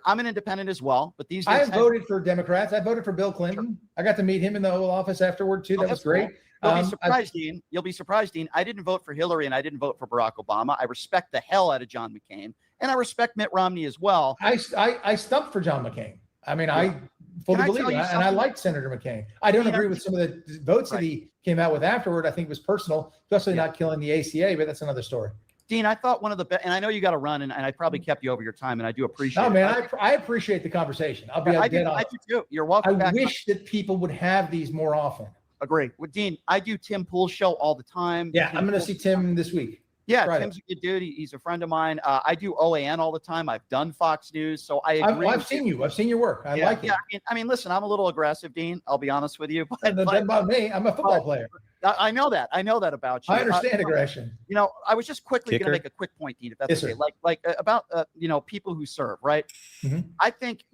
I'm an independent as well, but these
I
days
have voted for Democrats. I voted for Bill Clinton. I got to meet him in the Oval Office afterward too. That was great.
Cool. You'll be surprised, Dean. You'll be surprised, Dean. I didn't vote for Hillary and I didn't vote for Barack Obama. I respect the hell out of John McCain, and I respect Mitt Romney as well.
I stumped for John McCain. I mean, I fully believe it, and I liked Senator McCain. I don't agree with some of the votes that he came out with afterward. I think it was personal, especially not killing the ACA, but that's another story.
Dean, I thought one of the best, and I know you got to run, and I probably kept you over your time, and I do appreciate it.
No, man, I appreciate the conversation. I'll be dead honest.
I do too. You're welcome
I
back.
wish that people would have these more often.
Agree. Well, Dean, I do Tim Pool's show all the time.
Yeah, I'm going to see Tim this week.
Yeah,
Friday.
Tim's a good dude. He's a friend of mine. I do OAN all the time. I've done Fox News, so I agree.
I've seen you. I've seen your work. I like it.
Yeah, I mean, listen, I'm a little aggressive, Dean. I'll be honest with you.
But about me, I'm a football player.
I know that. I know that about you.
I understand aggression.
You know, I was just quickly going to make a quick point, Dean, if that's
Yes,
okay.
sir.
About people who serve, right?
Mm-hmm.
I think,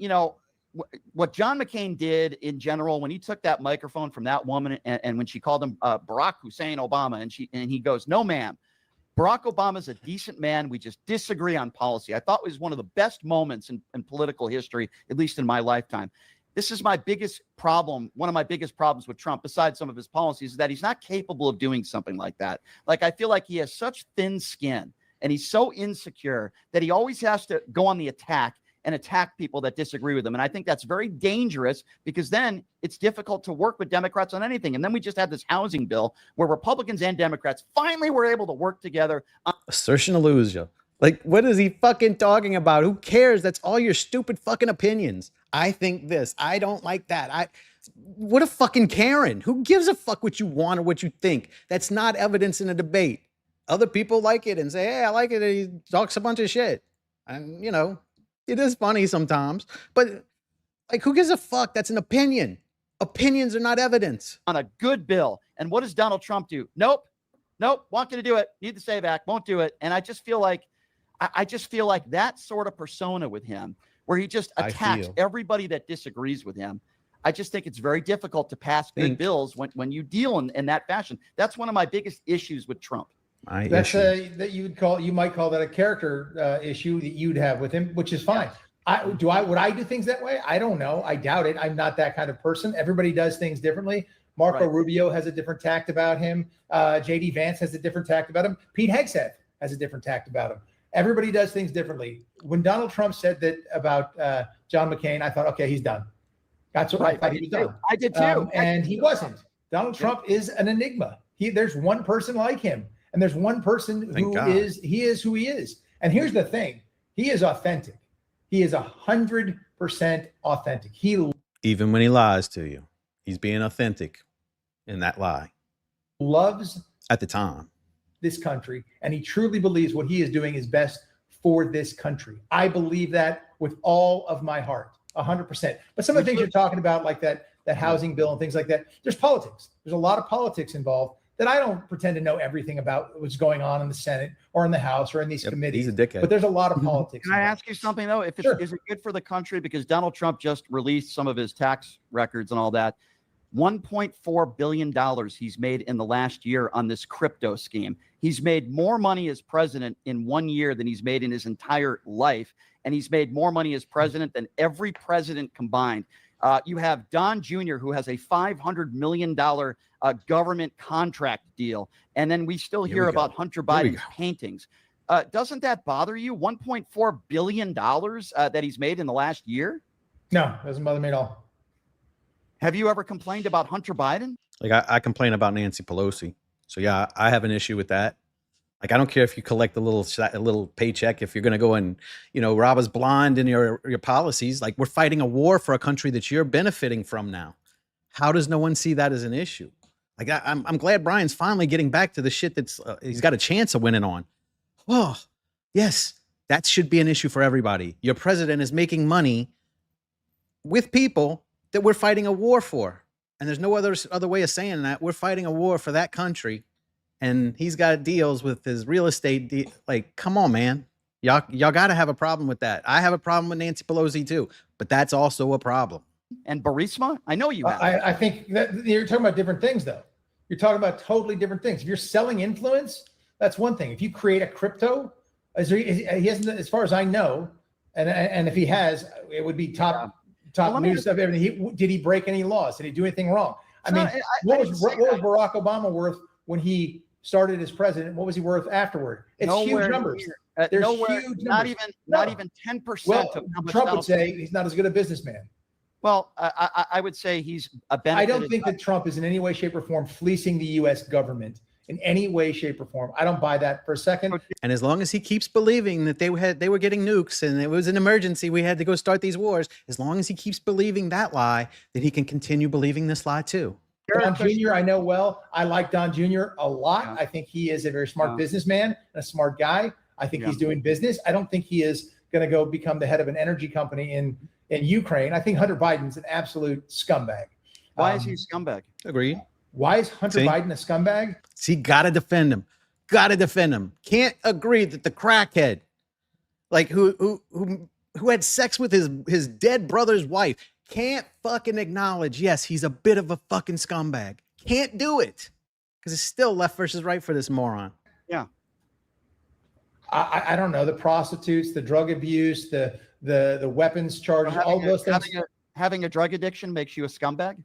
what John McCain did in general, when he took that microphone from that woman and when she called him Barack Hussein Obama, and he goes, "No, ma'am, Barack Obama's a decent man. We just disagree on policy." I thought it was one of the best moments in political history, at least in my lifetime. This is my biggest problem. One of my biggest problems with Trump, besides some of his policies, is that he's not capable of doing something like that. Like, I feel like he has such thin skin and he's so insecure that he always has to go on the attack and attack people that disagree with him. And I think that's very dangerous, because then it's difficult to work with Democrats on anything. And then we just had this housing bill where Republicans and Democrats finally were able to work together.
Assertion illusion. Like, what is he fucking talking about? Who cares? That's all your stupid fucking opinions. I think this. I don't like that. What a fucking Karen. Who gives a fuck what you want or what you think? That's not evidence in a debate. Other people like it and say, hey, I like it. And he talks a bunch of shit. And, you know, it is funny sometimes. But, like, who gives a fuck? That's an opinion. Opinions are not evidence.
On a good bill. And what does Donald Trump do? Nope. Want you to do it. Need the SAVE Act. Won't do it. And I just feel like that sort of persona with him, where he just attacks everybody that disagrees with him. I just think it's very difficult to pass good bills when you deal in that fashion. That's one of my biggest issues with Trump.
That's that you might call that a character issue that you'd have with him, which is fine. Would I do things that way? I don't know. I doubt it. I'm not that kind of person. Everybody does things differently. Marco Rubio has a different tact about him. JD Vance has a different tact about him. Pete Hegseth has a different tact about him. Everybody does things differently. When Donald Trump said that about John McCain, I thought, okay, he's done. That's what I thought he was done.
I did too.
And he wasn't. Donald Trump is an enigma. There's one person like him, and there's one person who is who he is. And here's the thing: he is authentic. He is 100% authentic.
Even when he lies to you, he's being authentic in that lie.
Loves
at the time
this country, and he truly believes what he is doing is best for this country. I believe that with all of my heart, 100%. But some of the things you're talking about, like that housing bill and things like that, there's politics. There's a lot of politics involved that I don't pretend to know everything about what's going on in the Senate or in the House or in these committees.
He's a dickhead.
But there's a lot of politics.
Can I ask you something, though? Is it good for the country? Because Donald Trump just released some of his tax records and all that. $1.4 billion he's made in the last year on this crypto scheme. He's made more money as president in 1 year than he's made in his entire life. And he's made more money as president than every president combined. You have Don Jr., who has a $500 million government contract deal. And then we still hear about Hunter Biden's paintings. Doesn't that bother you? $1.4 billion that he's made in the last year?
No, doesn't bother me at all.
Have you ever complained about Hunter Biden?
Like, I complain about Nancy Pelosi. So yeah, I have an issue with that. Like, I don't care if you collect a little paycheck, if you're going to go and, you know, rob us blind in your policies. Like, we're fighting a war for a country that you're benefiting from now. How does no one see that as an issue? Like, I'm glad Brian's finally getting back to the shit that's he's got a chance of winning on. Oh, yes, that should be an issue for everybody. Your president is making money with people that we're fighting a war for. And there's no other way of saying that. We're fighting a war for that country. And he's got deals with his real estate. Like, come on, man. Y'all got to have a problem with that. I have a problem with Nancy Pelosi too, but that's also a problem.
And Burisma? I know you have.
I think that you're talking about different things, though. You're talking about totally different things. If you're selling influence, that's one thing. If you create a crypto, he hasn't, as far as I know, and if he has, it would be top news stuff. Everything. Did he break any laws? Did he do anything wrong? What was Barack Obama worth when he started as president? What was he worth afterward? It's huge numbers. There's huge numbers.
Not even 10%.
Well, Trump would say he's not as good a businessman.
Well, I would say he's a benefit.
I don't think that Trump is in any way, shape, or form fleecing the U.S. government in any way, shape, or form. I don't buy that for a second.
And as long as he keeps believing that they were getting nukes and it was an emergency, we had to go start these wars. As long as he keeps believing that lie, then he can continue believing this lie too.
Don Jr. I know well. I like Don Jr. a lot. Yeah. I think he is a very smart businessman and a smart guy. I think he's doing business. I don't think he is going to go become the head of an energy company in Ukraine. I think Hunter Biden's an absolute scumbag.
Why is he a scumbag?
Agreed.
Why is Hunter Biden a scumbag?
See, gotta defend him. Gotta defend him. Can't agree that the crackhead, like who who had sex with his dead brother's wife can't fucking acknowledge, yes, he's a bit of a fucking scumbag. Can't do it because it's still left versus right for this moron.
Yeah.
I don't know, the prostitutes, the drug abuse, the weapons charges, all those things.
Having a drug addiction makes you a scumbag?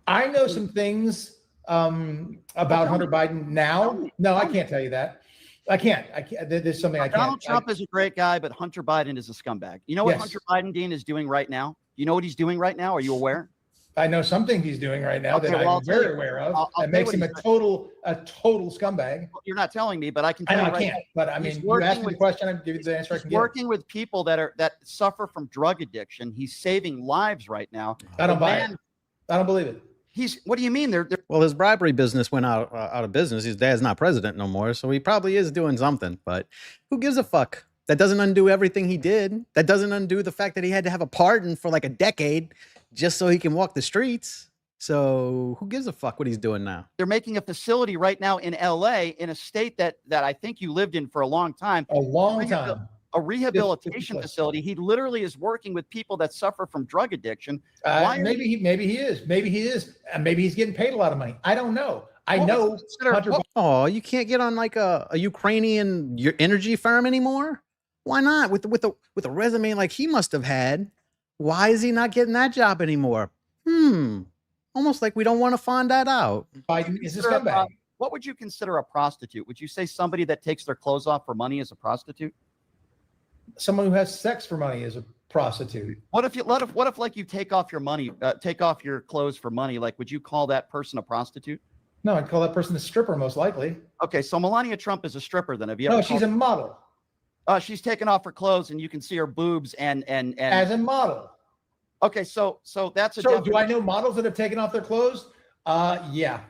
I know some things about Hunter Biden now. No, I can't tell you that. I can't. There's something I can't.
Donald Trump is a great guy, but Hunter Biden is a scumbag. You know what
Yes.
Hunter Biden, Dean, is doing right now? You know what he's doing right now? Are you aware?
I know something he's doing right now
Okay,
that
well, I'll
I'm
tell
very
you.
aware of.
I'll
That
tell
makes
you
him
what
a total scumbag.
You're not telling me, but I can tell
I know
you
I
right
can't.
now.
But I
He's
mean, you
working
asked me the
with-
question, I'm giving you the answer I
He's
can give.
working with people that suffer from drug addiction. He's saving lives right now.
I don't
The
buy
man-
it. I don't believe it.
What do you mean? They're
Well, his bribery business went out of business. His dad's not president no more, so he probably is doing something. But who gives a fuck? That doesn't undo everything he did. That doesn't undo the fact that he had to have a pardon for like a decade just so he can walk the streets. So who gives a fuck what he's doing now?
They're making a facility right now in LA, in a state that I think you lived in for a long time.
A long time.
A rehabilitation facility. He literally is working with people that suffer from drug addiction.
Maybe he is. Maybe he is. And maybe he's getting paid a lot of money. I don't know. I know Hunter Biden.
Oh, you can't get on like a Ukrainian energy firm anymore? Why not? With a resume like he must have had, why is he not getting that job anymore? Almost like we don't want to find that out.
Biden is a scumbag.
What would you consider a prostitute? Would you say somebody that takes their clothes off for money is a prostitute?
Someone who has sex for money is a prostitute.
What if like you take off your money, take off your clothes for money? Like, would you call that person a prostitute?
No, I'd call that person a stripper, most likely.
Okay, so Melania Trump is a stripper. Then have you ever?
No, she's a model.
She's taken off her clothes and you can see her boobs and
As a model.
Okay, so that's a.
So do I know models that have taken off their clothes? Yeah,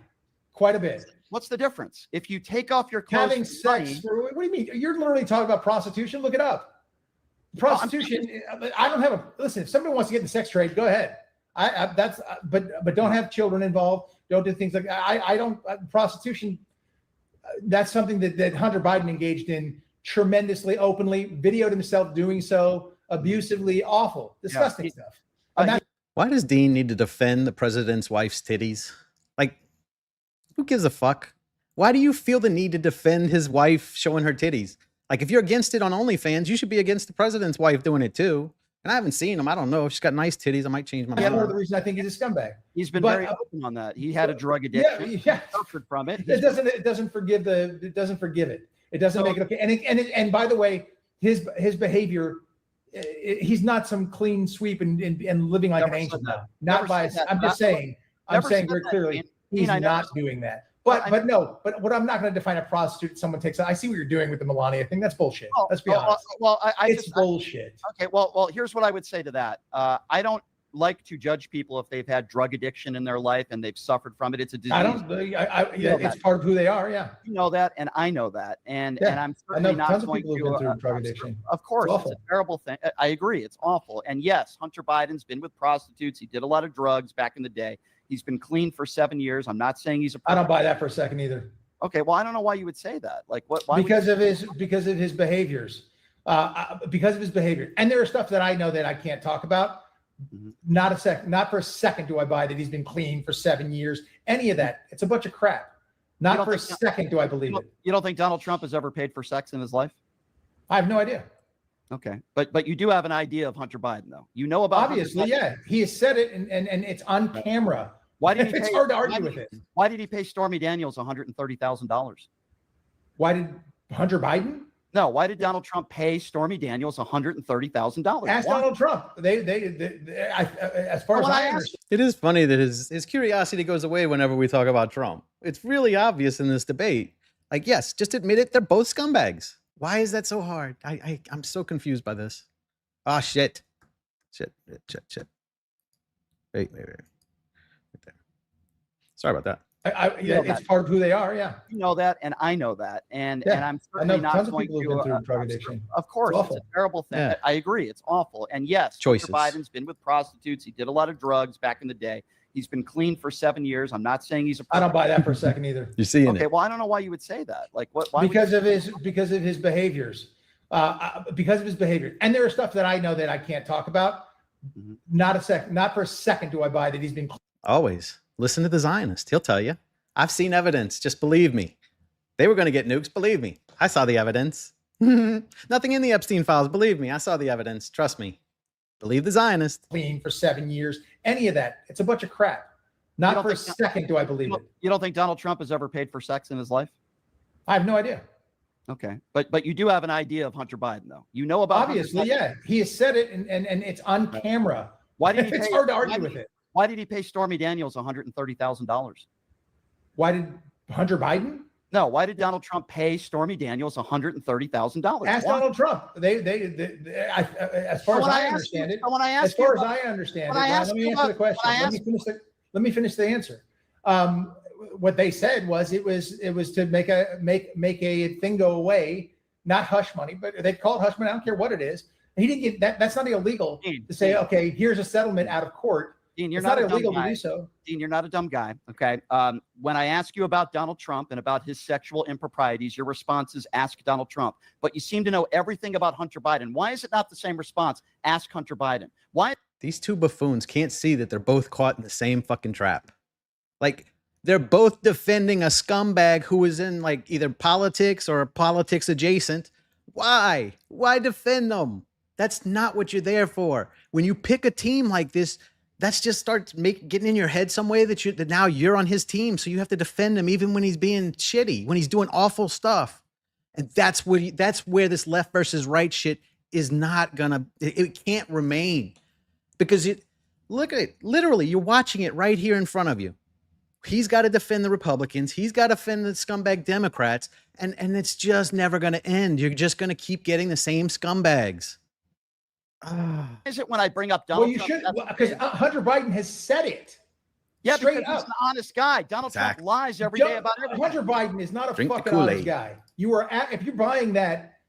quite a bit.
What's the difference? If you take off your clothes,
Having sex. What do you mean? You're literally talking about prostitution. Look it up. Prostitution. I don't have a listen. If somebody wants to get in the sex trade, go ahead. But don't have children involved. Don't do things like I don't prostitution. That's something that Hunter Biden engaged in tremendously openly. Videoed himself doing so abusively, awful, disgusting stuff.
Why does Dean need to defend the president's wife's titties? Like, who gives a fuck? Why do you feel the need to defend his wife showing her titties? Like, if you're against it on OnlyFans, you should be against the president's wife doing it too. And I haven't seen him. I don't know. If she's got nice titties, I might change my
That's
mind.
part of the reason I think he's a scumbag.
He's been very open on that. He had a drug addiction.
Yeah.
Suffered from it.
It doesn't forgive it. It doesn't make it okay. And by the way, his behavior, he's not some clean sweep and living like an angel now. Not by. I'm just saying. I'm saying very clearly he's not doing that. But what I'm not going to define a prostitute. Someone takes. I see what you're doing with the Melania thing. That's bullshit. Let's be honest. It's bullshit.
Okay. Well, here's what I would say to that. I don't like to judge people if they've had drug addiction in their life and they've suffered from it. It's a disease.
It's part of who they are. Yeah.
You know that, and I know that, and I'm
I know
certainly not
tons of
going
people who've been
to.
through drug addiction.
Of course,
It's
it's
awful.
a terrible thing. I agree, it's awful. And yes, Hunter Biden's been with prostitutes. He did a lot of drugs back in the day. He's been clean for 7 years. I'm not saying he's a.
I don't buy that for a second either.
Okay, well, I don't know why you would say that. Like, what? Why
Because of his behaviors. Because of his behavior. And there are stuff that I know that I can't talk about. Not for a second do I buy that he's been clean for 7 years. Any of that. It's a bunch of crap. Not for a second do I believe it.
You don't think Donald Trump has ever paid for sex in his life?
I have no idea.
Okay, but you do have an idea of Hunter Biden, though. You know about
Obviously, yeah. He has said it, and it's on camera.
Why did he?
It's hard to argue with it.
Why did he pay Stormy Daniels $130,000?
Why did Hunter Biden?
No, why did Donald Trump pay Stormy Daniels $130,000?
Ask Donald Trump. As far as I understand.
It is funny that his curiosity goes away whenever we talk about Trump. It's really obvious in this debate. Like, yes, just admit it. They're both scumbags. Why is that so hard? I'm so confused by this. Ah, shit. Shit. Wait. Right there. Sorry about that.
It's part of who they are. Yeah.
You know that, and I know that, and I'm
I know
certainly not
tons of
going
people who've been
to.
through drug addiction.
Of course,
It's
it's a terrible thing.
Yeah.
I agree, it's awful. And yes,
Choices.
Hunter Biden's been with prostitutes. He did a lot of drugs back in the day. He's been clean for 7 years. I'm not saying he's a.
I don't buy that for a second either.
You're seeing
Okay,
it.
well, I don't know why you would say that. Like, what? Why
Because of his behaviors. because of his behavior. And there are stuff that I know that I can't talk about. Not for a second do I buy that he's been.
Always listen to the Zionist. He'll tell you. I've seen evidence. Just believe me. They were going to get nukes. Believe me. I saw the evidence. Nothing in the Epstein files. Believe me. I saw the evidence. Trust me. Believe the Zionist.
Clean for 7 years. Any of that. It's a bunch of crap. Not for a second do I believe it.
You don't think Donald Trump has ever paid for sex in his life?
I have no idea.
Okay, but you do have an idea of Hunter Biden, though. You know about
obviously, yeah. He has said it, and it's on camera.
Why did he?
It's hard to argue with it.
Why did he pay Stormy Daniels $130,000?
Why did Hunter Biden?
No, why did Donald Trump pay Stormy Daniels $130,000?
Ask Donald Trump. As far as I understand it, let me answer the question. Let me finish the answer. What they said was it was to make a thing go away, not hush money, but they call it hush money. I don't care what it is. He didn't get that. That's not illegal to say, okay, here's a settlement out of court.
Dean,
it's not illegal to do so.
Dean, you're not a dumb guy. Okay. When I ask you about Donald Trump and about his sexual improprieties, your response is ask Donald Trump. But you seem to know everything about Hunter Biden. Why is it not the same response? Ask Hunter Biden. Why?
These two buffoons can't see that they're both caught in the same fucking trap. Like, they're both defending a scumbag who is in like either politics or politics adjacent. Why? Why defend them? That's not what you're there for. When you pick a team like this, that's just starts getting in your head some way that now you're on his team, so you have to defend him even when he's being shitty, when he's doing awful stuff. And that's where this left versus right shit is not gonna. It can't remain because look at it. Literally, you're watching it right here in front of you. He's got to defend the Republicans. He's got to defend the scumbag Democrats, and it's just never going to end. You're just going to keep getting the same scumbags.
Is it when I bring up Donald
Trump?
Well,
you should, because Hunter Biden has said it.
Yeah,
straight
because
up.
He's an honest guy. Donald Trump lies every day about everything.
Hunter Biden is not a fucking honest guy. If you're buying that,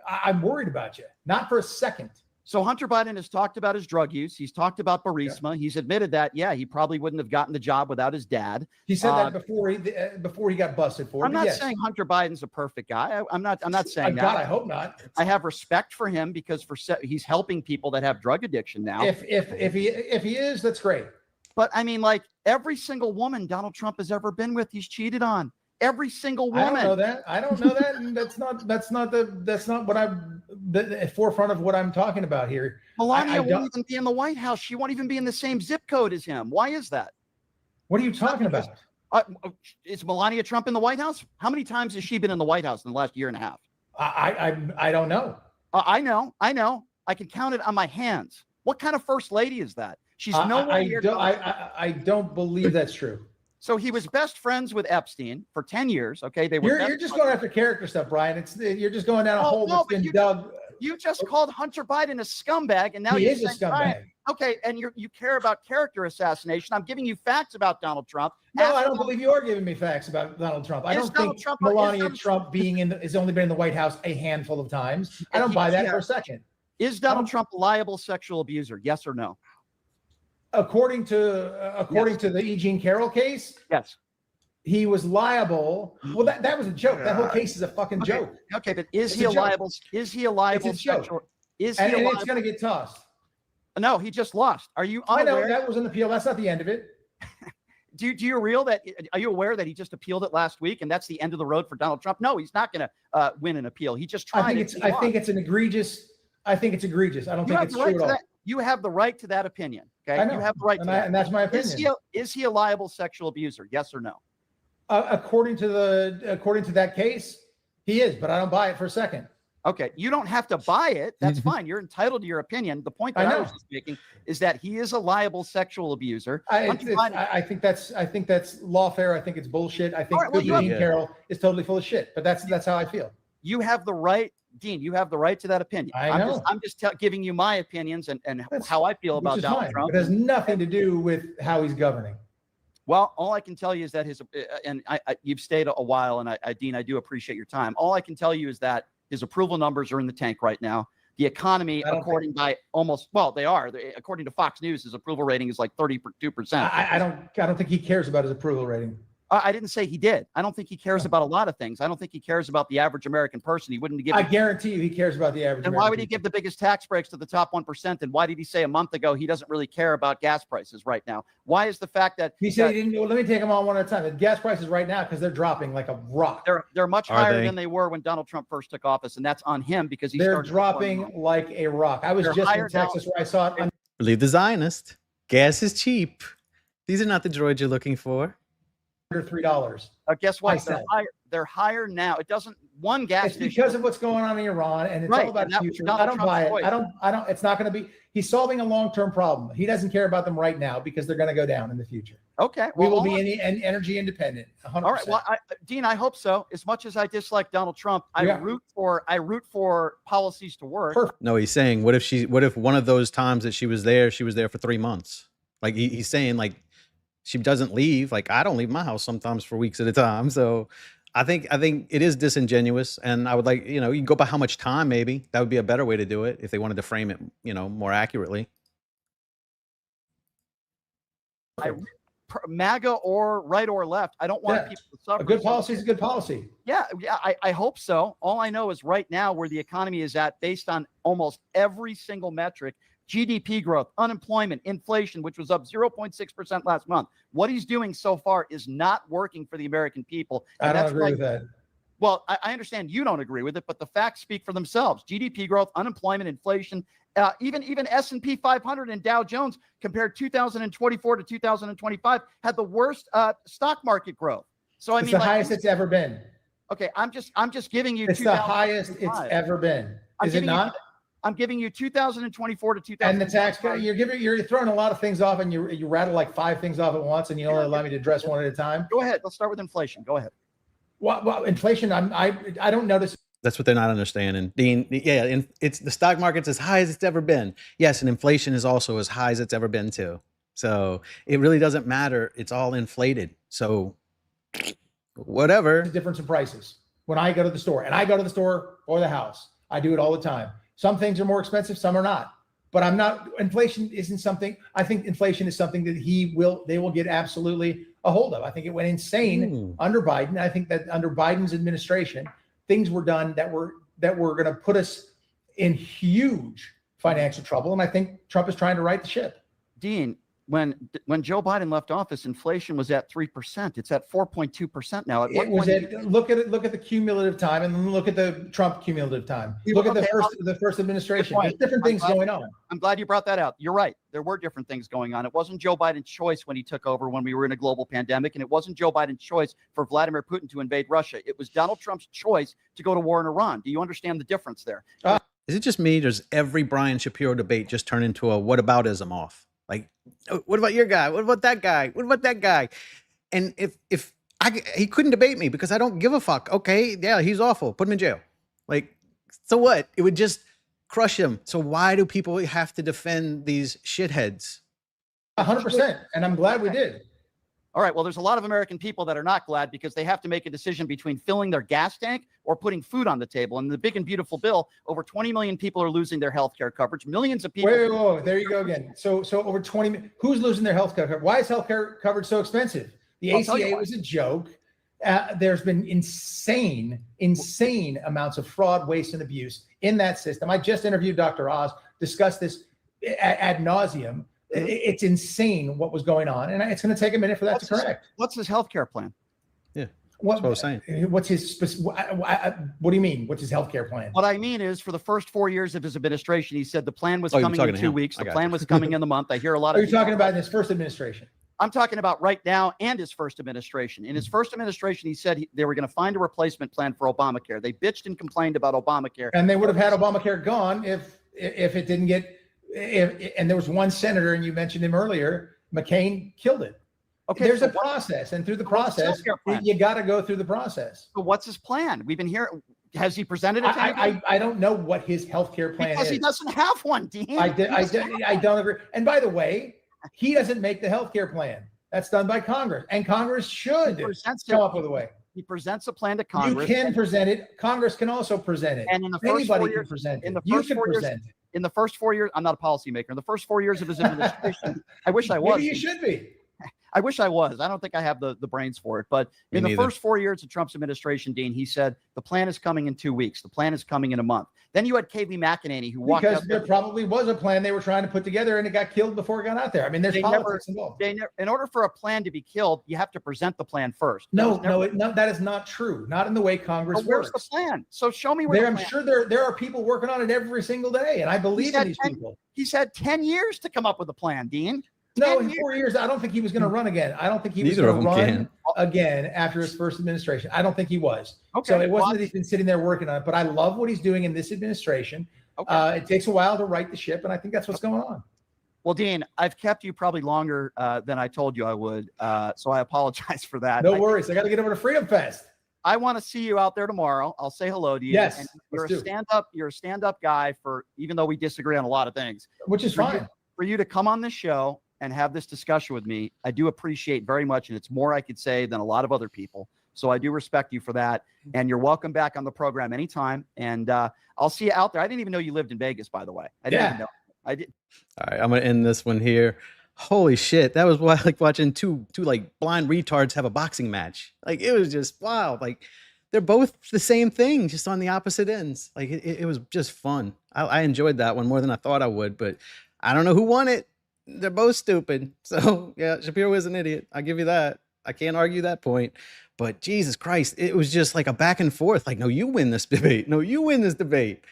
I'm worried about you. Not for a second.
So Hunter Biden has talked about his drug use. He's talked about Burisma. Yeah. He's admitted that, he probably wouldn't have gotten the job without his dad.
He said that before he got busted for it.
I'm not saying Hunter Biden's a perfect guy. I'm not saying that.
God, I hope not.
I have respect for him because he's helping people that have drug addiction now.
If he is, that's great.
But I mean, like every single woman Donald Trump has ever been with, he's cheated on. Every single woman.
I don't know that. And that's not what I'm the forefront of what I'm talking about here.
Melania won't even be in the White House. She won't even be in the same zip code as him. Why is that?
What are you talking about?
Is Melania Trump in the White House? How many times has she been in the White House in the last year and a half?
I don't know.
I know. I can count it on my hands. What kind of first lady is that? She's nowhere near.
I don't believe that's true.
So he was best friends with Epstein for 10 years. Okay, they were.
You're just going after character stuff, Brian. You're just going down a hole that's been dug.
You just called Hunter Biden a scumbag, and now
he is a scumbag.
Brian, okay, and you care about character assassination. I'm giving you facts about Donald Trump.
No, I don't believe you are giving me facts about Donald Trump. I don't think Melania Trump has only been in the White House a handful of times. I don't buy that for a second.
Is Donald Trump a liable sexual abuser? Yes or no?
According to the E. Jean Carroll case,
yes,
he was liable. Well, that was a joke. That whole case is a fucking joke.
Okay, but is he a liable? Is he a liable sexual? Is he
and it's going to get tossed.
No, he just lost. Are you
unaware? I know that was an appeal. That's not the end of it.
Are you aware that he just appealed it last week and that's the end of the road for Donald Trump? No, he's not going to win an appeal. He just tried.
I think it's egregious. I think it's egregious. I don't think it's true at all.
You have the right to that opinion. Okay,
I know.
You have the right to that.
And that's my opinion.
Is he a liable sexual abuser? Yes or no?
According to that case, he is, but I don't buy it for a second.
Okay, you don't have to buy it. That's fine. You're entitled to your opinion. The point that I was just making is that he is a liable sexual abuser.
I think that's lawfare. I think it's bullshit. I think Dean Carroll is totally full of shit. But that's how I feel.
You have the right, Dean. You have the right to that opinion. I'm just giving you my opinions and how I feel about Donald Trump.
It has nothing to do with how he's governing.
Well, all I can tell you is that you've stayed a while, and Dean, I do appreciate your time. All I can tell you is that his approval numbers are in the tank right now. The economy, according to Fox News, his approval rating is like 32%.
I don't think he cares about his approval rating.
I didn't say he did. I don't think he cares about a lot of things. I don't think he cares about the average American person. He wouldn't give.
I guarantee you, he cares about the average.
And why would he give the biggest tax breaks to the top 1%? And why did he say a month ago he doesn't really care about gas prices right now? Why is the fact that
he said he didn't? Well, let me take them all one at a time. The gas prices right now, because they're dropping like a rock.
They're much higher than they were when Donald Trump first took office, and that's on him because
they're dropping like a rock. I was just in Texas where I saw it.
Believe the Zionist. Gas is cheap. These are not the droids you're looking for.
Under $3.
Guess what? They're higher now. It doesn't one gas.
It's because of what's going on in Iran, and it's all about the future. I don't buy it. I don't. It's not going to be. He's solving a long-term problem. He doesn't care about them right now because they're going to go down in the future.
Okay,
we will be energy independent. 100%.
All right. Well, Dean, I hope so. As much as I dislike Donald Trump, I root for policies to work.
Perfect.
No, he's saying, what if one of those times that she was there for 3 months? Like he's saying, like, she doesn't leave. Like, I don't leave my house sometimes for weeks at a time. So I think it is disingenuous. And I would like, you can go by how much time, maybe that would be a better way to do it if they wanted to frame it, more accurately.
MAGA or right or left. I don't want people to suffer.
A good policy is a good policy.
Yeah, I hope so. All I know is right now where the economy is at, based on almost every single metric, GDP growth, unemployment, inflation, which was up 0.6% last month. What he's doing so far is not working for the American people.
I don't agree with that.
Well, I understand you don't agree with it, but the facts speak for themselves. GDP growth, unemployment, inflation, even S&P 500 and Dow Jones compared 2024 to 2025 had the worst stock market growth. So
It's the highest it's ever been.
Okay, I'm just giving you.
It's the highest it's ever been. Is it not?
I'm giving you 2024 to 2025.
And the tax cut, you're throwing a lot of things off, and you rattle like 5 things off at once, and you only allow me to address one at a time.
Go ahead. Let's start with inflation. Go ahead.
Well, inflation. I don't notice.
That's what they're not understanding, Dean. Yeah, and it's the stock market's as high as it's ever been. Yes, and inflation is also as high as it's ever been too. So it really doesn't matter. It's all inflated. So whatever.
The difference in prices when I go to the store, and I go to the store or the house. I do it all the time. Some things are more expensive, some are not. But I'm not. Inflation isn't something. I think inflation is something that they will get absolutely a hold of. I think it went insane under Biden. I think that under Biden's administration, things were done that were going to put us in huge financial trouble. And I think Trump is trying to right the ship.
Dean, when Joe Biden left office, inflation was at 3%. It's at 4.2% now.
Look at the cumulative time, and then look at the Trump cumulative time. Look at the first administration. There's different things going on.
I'm glad you brought that out. You're right. There were different things going on. It wasn't Joe Biden's choice when he took over when we were in a global pandemic, and it wasn't Joe Biden's choice for Vladimir Putin to invade Russia. It was Donald Trump's choice to go to war in Iran. Do you understand the difference there?
Is it just me? Does every Brian Shapiro debate just turn into a whataboutism off? Like, what about your guy? What about that guy? What about that guy? And if he couldn't debate me because I don't give a fuck. Okay, yeah, he's awful. Put him in jail. Like, so what? It would just crush him. So why do people have to defend these shitheads?
100%. And I'm glad we did.
All right. Well, there's a lot of American people that are not glad because they have to make a decision between filling their gas tank or putting food on the table. And the big and beautiful bill, over 20 million people are losing their health care coverage. Millions of people.
Wait, there you go again. So over 20, who's losing their health care coverage? Why is health care coverage so expensive? The ACA was a joke. There's been insane amounts of fraud, waste, and abuse in that system. I just interviewed Dr. Oz, discussed this ad nauseum. It's insane what was going on, and it's going to take a minute for that to correct.
What's his health care plan?
Yeah, that's what I was saying.
What's his? What do you mean? What's his health care plan?
What I mean is, for the first 4 years of his administration, he said the plan was coming in 2 weeks. The plan was coming in the month. I hear a lot of.
Are you talking about in his first administration?
I'm talking about right now and his first administration. In his first administration, he said they were going to find a replacement plan for Obamacare. They bitched and complained about Obamacare,
and they would have had Obamacare gone if it didn't get. And there was one senator, and you mentioned him earlier, McCain killed it. Okay, there's a process, and through the process, you got to go through the process.
So what's his plan? We've been here. Has he presented it?
I don't know what his healthcare plan is.
Because he doesn't have one, Dean.
I don't agree. And by the way, he doesn't make the healthcare plan. That's done by Congress, and Congress should come up with a way.
He presents a plan to Congress.
You can present it. Congress can also present it.
And in the first
anybody
4 years,
can present it.
In the
You
first
can
4 years,
present it.
in the first 4 years, I'm not a policymaker. In the first 4 years of his administration, I wish I was.
Maybe you should be.
I wish I was. I don't think I have the brains for it. But in the first 4 years of Trump's administration, Dean, he said the plan is coming in 2 weeks. The plan is coming in a month. Then you had Kayleigh McEnany who walked
because
out
there probably was a plan they were trying to put together and it got killed before it got out there. I mean, there's politics involved.
In order for a plan to be killed, you have to present the plan first.
No, that is not true. Not in the way Congress
works. Where's the plan? So show me where.
I'm sure there are people working on it every single day, and I believe in these people.
He's had 10 years to come up with a plan, Dean.
No, in 4 years, I don't think he was going to run again. I don't think he was going to run again after his first administration. I don't think he was.
Okay.
So it wasn't that he's been sitting there working on it, but I love what he's doing in this administration. Okay. It takes a while to right the ship, and I think that's what's going on.
Well, Dean, I've kept you probably longer than I told you I would, so I apologize for that.
No worries. I got to get over to Freedom Fest.
I want to see you out there tomorrow. I'll say hello to you.
Yes,
and you're a stand-up guy for, even though we disagree on a lot of things,
which is fine.
For you to come on this show and have this discussion with me, I do appreciate very much, and it's more I could say than a lot of other people. So I do respect you for that, and you're welcome back on the program anytime. And I'll see you out there. I didn't even know you lived in Vegas, by the way. I didn't even know. I did.
All right, I'm gonna end this one here. Holy shit, that was like watching two like blind retards have a boxing match. Like it was just wow. Like they're both the same thing, just on the opposite ends. Like it was just fun. I enjoyed that one more than I thought I would, but I don't know who won it. They're both stupid. So yeah, Shapiro is an idiot. I give you that. I can't argue that point. But Jesus Christ, it was just like a back and forth. Like, no, you win this debate. No, you win this debate.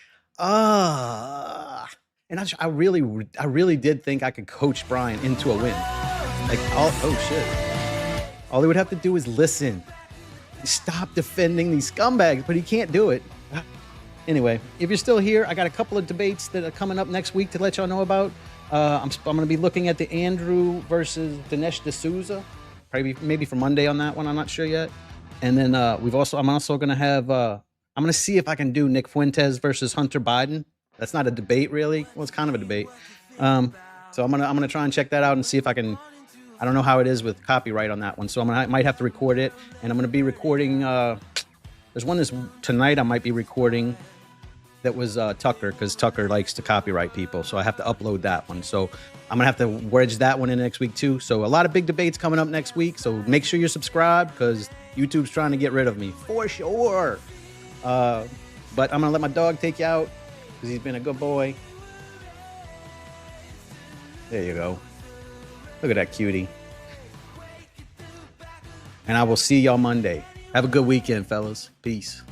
And I really did think I could coach Brian into a win. Like, oh shit. All he would have to do is listen. Stop defending these scumbags, but he can't do it. Anyway, if you're still here, I got a couple of debates that are coming up next week to let y'all know about. I'm going to be looking at the Andrew versus Dinesh D'Souza, maybe for Monday on that one. I'm not sure yet. And then I'm also going to have I'm going to see if I can do Nick Fuentes versus Hunter Biden. That's not a debate, really. Well, it's kind of a debate. So I'm gonna try and check that out and see if I can. I don't know how it is with copyright on that one, so I might have to record it. And I'm gonna be recording. There's one tonight I might be recording. That was Tucker, because Tucker likes to copyright people, so I have to upload that one. So I'm gonna have to wedge that one in next week too. So a lot of big debates coming up next week. So make sure you're subscribed, because YouTube's trying to get rid of me for sure. But I'm gonna let my dog take you out, because he's been a good boy. There you go. Look at that cutie. And I will see y'all Monday. Have a good weekend, fellas. Peace.